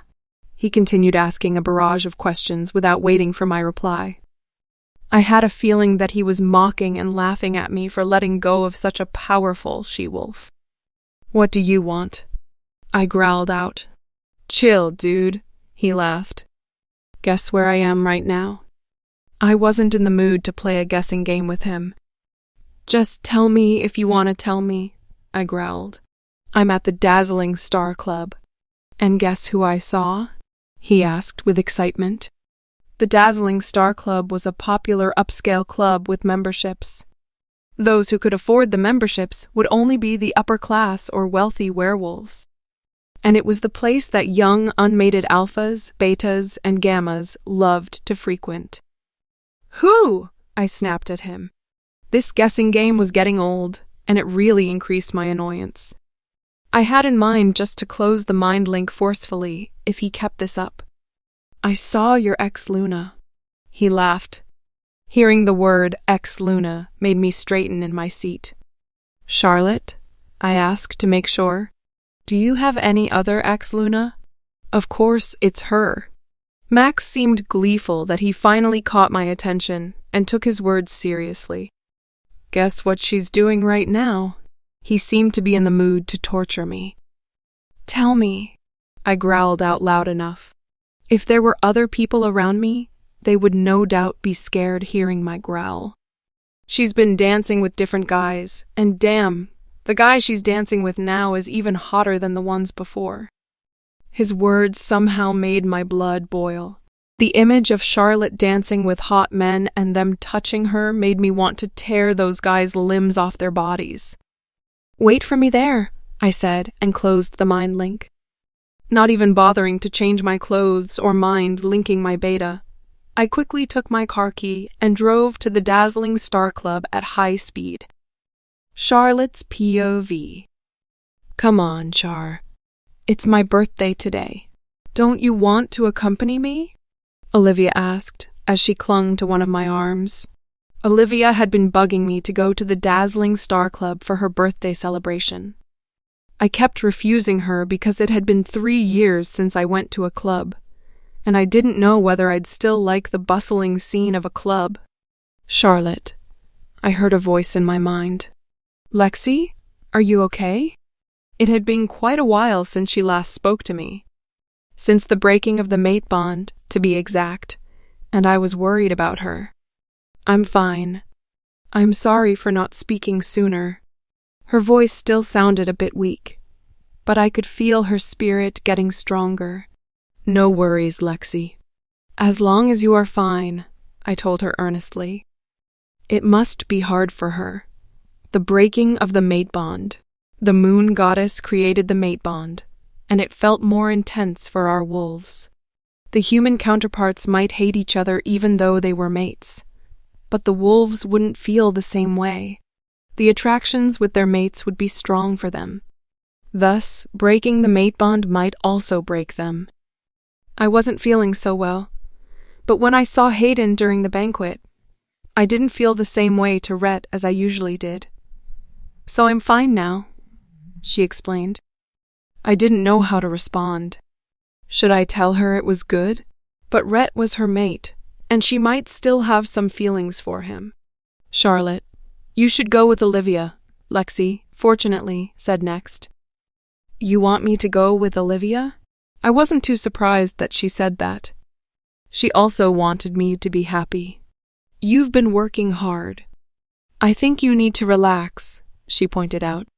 He continued asking a barrage of questions without waiting for my reply. I had a feeling that he was mocking and laughing at me for letting go of such a powerful she-wolf. What do you want? I growled out. Chill, dude, he laughed. Guess where I am right now? I wasn't in the mood to play a guessing game with him. Just tell me if you want to tell me, I growled. I'm at the Dazzling Star Club. And guess who I saw? He asked with excitement. The Dazzling Star Club was a popular upscale club with memberships. Those who could afford the memberships would only be the upper class or wealthy werewolves. And it was the place that young, unmated alphas, betas, and gammas loved to frequent. Who? I snapped at him. This guessing game was getting old, and it really increased my annoyance. I had in mind just to close the mind link forcefully if he kept this up. I saw your ex-Luna. He laughed. Hearing the word ex-Luna made me straighten in my seat. Charlotte? I asked to make sure. Do you have any other ex-Luna? Of course, it's her. Max seemed gleeful that he finally caught my attention and took his words seriously. Guess what she's doing right now? He seemed to be in the mood to torture me. Tell me, I growled out loud enough. If there were other people around me, they would no doubt be scared hearing my growl. She's been dancing with different guys, and damn, the guy she's dancing with now is even hotter than the ones before. His words somehow made my blood boil. The image of Charlotte dancing with hot men and them touching her made me want to tear those guys' limbs off their bodies. Wait for me there, I said, and closed the mind link. Not even bothering to change my clothes or mind linking my beta, I quickly took my car key and drove to the Dazzling Star Club at high speed. Charlotte's POV. Come on, Char. It's my birthday today. Don't you want to accompany me? Olivia asked as she clung to one of my arms. Olivia had been bugging me to go to the Dazzling Star Club for her birthday celebration. I kept refusing her because it had been 3 years since I went to a club, and I didn't know whether I'd still like the bustling scene of a club. Charlotte, I heard a voice in my mind. Lexi, are you okay? It had been quite a while since she last spoke to me. Since the breaking of the mate bond, to be exact, and I was worried about her. I'm fine. I'm sorry for not speaking sooner. Her voice still sounded a bit weak, but I could feel her spirit getting stronger. No worries, Lexi. As long as you are fine, I told her earnestly. It must be hard for her. The breaking of the mate bond. The moon goddess created the mate bond, and it felt more intense for our wolves. The human counterparts might hate each other even though they were mates, but the wolves wouldn't feel the same way. The attractions with their mates would be strong for them. Thus, breaking the mate bond might also break them. I wasn't feeling so well, but when I saw Hayden during the banquet, I didn't feel the same way to Rhett as I usually did. So I'm fine now, she explained. I didn't know how to respond. Should I tell her it was good? But Rhett was her mate, and she might still have some feelings for him. Charlotte, you should go with Olivia, Lexi, fortunately, said next. You want me to go with Olivia? I wasn't too surprised that she said that. She also wanted me to be happy. "You've been working hard. I think you need to relax," she pointed out.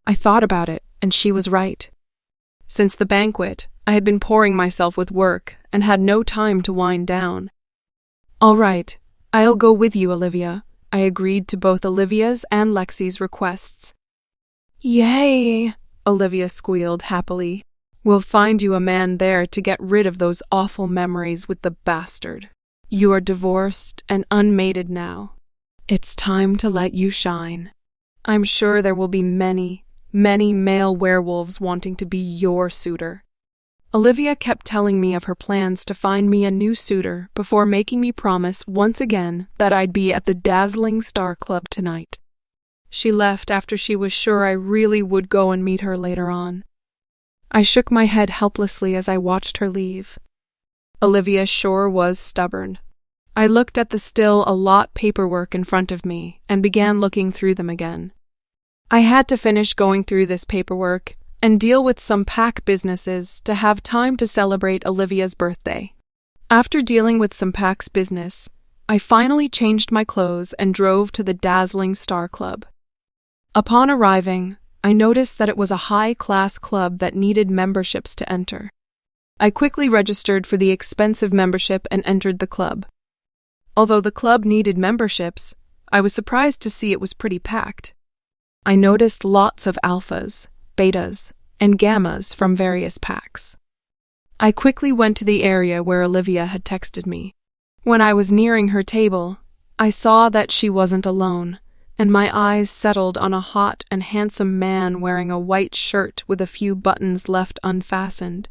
I thought about it, and she was right. Since the banquet, I had been pouring myself with work and had no time to wind down. "All right, I'll go with you, Olivia." I agreed to both Olivia's and Lexi's requests. "Yay!" Olivia squealed happily. "We'll find you a man there to get rid of those awful memories with the bastard. You are divorced and unmated now. It's time to let you shine. I'm sure there will be many, many male werewolves wanting to be your suitor." Olivia kept telling me of her plans to find me a new suitor before making me promise once again that I'd be at the dazzling Star Club tonight. She left after she was sure I really would go and meet her later on. I shook my head helplessly as I watched her leave. Olivia sure was stubborn. I looked at the still a lot paperwork in front of me and began looking through them again. I had to finish going through this paperwork and deal with some pack businesses to have time to celebrate Olivia's birthday. After dealing with some pack's business, I finally changed my clothes and drove to the dazzling Star Club. Upon arriving, I noticed that it was a high-class club that needed memberships to enter. I quickly registered for the expensive membership and entered the club. Although the club needed memberships, I was surprised to see it was pretty packed. I noticed lots of alphas, betas, and gammas from various packs. I quickly went to the area where Olivia had texted me. When I was nearing her table, I saw that she wasn't alone, and my eyes settled on a hot and handsome man wearing a white shirt with a few buttons left unfastened,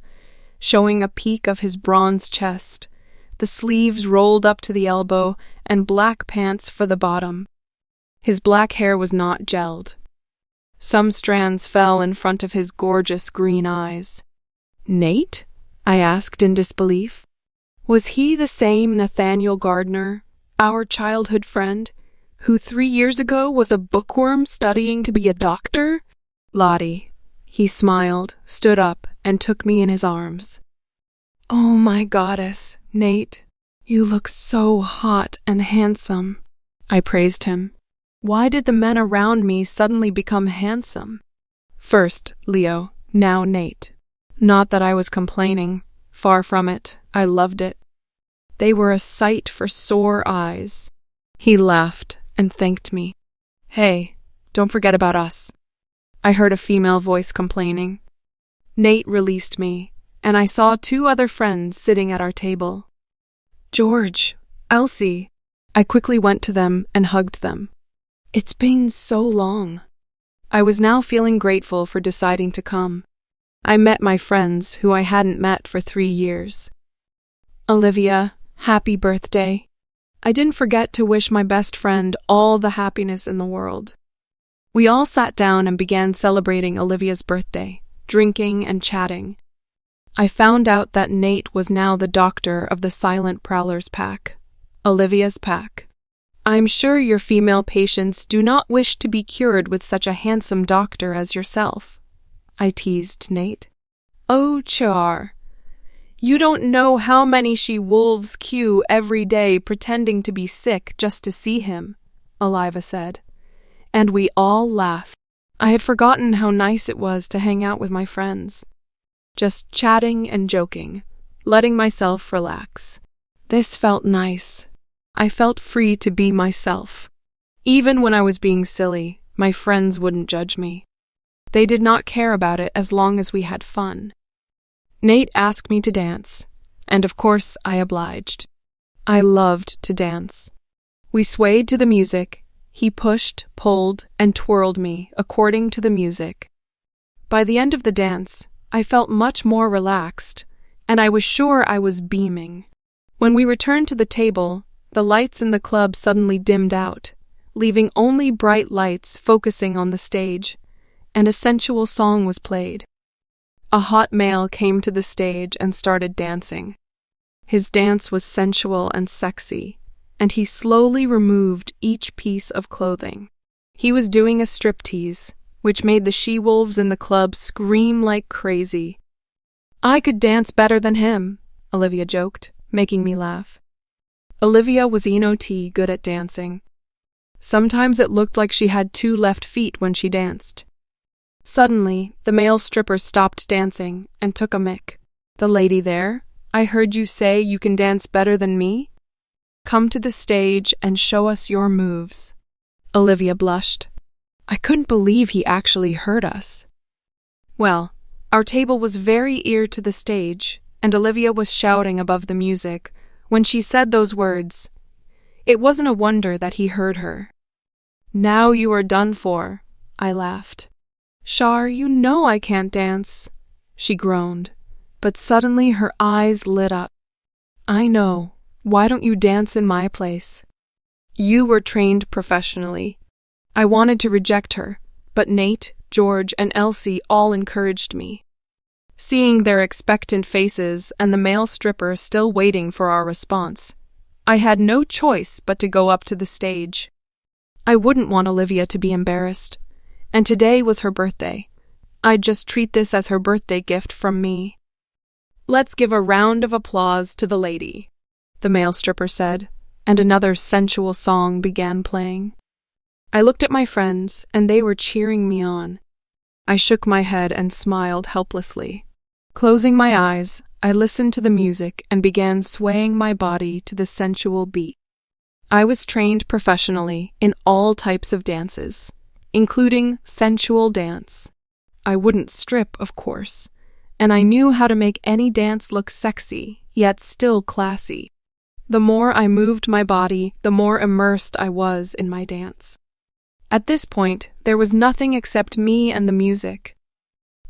showing a peek of his bronze chest, the sleeves rolled up to the elbow, and black pants for the bottom. His black hair was not gelled. Some strands fell in front of his gorgeous green eyes. "Nate?" I asked in disbelief. Was he the same Nathaniel Gardner, our childhood friend, who 3 years ago was a bookworm studying to be a doctor? "Lottie." He smiled, stood up, and took me in his arms. "Oh my goddess, Nate, you look so hot and handsome," I praised him. Why did the men around me suddenly become handsome? First Leo, now Nate. Not that I was complaining. Far from it, I loved it. They were a sight for sore eyes. He laughed and thanked me. "Hey, don't forget about us," I heard a female voice complaining. Nate released me, and I saw 2 other friends sitting at our table. "George, Elsie." I quickly went to them and hugged them. It's been so long. I was now feeling grateful for deciding to come. I met my friends who I hadn't met for 3 years. "Olivia, happy birthday." I didn't forget to wish my best friend all the happiness in the world. We all sat down and began celebrating Olivia's birthday, drinking and chatting. I found out that Nate was now the doctor of the Silent Prowlers pack, Olivia's pack. "I'm sure your female patients do not wish to be cured with such a handsome doctor as yourself," I teased Nate. "Oh, Char, you don't know how many she-wolves queue every day pretending to be sick just to see him," Oliva said. And we all laughed. I had forgotten how nice it was to hang out with my friends. Just chatting and joking, letting myself relax. This felt nice. I felt free to be myself. Even when I was being silly, my friends wouldn't judge me. They did not care about it as long as we had fun. Nate asked me to dance, and of course I obliged. I loved to dance. We swayed to the music. He pushed, pulled, and twirled me according to the music. By the end of the dance, I felt much more relaxed, and I was sure I was beaming. When we returned to the table, the lights in the club suddenly dimmed out, leaving only bright lights focusing on the stage, and a sensual song was played. A hot male came to the stage and started dancing. His dance was sensual and sexy, and he slowly removed each piece of clothing. He was doing a striptease, which made the she-wolves in the club scream like crazy. "I could dance better than him," Olivia joked. making me laugh. Olivia was not good at dancing. Sometimes it looked like she had 2 left feet when she danced. Suddenly, the male stripper stopped dancing and took a mick. "The lady there, I heard you say you can dance better than me? Come to the stage and show us your moves." Olivia blushed. I couldn't believe he actually heard us. Well, our table was very near to the stage, and Olivia was shouting above the music when she said those words. It wasn't a wonder that he heard her. "Now you are done for," I laughed. "Shar, you know I can't dance," she groaned, but suddenly her eyes lit up. "I know. Why don't you dance in my place? You were trained professionally." I wanted to reject her, but Nate, George, and Elsie all encouraged me. Seeing their expectant faces and the male stripper still waiting for our response, I had no choice but to go up to the stage. I wouldn't want Olivia to be embarrassed, and today was her birthday. I'd just treat this as her birthday gift from me. "Let's give a round of applause to the lady," the male stripper said, and another sensual song began playing. I looked at my friends, and they were cheering me on. I shook my head and smiled helplessly. Closing my eyes, I listened to the music and began swaying my body to the sensual beat. I was trained professionally in all types of dances, including sensual dance. I wouldn't strip, of course, and I knew how to make any dance look sexy, yet still classy. The more I moved my body, the more immersed I was in my dance. At this point, there was nothing except me and the music.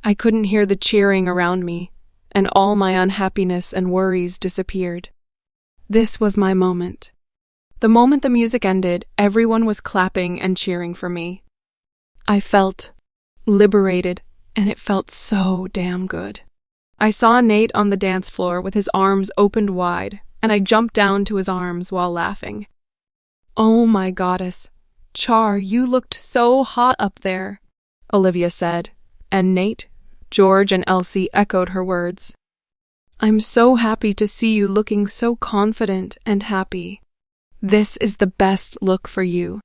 I couldn't hear the cheering around me, and all my unhappiness and worries disappeared. This was my moment. The moment the music ended, everyone was clapping and cheering for me. I felt liberated, and it felt so damn good. I saw Nate on the dance floor with his arms opened wide, and I jumped down to his arms while laughing. "Oh my goddess, Char, you looked so hot up there," Olivia said, and Nate, George, and Elsie echoed her words. "I'm so happy to see you looking so confident and happy. This is the best look for you,"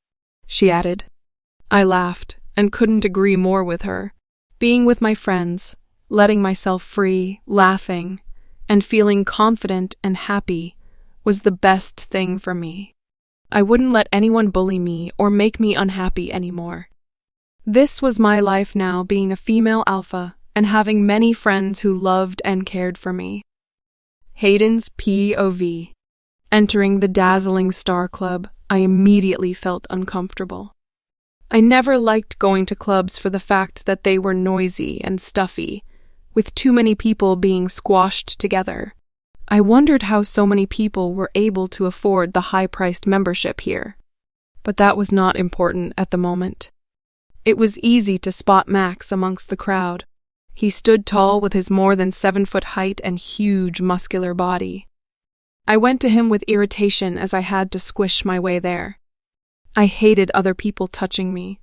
she added. I laughed and couldn't agree more with her. Being with my friends, letting myself free, laughing, and feeling confident and happy was the best thing for me. I wouldn't let anyone bully me or make me unhappy anymore. This was my life now, being a female alpha and having many friends who loved and cared for me. Hayden's POV. Entering the dazzling star club, I immediately felt uncomfortable. I never liked going to clubs for the fact that they were noisy and stuffy, with too many people being squashed together. I wondered how so many people were able to afford the high-priced membership here. But that was not important at the moment. It was easy to spot Max amongst the crowd. He stood tall with his more than 7-foot height and huge muscular body. I went to him with irritation as I had to squish my way there. I hated other people touching me,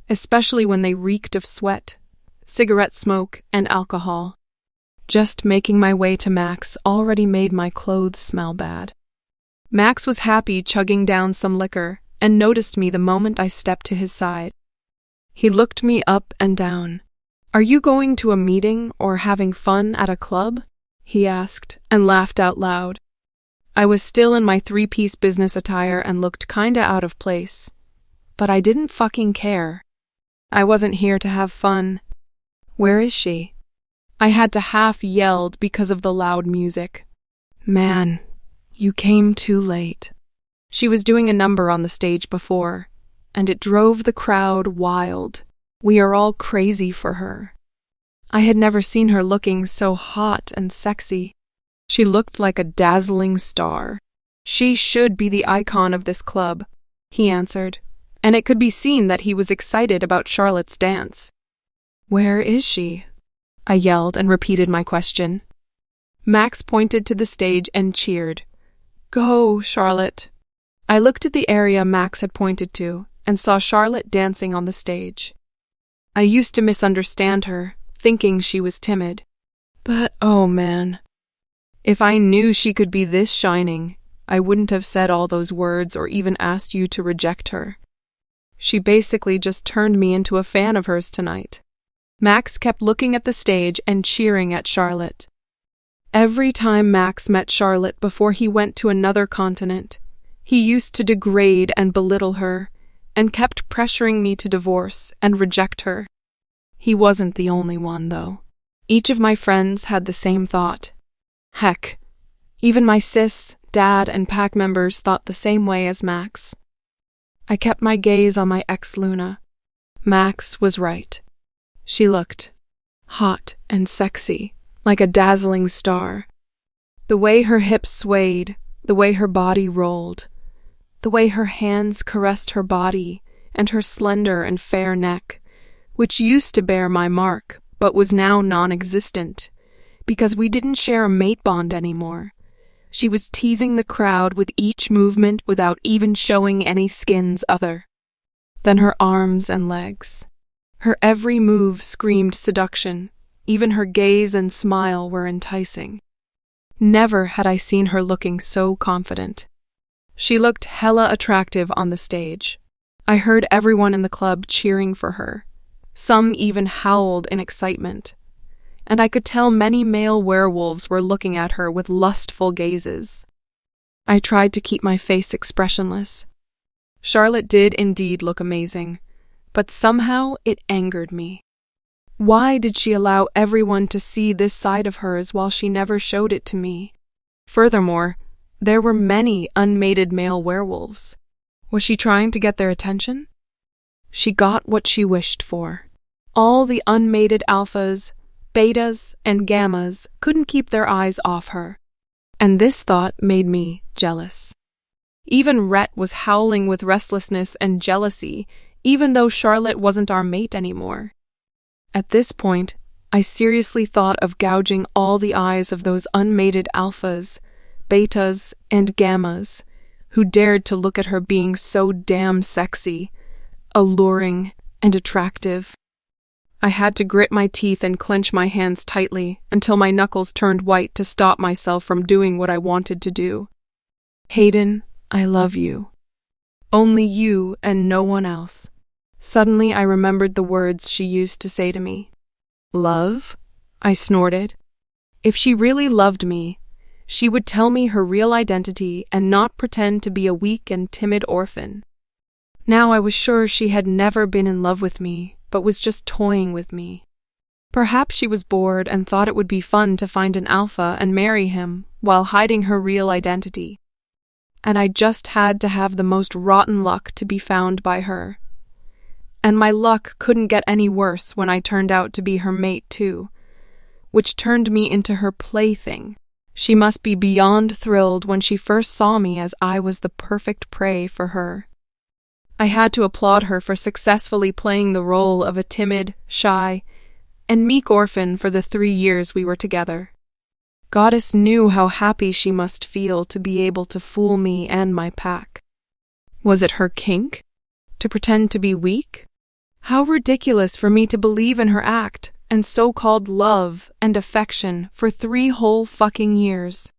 especially when they reeked of sweat, cigarette smoke, and alcohol. Just making my way to Max already made my clothes smell bad. Max was happy chugging down some liquor and noticed me the moment I stepped to his side. He looked me up and down. "Are you going to a meeting or having fun at a club?" he asked and laughed out loud. I was still in my 3-piece business attire and looked kinda out of place. But I didn't fucking care. I wasn't here to have fun. "Where is she?" I had to half yelled because of the loud music. "Man, you came too late." She was doing a number on the stage before, and it drove the crowd wild. We are all crazy for her. I had never seen her looking so hot and sexy. She looked like a dazzling star. "She should be the icon of this club," he answered, and it could be seen that he was excited about Charlotte's dance. "Where is she?" I yelled and repeated my question. Max pointed to the stage and cheered. "Go, Charlotte." I looked at the area Max had pointed to and saw Charlotte dancing on the stage. I used to misunderstand her, thinking she was timid. But oh man. If I knew she could be this shining, I wouldn't have said all those words or even asked you to reject her. She basically just turned me into a fan of hers tonight. Max kept looking at the stage and cheering at Charlotte. Every time Max met Charlotte before he went to another continent, he used to degrade and belittle her, and kept pressuring me to divorce and reject her. He wasn't the only one, though. Each of my friends had the same thought. Heck, even my sis, dad, and pack members thought the same way as Max. I kept my gaze on my ex Luna. Max was right. She looked hot and sexy, like a dazzling star. The way her hips swayed, the way her body rolled, the way her hands caressed her body and her slender and fair neck, which used to bear my mark but was now non-existent, because we didn't share a mate bond anymore. She was teasing the crowd with each movement without even showing any skins other. Then her arms and legs. Her every move screamed seduction. Even her gaze and smile were enticing. Never had I seen her looking so confident. She looked hella attractive on the stage. I heard everyone in the club cheering for her. Some even howled in excitement. And I could tell many male werewolves were looking at her with lustful gazes. I tried to keep my face expressionless. Charlotte did indeed look amazing, but somehow it angered me. Why did she allow everyone to see this side of hers while she never showed it to me? Furthermore, there were many unmated male werewolves. Was she trying to get their attention? She got what she wished for. All the unmated alphas, betas, and gammas couldn't keep their eyes off her. And this thought made me jealous. Even Rhett was howling with restlessness and jealousy, even though Charlotte wasn't our mate anymore. At this point, I seriously thought of gouging all the eyes of those unmated alphas, betas, and gammas who dared to look at her being so damn sexy, alluring, and attractive. I had to grit my teeth and clench my hands tightly until my knuckles turned white to stop myself from doing what I wanted to do. Hayden, I love you. Only you and no one else. Suddenly I remembered the words she used to say to me. Love? I snorted. If she really loved me, she would tell me her real identity and not pretend to be a weak and timid orphan. Now I was sure she had never been in love with me, but was just toying with me. Perhaps she was bored and thought it would be fun to find an alpha and marry him while hiding her real identity. And I just had to have the most rotten luck to be found by her. And my luck couldn't get any worse when I turned out to be her mate too, which turned me into her plaything. She must be beyond thrilled when she first saw me, as I was the perfect prey for her. I had to applaud her for successfully playing the role of a timid, shy, and meek orphan for the 3 years we were together. Goddess knew how happy she must feel to be able to fool me and my pack. Was it her kink? To pretend to be weak? How ridiculous for me to believe in her act and so-called love and affection for 3 whole fucking years.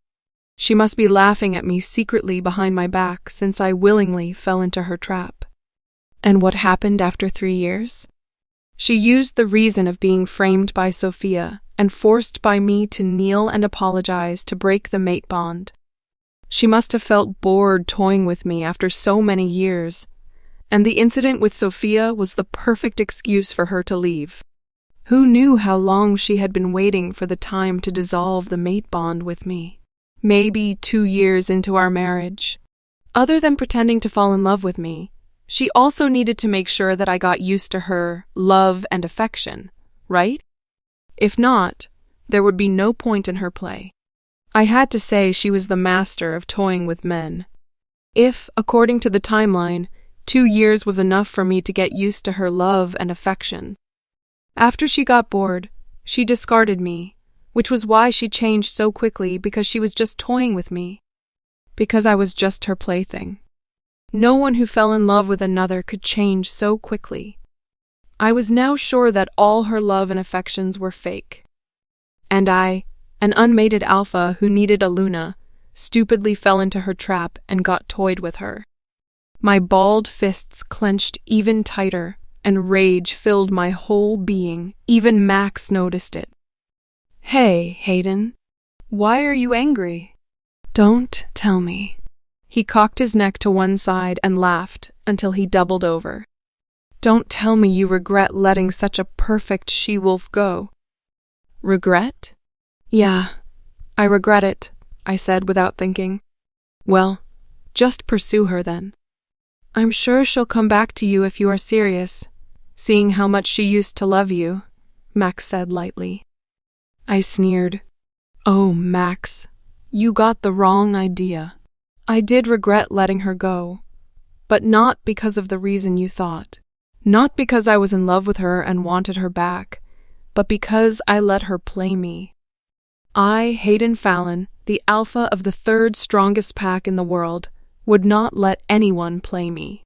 She must be laughing at me secretly behind my back since I willingly fell into her trap. And what happened after 3 years? She used the reason of being framed by Sofia and forced by me to kneel and apologize to break the mate bond. She must have felt bored toying with me after so many years, and the incident with Sofia was the perfect excuse for her to leave. Who knew how long she had been waiting for the time to dissolve the mate bond with me? Maybe 2 years into our marriage. Other than pretending to fall in love with me, she also needed to make sure that I got used to her love and affection, right? If not, there would be no point in her play. I had to say she was the master of toying with men. If, according to the timeline, 2 years was enough for me to get used to her love and affection. After she got bored, she discarded me, which was why she changed so quickly, because she was just toying with me. Because I was just her plaything. No one who fell in love with another could change so quickly. I was now sure that all her love and affections were fake. And I An unmated alpha who needed a Luna stupidly fell into her trap and got toyed with her. My balled fists clenched even tighter, and rage filled my whole being. Even Max noticed it. "Hey, Hayden, why are you angry?" "Don't tell me." He cocked his neck to one side and laughed until he doubled over. "Don't tell me you regret letting such a perfect she-wolf go." "Regret?" "Yeah, I regret it," I said without thinking. "Well, just pursue her then. I'm sure she'll come back to you if you are serious, seeing how much she used to love you," Max said lightly. I sneered. "Oh, Max, you got the wrong idea. I did regret letting her go, but not because of the reason you thought. Not because I was in love with her and wanted her back, but because I let her play me. I, Hayden Fallon, the alpha of the third strongest pack in the world, would not let anyone play me.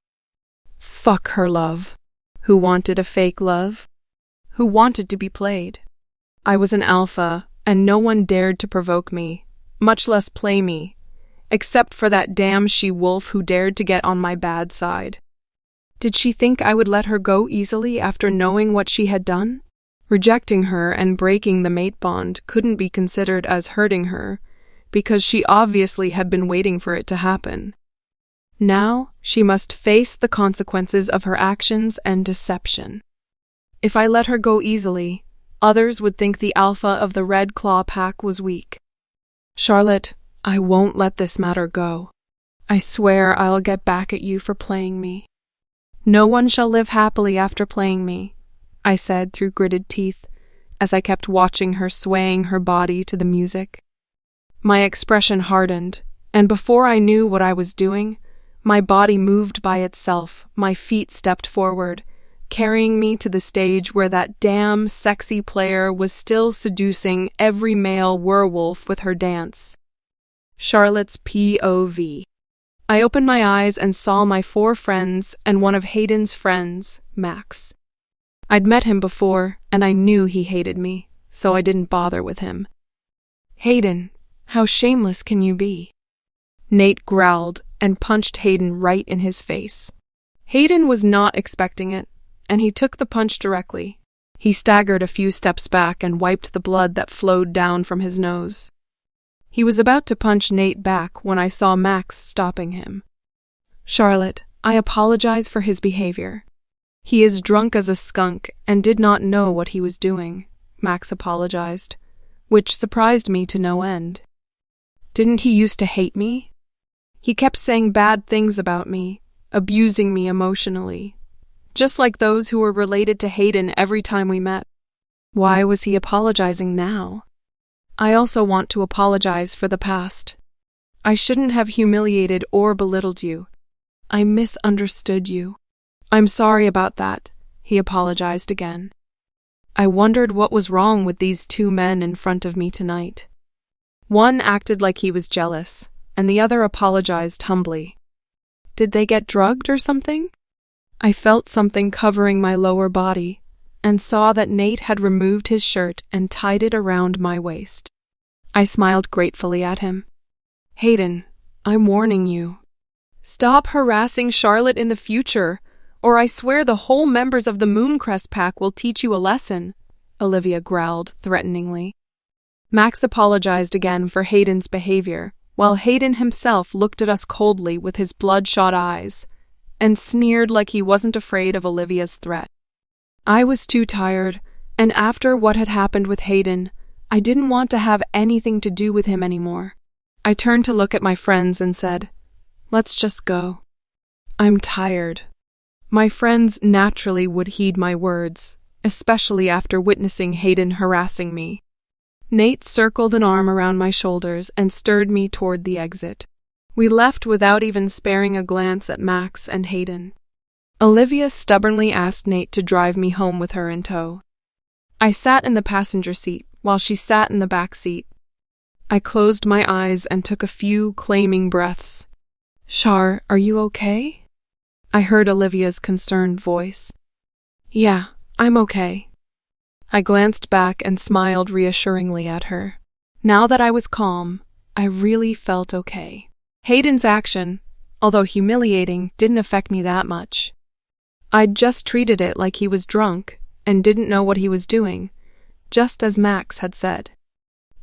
Fuck her love. Who wanted a fake love? Who wanted to be played? I was an alpha, and no one dared to provoke me, much less play me, except for that damn she-wolf who dared to get on my bad side. Did she think I would let her go easily after knowing what she had done? Rejecting her and breaking the matebond couldn't be considered as hurting her, because she obviously had been waiting for it to happen. Now she must face the consequences of her actions and deception. If I let her go easily, others would think the alpha of the Red Claw pack was weak. Charlotte, I won't let this matter go. I swear I'll get back at you for playing me. No one shall live happily after playing me, I said through gritted teeth, as I kept watching her swaying her body to the music. My expression hardened, and before I knew what I was doing, my body moved by itself, my feet stepped forward, carrying me to the stage where that damn sexy player was still seducing every male werewolf with her dance. Charlotte's POV. I opened my eyes and saw my 4 friends and one of Hayden's friends, Max. I'd met him before, and I knew he hated me, so I didn't bother with him. "Hayden, how shameless can you be?" Nate growled and punched Hayden right in his face. Hayden was not expecting it, and he took the punch directly. He staggered a few steps back and wiped the blood that flowed down from his nose. He was about to punch Nate back when I saw Max stopping him. "Charlotte, I apologize for his behavior. He is drunk as a skunk and did not know what he was doing," Max apologized, which surprised me to no end. Didn't he used to hate me? He kept saying bad things about me, abusing me emotionally, just like those who were related to Hayden every time we met. Why was he apologizing now? I also want to apologize for the past. I shouldn't have humiliated or belittled you. I misunderstood you. I'm sorry about that, he apologized again. I wondered what was wrong with these 2 men in front of me tonight. One acted like he was jealous, and the other apologized humbly. Did they get drugged or something? I felt something covering my lower body, and saw that Nate had removed his shirt and tied it around my waist. I smiled gratefully at him. "Hayden, I'm warning you. Stop harassing Charlotte in the future, or I swear the whole members of the Mooncrest pack will teach you a lesson," Olivia growled threateningly. Max apologized again for Hayden's behavior, while Hayden himself looked at us coldly with his bloodshot eyes, and sneered like he wasn't afraid of Olivia's threat. I was too tired, and after what had happened with Hayden, I didn't want to have anything to do with him anymore. I turned to look at my friends and said, "Let's just go. I'm tired." My friends naturally would heed my words, especially after witnessing Hayden harassing me. Nate circled an arm around my shoulders and stirred me toward the exit. We left without even sparing a glance at Max and Hayden. Olivia stubbornly asked Nate to drive me home with her in tow. I sat in the passenger seat while she sat in the back seat. I closed my eyes and took a few claiming breaths. "Char, are you okay?" I heard Olivia's concerned voice. "Yeah, I'm okay." I glanced back and smiled reassuringly at her. Now that I was calm, I really felt okay. Hayden's action, although humiliating, didn't affect me that much. I'd just treated it like he was drunk and didn't know what he was doing, just as Max had said.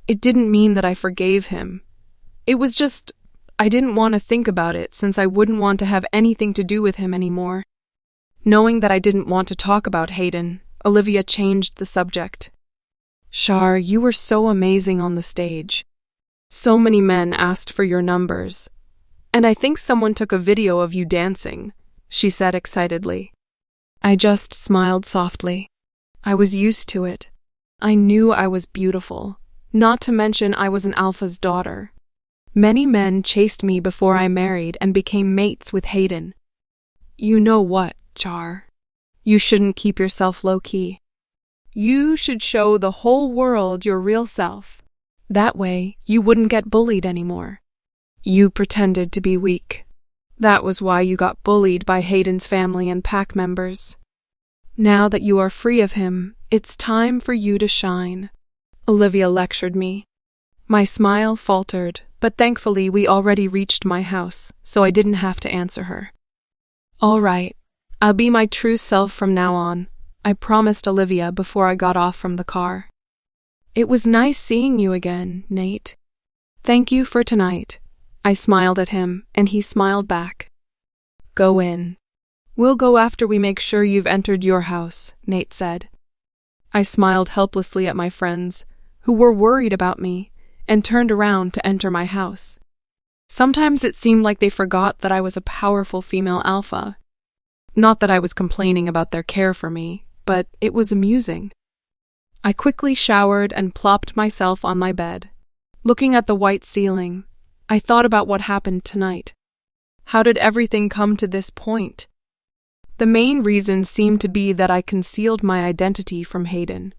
It didn't mean that I forgave him. It was just, I didn't want to think about it since I wouldn't want to have anything to do with him anymore. Knowing that I didn't want to talk about Hayden, Olivia changed the subject. Shar, you were so amazing on the stage. So many men asked for your numbers. And I think someone took a video of you dancing, she said excitedly. I just smiled softly. I was used to it. I knew I was beautiful, not to mention I was an alpha's daughter. Many men chased me before I married and became mates with Hayden. You know what, Char? You shouldn't keep yourself low-key. You should show the whole world your real self. That way, you wouldn't get bullied anymore. You pretended to be weak. That was why you got bullied by Hayden's family and pack members. Now that you are free of him, it's time for you to shine. Olivia lectured me. My smile faltered, but thankfully we already reached my house, so I didn't have to answer her. All right, I'll be my true self from now on, I promised Olivia before I got off from the car. It was nice seeing you again, Nate. Thank you for tonight. I smiled at him, and he smiled back. Go in. We'll go after we make sure you've entered your house, Nate said. I smiled helplessly at my friends, who were worried about me, and turned around to enter my house. Sometimes it seemed like they forgot that I was a powerful female alpha. Not that I was complaining about their care for me, but it was amusing. I quickly showered and plopped myself on my bed. Looking at the white ceiling, I thought about what happened tonight. How did everything come to this point? The main reason seemed to be that I concealed my identity from Hayden.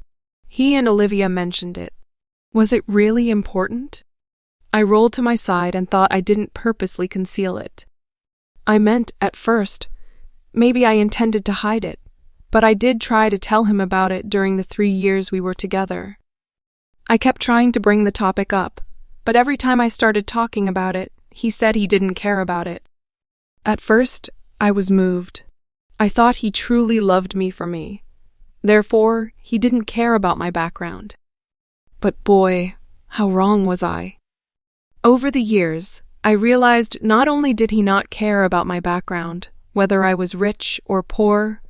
He and Olivia mentioned it. Was it really important? I rolled to my side and thought I didn't purposely conceal it. I meant, at first, maybe I intended to hide it, but I did try to tell him about it during the 3 years we were together. I kept trying to bring the topic up, but every time I started talking about it, he said he didn't care about it. At first, I was moved. I thought he truly loved me for me. Therefore, he didn't care about my background. But boy, how wrong was I? Over the years, I realized not only did he not care about my background, whether I was rich or poor,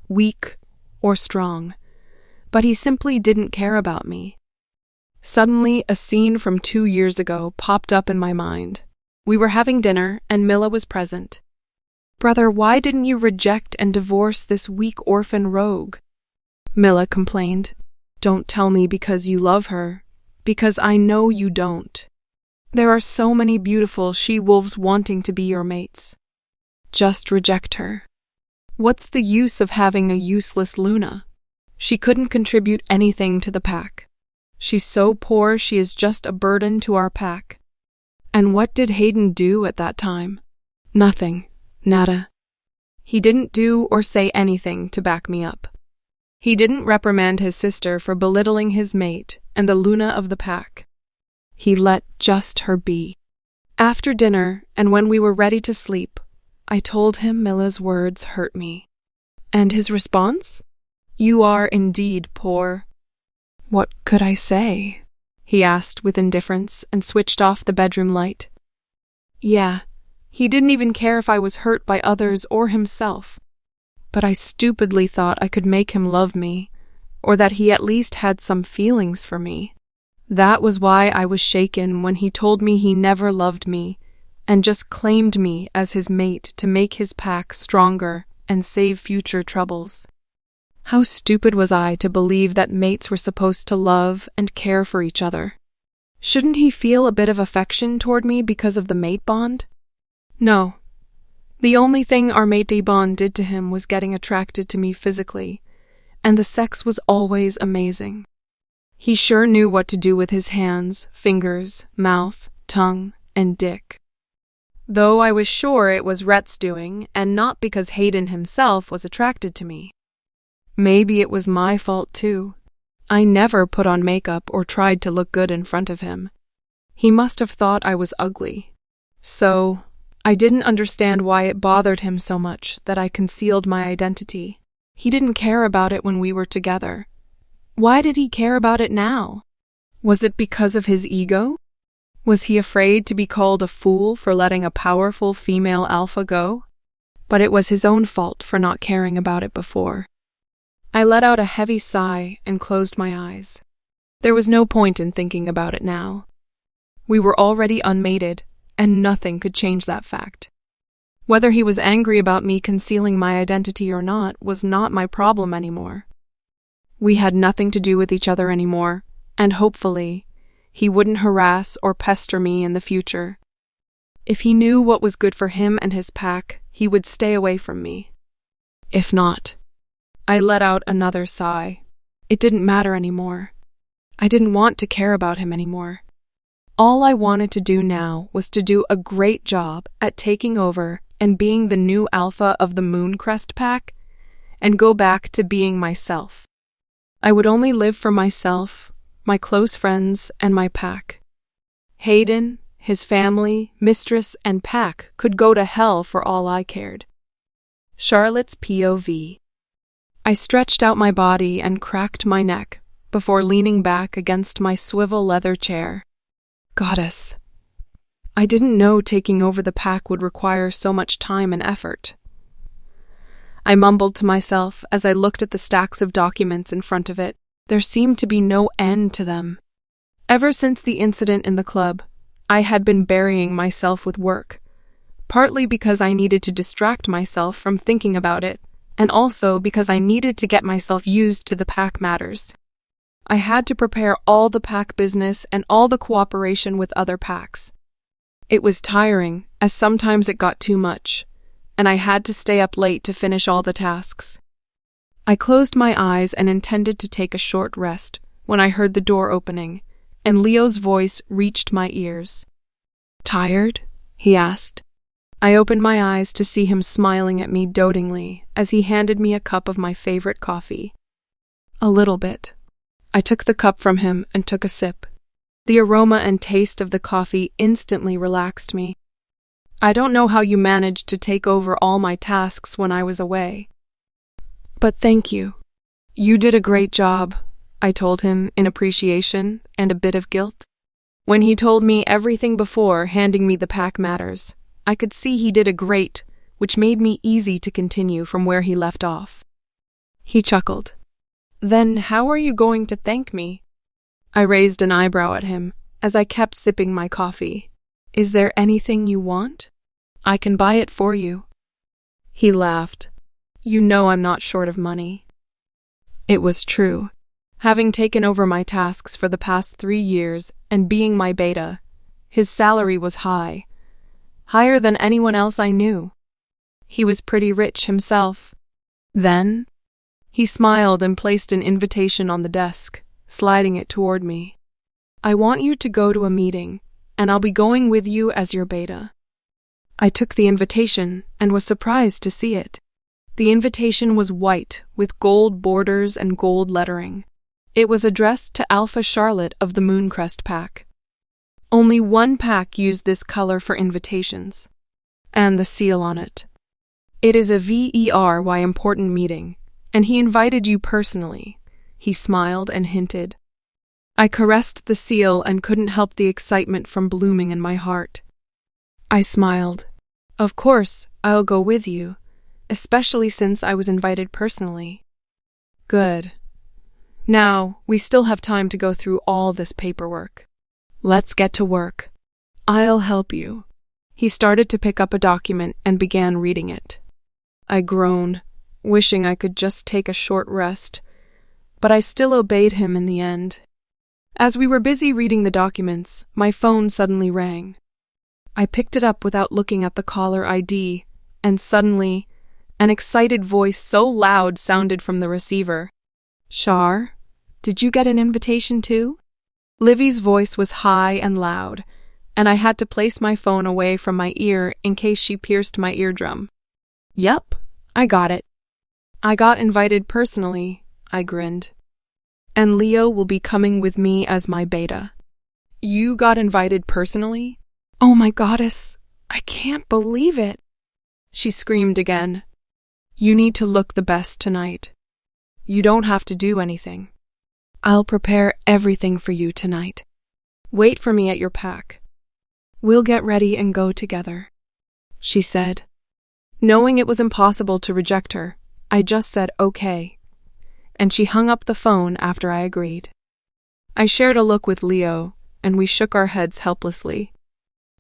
weak or strong, but he simply didn't care about me. Suddenly, a scene from 2 years ago popped up in my mind. We were having dinner, and Mila was present. Brother, why didn't you reject and divorce this weak orphan rogue? Mila complained. Don't tell me because you love her, because I know you don't. There are so many beautiful she-wolves wanting to be your mates. Just reject her. What's the use of having a useless Luna? She couldn't contribute anything to the pack. She's so poor she is just a burden to our pack. And what did Hayden do at that time? Nothing. Nada. He didn't do or say anything to back me up. He didn't reprimand his sister for belittling his mate and the Luna of the pack. He let just her be. After dinner, and when we were ready to sleep, I told him Mila's words hurt me. And his response? You are indeed poor. What could I say? He asked with indifference and switched off the bedroom light. Yeah, he didn't even care if I was hurt by others or himself. But I stupidly thought I could make him love me, or that he at least had some feelings for me. That was why I was shaken when he told me he never loved me, and just claimed me as his mate to make his pack stronger and save future troubles. How stupid was I to believe that mates were supposed to love and care for each other? Shouldn't he feel a bit of affection toward me because of the mate bond? No. The only thing our matebond did to him was getting attracted to me physically, and the sex was always amazing. He sure knew what to do with his hands, fingers, mouth, tongue, and dick. Though I was sure it was Rhett's doing, and not because Hayden himself was attracted to me. Maybe it was my fault too. I never put on makeup or tried to look good in front of him. He must have thought I was ugly. So, I didn't understand why it bothered him so much that I concealed my identity. He didn't care about it when we were together. Why did he care about it now? Was it because of his ego? Was he afraid to be called a fool for letting a powerful female alpha go? But it was his own fault for not caring about it before. I let out a heavy sigh and closed my eyes. There was no point in thinking about it now. We were already unmated, and nothing could change that fact. Whether he was angry about me concealing my identity or not was not my problem anymore. We had nothing to do with each other anymore, and hopefully, he wouldn't harass or pester me in the future. If he knew what was good for him and his pack, he would stay away from me. If not, I let out another sigh. It didn't matter anymore. I didn't want to care about him anymore. All I wanted to do now was to do a great job at taking over and being the new alpha of the Mooncrest pack, and go back to being myself. I would only live for myself, my close friends, and my pack. Hayden, his family, mistress, and pack could go to hell for all I cared. Charlotte's POV. I stretched out my body and cracked my neck before leaning back against my swivel leather chair. Goddess. I didn't know taking over the pack would require so much time and effort. I mumbled to myself as I looked at the stacks of documents in front of it. There seemed to be no end to them. Ever since the incident in the club, I had been burying myself with work, partly because I needed to distract myself from thinking about it, and also because I needed to get myself used to the pack matters. I had to prepare all the pack business and all the cooperation with other packs. It was tiring, as sometimes it got too much, and I had to stay up late to finish all the tasks. I closed my eyes and intended to take a short rest when I heard the door opening, and Leo's voice reached my ears. "Tired?" he asked. I opened my eyes to see him smiling at me dotingly as he handed me a cup of my favorite coffee. A little bit. I took the cup from him and took a sip. The aroma and taste of the coffee instantly relaxed me. I don't know how you managed to take over all my tasks when I was away. But thank you. You did a great job, I told him in appreciation and a bit of guilt. When he told me everything before handing me the pack matters, I could see he did a great, which made me easy to continue from where he left off. He chuckled. Then how are you going to thank me? I raised an eyebrow at him as I kept sipping my coffee. Is there anything you want? I can buy it for you. He laughed. You know I'm not short of money. It was true. Having taken over my tasks for the past 3 years and being my beta, his salary was high. Higher than anyone else I knew. He was pretty rich himself. Then, he smiled and placed an invitation on the desk, sliding it toward me. I want you to go to a meeting, and I'll be going with you as your beta. I took the invitation and was surprised to see it. The invitation was white with gold borders and gold lettering. It was addressed to Alpha Charlotte of the Mooncrest pack. Only one pack used this color for invitations, and the seal on it. It is a very important meeting, and he invited you personally, he smiled and hinted. I caressed the seal and couldn't help the excitement from blooming in my heart. I smiled. Of course, I'll go with you, especially since I was invited personally. Good. Now, we still have time to go through all this paperwork. Let's get to work. I'll help you. He started to pick up a document and began reading it. I groaned, wishing I could just take a short rest, but I still obeyed him in the end. As we were busy reading the documents, my phone suddenly rang. I picked it up without looking at the caller ID, and suddenly, an excited voice so loud sounded from the receiver. Char, did you get an invitation too? Livy's voice was high and loud, and I had to place my phone away from my ear in case she pierced my eardrum. Yup, I got it. I got invited personally, I grinned. and Leo will be coming with me as my beta. You got invited personally? Oh my goddess, I can't believe it. She screamed again. You need to look the best tonight. You don't have to do anything. I'll prepare everything for you tonight. Wait for me at your pack. We'll get ready and go together, she said. Knowing it was impossible to reject her, I just said okay, and she hung up the phone after I agreed. I shared a look with Leo, and we shook our heads helplessly.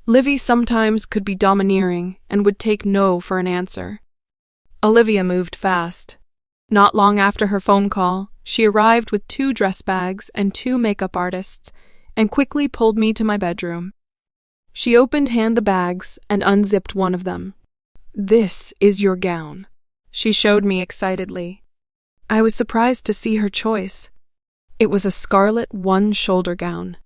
Livy sometimes could be domineering and would take no for an answer. Olivia moved fast. Not long after her phone call, she arrived with 2 dress bags and 2 makeup artists and quickly pulled me to my bedroom. She opened the bags and unzipped one of them. This is your gown, she showed me excitedly. I was surprised to see her choice. It was a scarlet one-shoulder gown.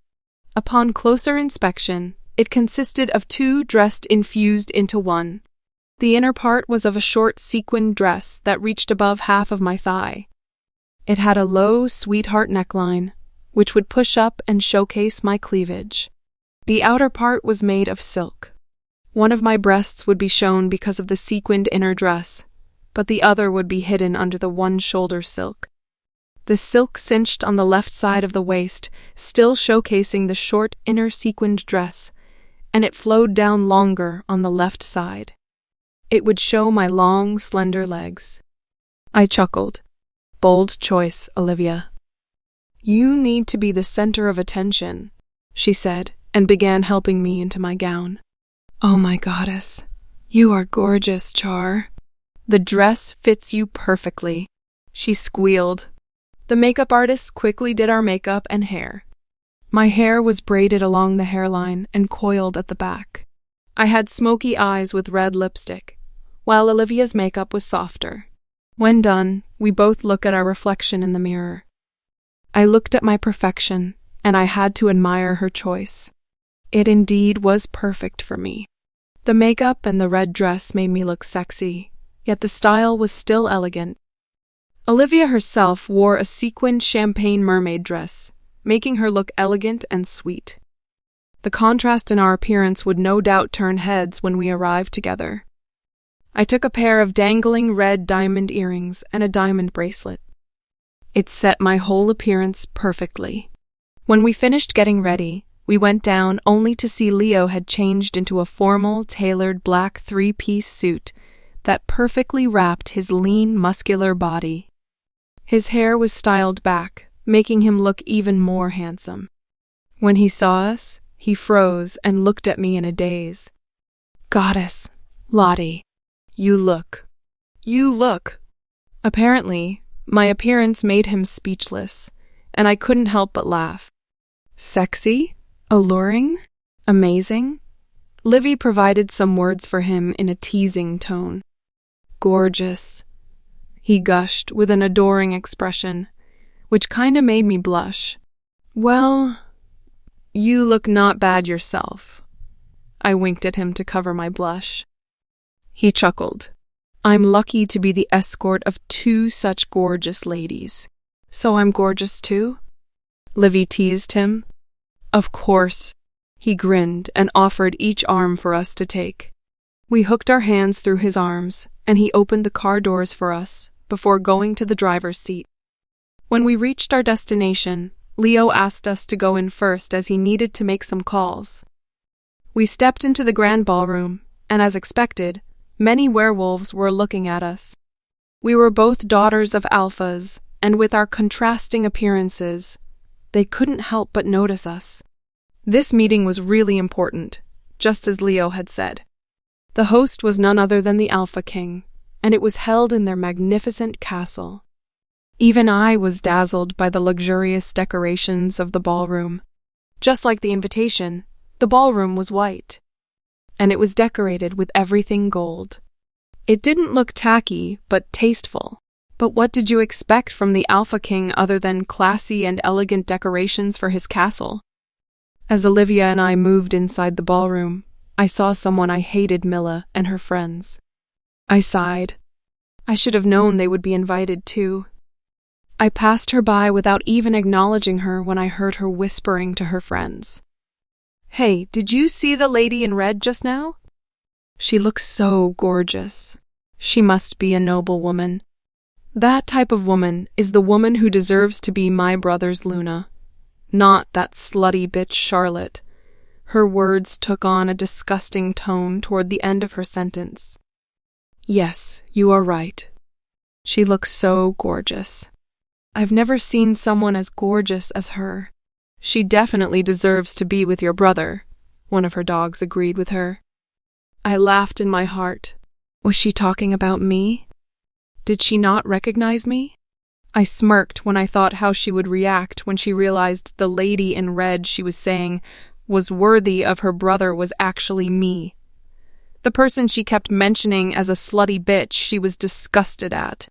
Upon closer inspection, it consisted of 2 dressed infused into one. The inner part was of a short sequined dress that reached above half of my thigh. It had a low sweetheart neckline, which would push up and showcase my cleavage. The outer part was made of silk. One of my breasts would be shown because of the sequined inner dress, but the other would be hidden under the one-shoulder silk. The silk cinched on the left side of the waist, still showcasing the short inner sequined dress, and it flowed down longer on the left side. It would show my long, slender legs. I chuckled. Bold choice, Olivia. You need to be the center of attention, she said, and began helping me into my gown. Oh my goddess, you are gorgeous, Char. The dress fits you perfectly, she squealed. The makeup artists quickly did our makeup and hair. My hair was braided along the hairline and coiled at the back. I had smoky eyes with red lipstick, while Olivia's makeup was softer. When done, we both looked at our reflection in the mirror. I looked at my perfection, and I had to admire her choice. It indeed was perfect for me. The makeup and the red dress made me look sexy, yet the style was still elegant. Olivia herself wore a sequined champagne mermaid dress, making her look elegant and sweet. The contrast in our appearance would no doubt turn heads when we arrived together. I took a pair of dangling red diamond earrings and a diamond bracelet. It set my whole appearance perfectly. When we finished getting ready, we went down only to see Leo had changed into a formal, tailored black 3-piece suit that perfectly wrapped his lean, muscular body. His hair was styled back, making him look even more handsome. When he saw us, he froze and looked at me in a daze. Goddess, Lottie, you look. Apparently, my appearance made him speechless, and I couldn't help but laugh. Sexy? Alluring? Amazing? Livy provided some words for him in a teasing tone. Gorgeous, he gushed with an adoring expression, which kinda made me blush. Well, you look not bad yourself. I winked at him to cover my blush. He chuckled. I'm lucky to be the escort of 2 such gorgeous ladies. So I'm gorgeous too? Livy teased him. Of course. He grinned and offered each arm for us to take. We hooked our hands through his arms, and he opened the car doors for us before going to the driver's seat. When we reached our destination, Leo asked us to go in first as he needed to make some calls. We stepped into the grand ballroom, and as expected, many werewolves were looking at us. We were both daughters of alphas, and with our contrasting appearances, they couldn't help but notice us. This meeting was really important, just as Leo had said. The host was none other than the Alpha King, and it was held in their magnificent castle. Even I was dazzled by the luxurious decorations of the ballroom. Just like the invitation, the ballroom was white, and it was decorated with everything gold. It didn't look tacky, but tasteful. But what did you expect from the Alpha King other than classy and elegant decorations for his castle? As Olivia and I moved inside the ballroom, I saw someone I hated, Milla and her friends. I sighed. I should have known they would be invited too. I passed her by without even acknowledging her when I heard her whispering to her friends. "Hey, did you see the lady in red just now? She looks so gorgeous. She must be a noble woman. That type of woman is the woman who deserves to be my brother's Luna, not that slutty bitch Charlotte." Her words took on a disgusting tone toward the end of her sentence. "Yes, you are right. She looks so gorgeous. I've never seen someone as gorgeous as her. She definitely deserves to be with your brother," one of her dogs agreed with her. I laughed in my heart. Was she talking about me? Did she not recognize me? I smirked when I thought how she would react when she realized the lady in red she was saying was worthy of her brother was actually me. The person she kept mentioning as a slutty bitch she was disgusted at.